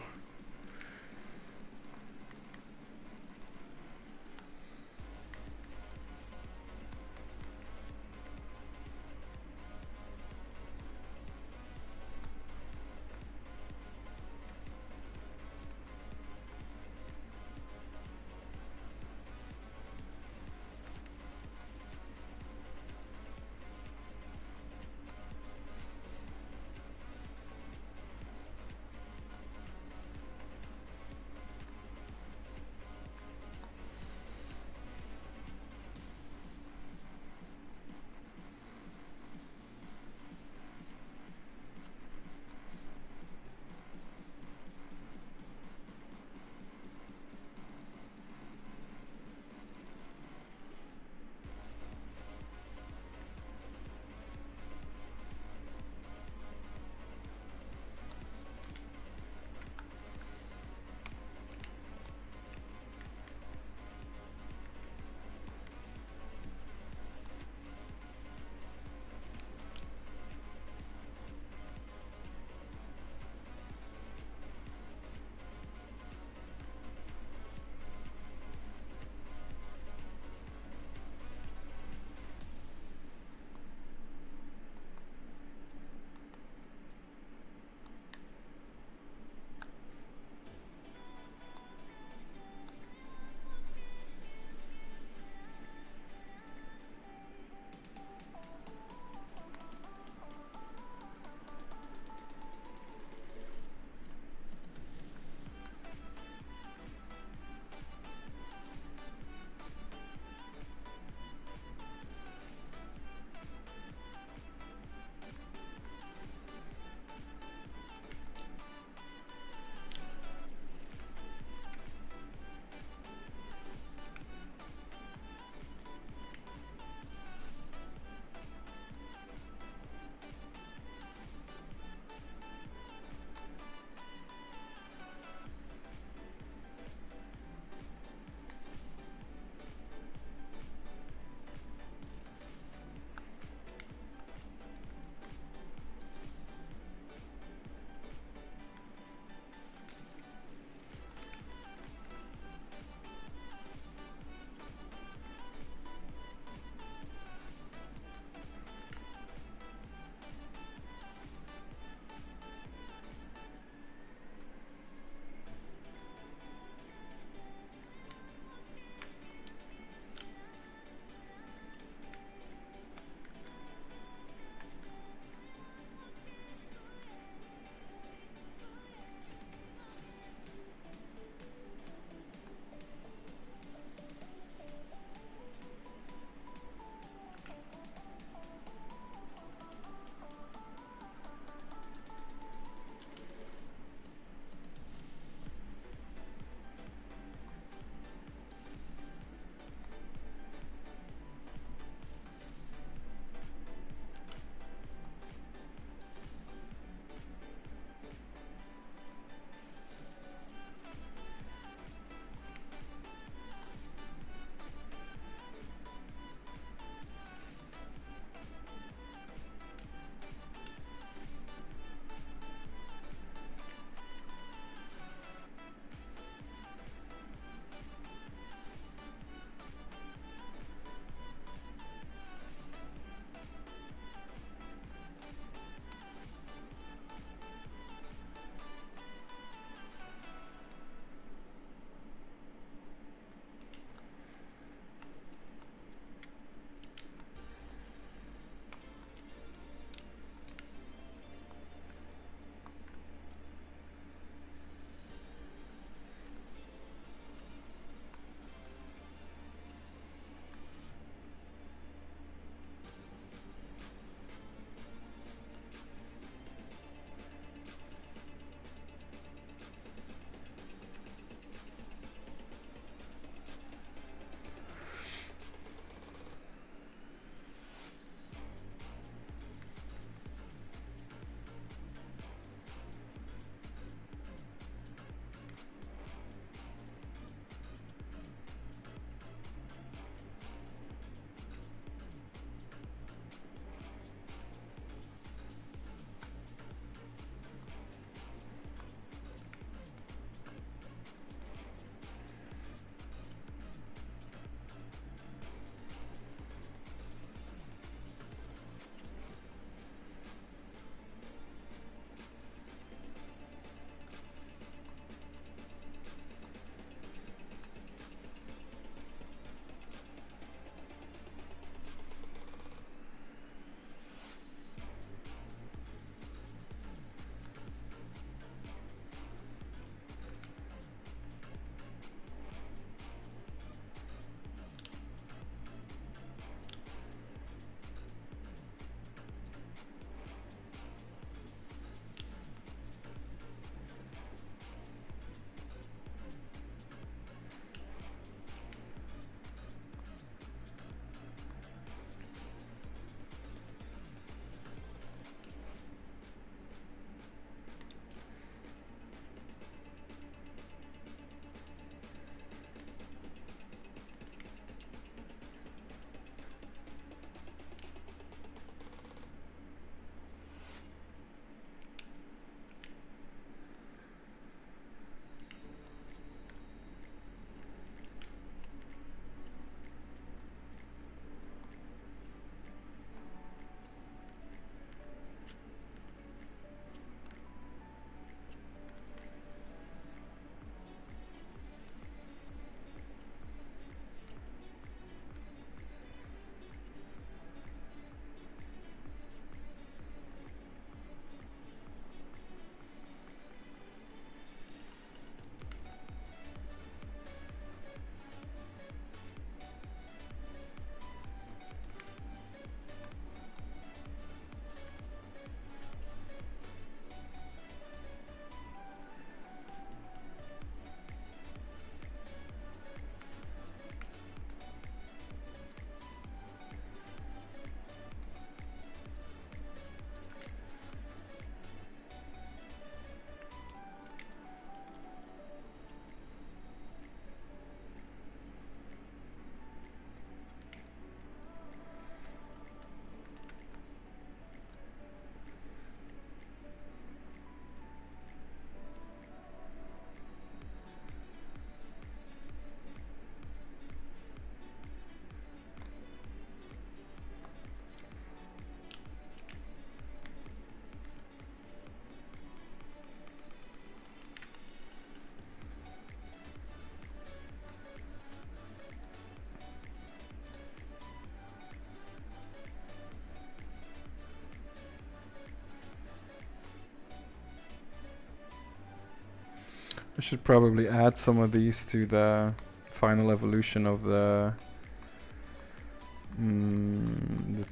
I should probably add some of these to the final evolution of the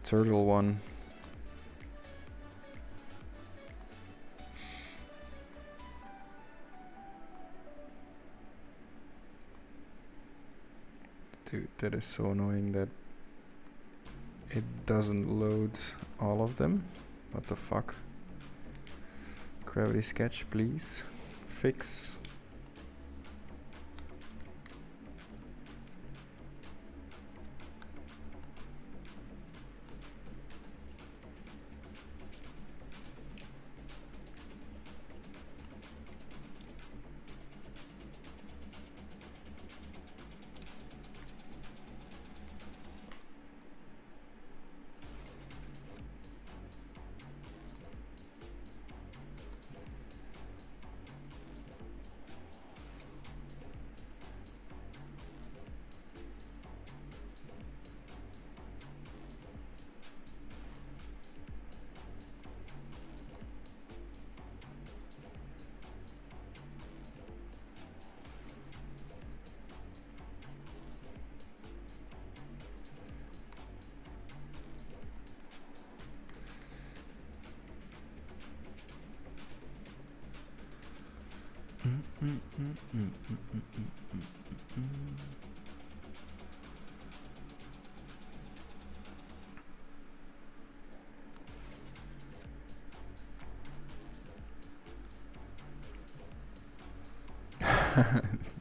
turtle one. Dude, that is so annoying that it doesn't load all of them. What the fuck? Gravity sketch, please. Fix.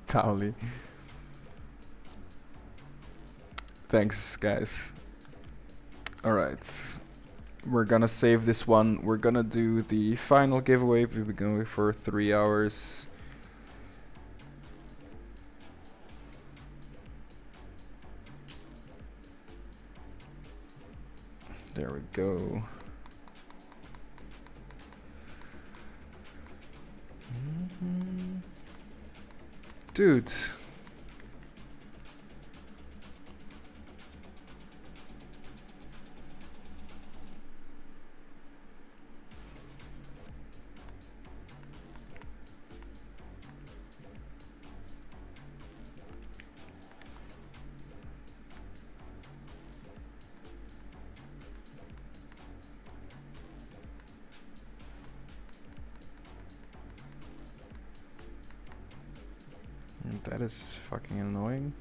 Totally. Thanks, guys. Alright. We're gonna save this one. We're gonna do the final giveaway. We've been going for 3 hours. There we go. Dude. That is fucking annoying.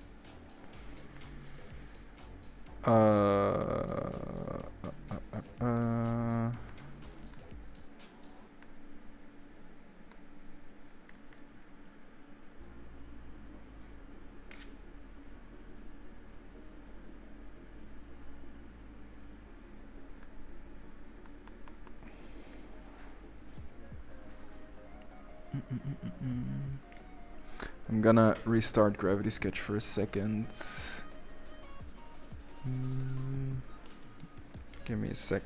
I'm gonna restart Gravity Sketch for a second. Give me a sec.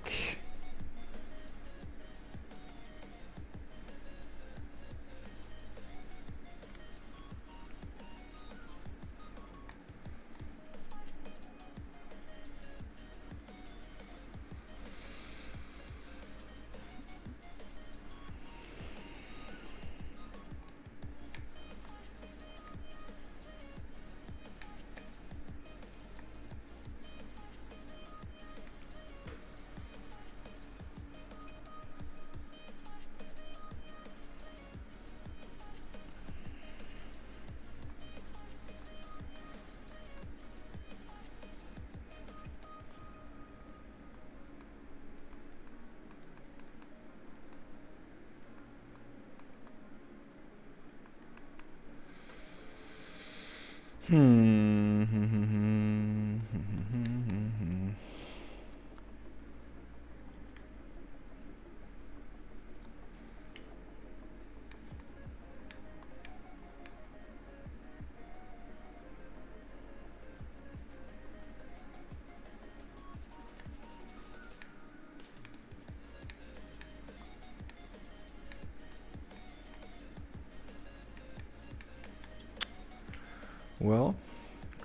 Well,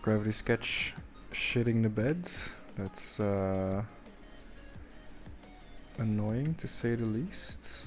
Gravity Sketch shitting the beds. That's annoying to say the least.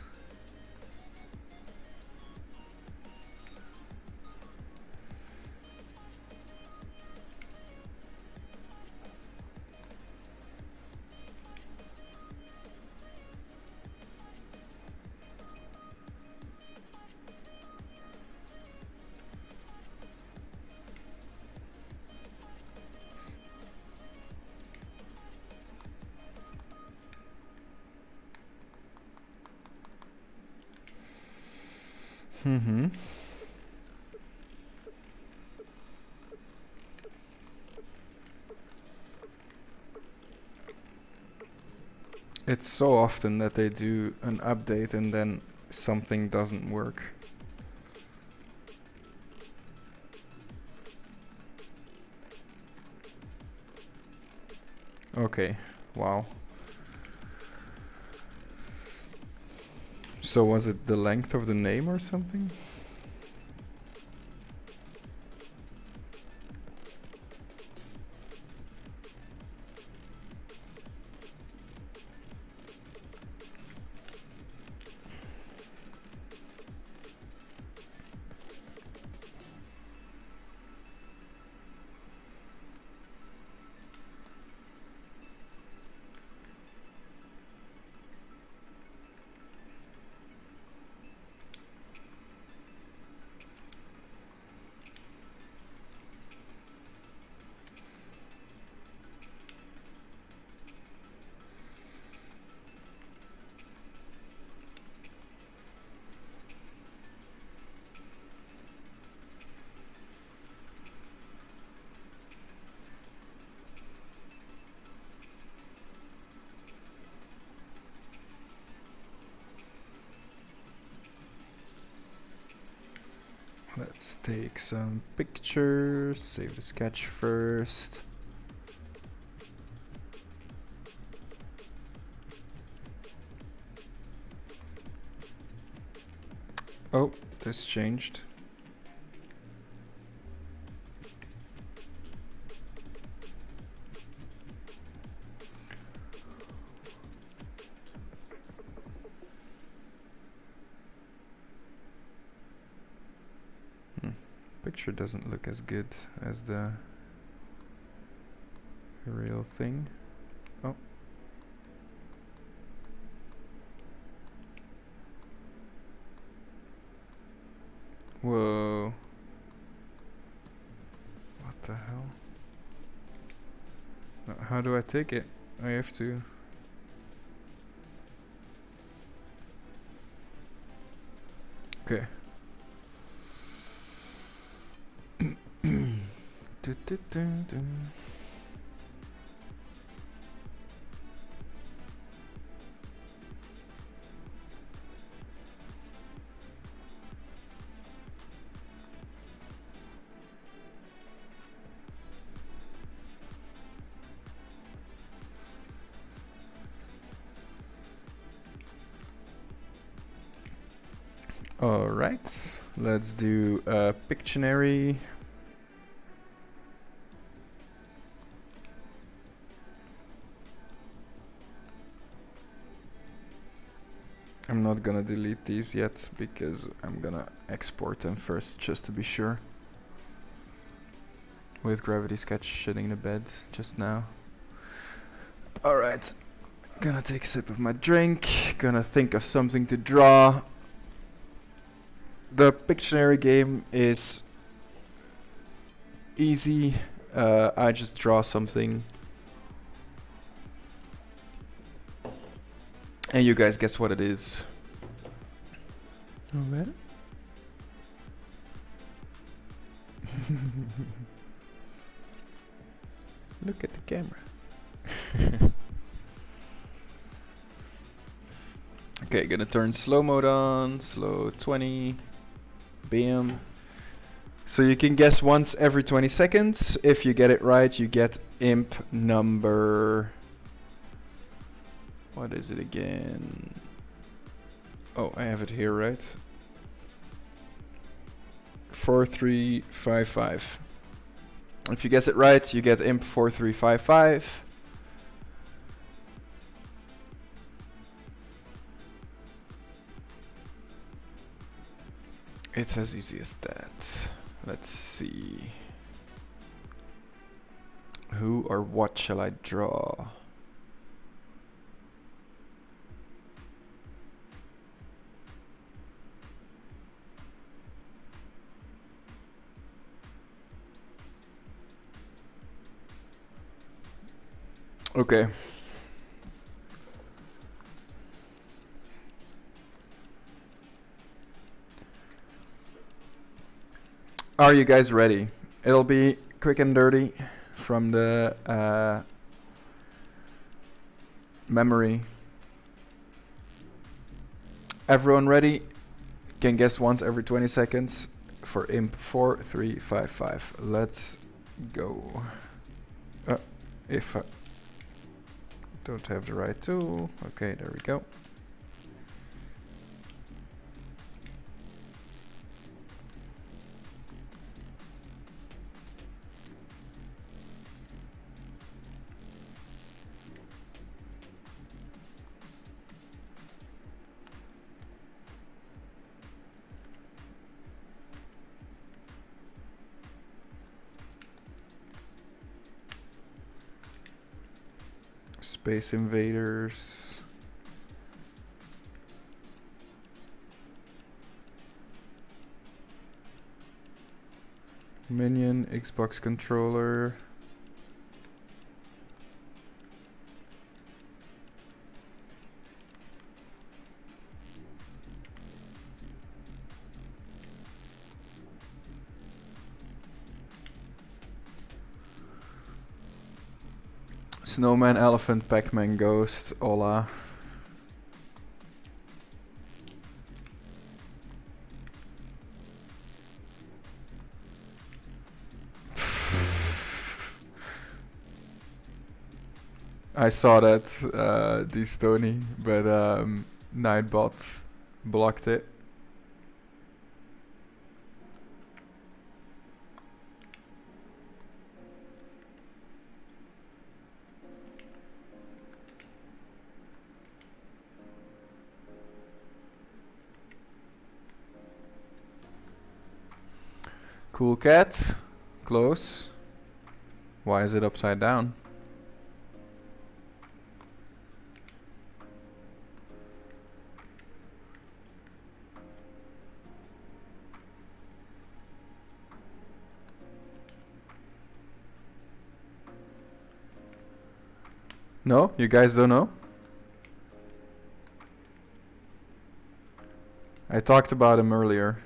Mm-hmm. It's so often that they do an update and then something doesn't work. Okay, wow. So was it the length of the name or something? Let's take some pictures, save the sketch first. Oh, this changed. Picture doesn't look as good as the real thing. Oh. Whoa. What the hell? How do I take it? I have to... Okay. Alright, let's do a Pictionary. I'm not gonna delete these yet because I'm gonna export them first just to be sure. With Gravity Sketch shitting the bed just now. Alright, gonna take a sip of my drink, gonna think of something to draw. The Pictionary game is easy. I just draw something. And you guys guess what it is. Alright. Look at the camera. Okay, gonna turn slow mode on. Slow 20. Bam. So you can guess once every 20 seconds. If you get it right, you get imp number... What is it again? Oh, I have it here, right? 4355. If you guess it right, you get imp 4355. It's as easy as that. Let's see. Who or what shall I draw? Okay. Are you guys ready? It'll be quick and dirty from the memory. Everyone ready? Can guess once every 20 seconds for imp 4355. Let's go. If I don't have the right tool. Okay, there we go. Space Invaders. Minion, Xbox controller. Snowman, Elephant, Pac-Man, Ghost, Ola. I saw that, D-Stony, but Nightbot blocked it. Cool cat. Close. Why is it upside down? No? You guys don't know? I talked about him earlier.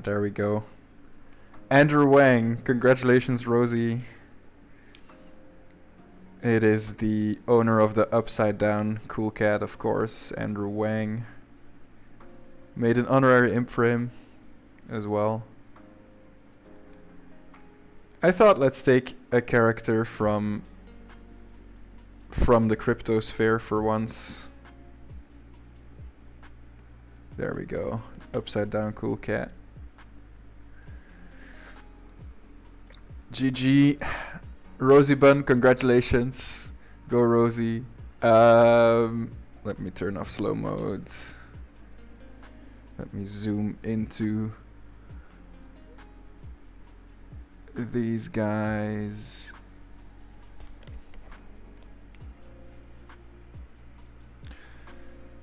There we go. Andrew Wang. Congratulations, Rosie. It is the owner of the Upside Down Cool Cat, of course, Andrew Wang. Made an honorary imp for him as well. I thought let's take a character from the cryptosphere for once. There we go. Upside Down Cool Cat. GG. Rosie Bun, congratulations. Go Rosie. Let me turn off slow mode. Let me zoom into these guys.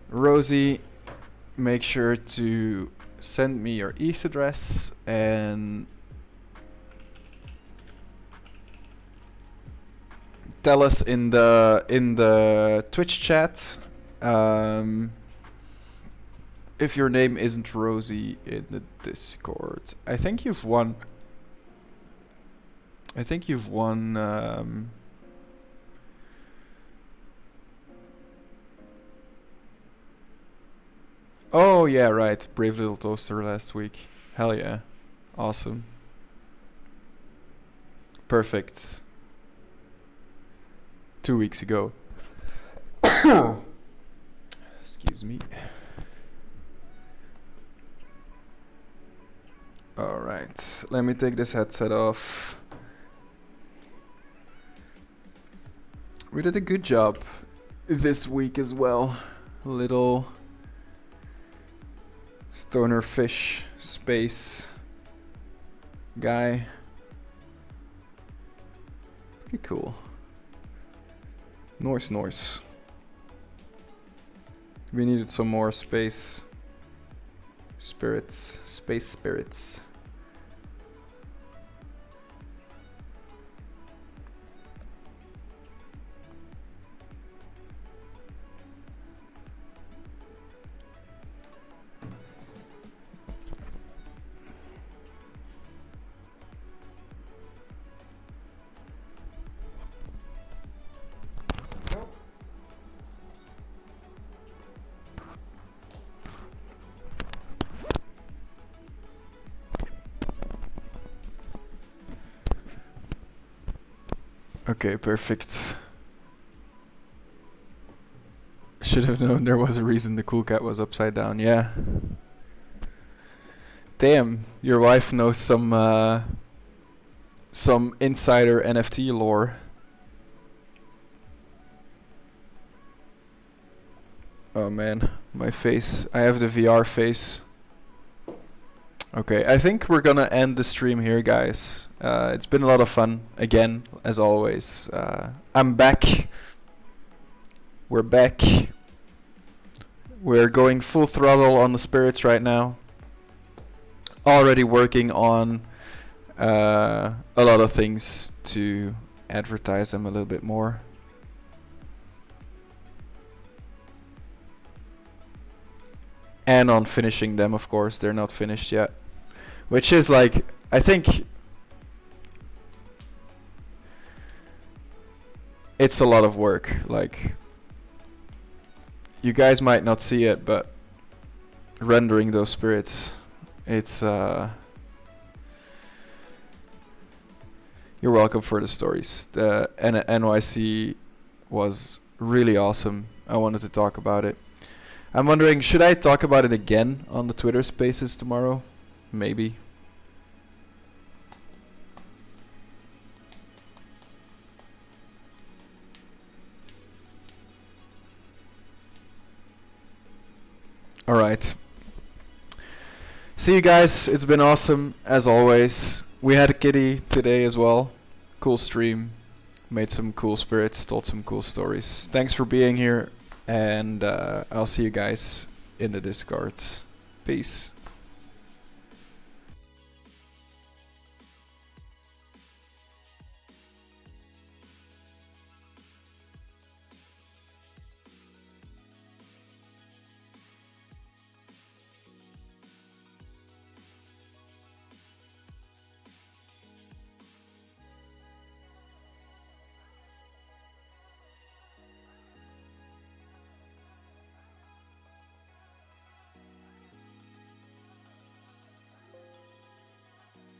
Rosie, make sure to send me your ETH address and tell us in the Twitch chat if your name isn't Rosie in the Discord. I think you've won. Oh yeah, right. Brave Little Toaster last week. Hell yeah. Awesome. Perfect. 2 weeks ago. Excuse me. Alright, let me take this headset off. We did a good job this week as well. Little stoner fish space guy. Pretty cool. Noise. We needed some more space spirits. Okay, perfect. Should have known there was a reason the cool cat was upside down. Yeah. Damn, your wife knows some insider NFT lore. Oh man, my face. I have the VR face. Okay, I think we're gonna end the stream here, guys. It's been a lot of fun, again, as always. I'm back. We're back. We're going full throttle on the spirits right now. Already working on a lot of things to advertise them a little bit more. And on finishing them, of course. They're not finished yet. Which is like, I think it's a lot of work. Like, you guys might not see it, but rendering those spirits, it's you're welcome for the stories. The NYC was really awesome. I wanted to talk about it. I'm wondering, should I talk about it again on the Twitter Spaces tomorrow? Maybe. Alright. See you guys. It's been awesome, as always. We had a kitty today as well. Cool stream. Made some cool spirits, told some cool stories. Thanks for being here, and I'll see you guys in the Discord. Peace.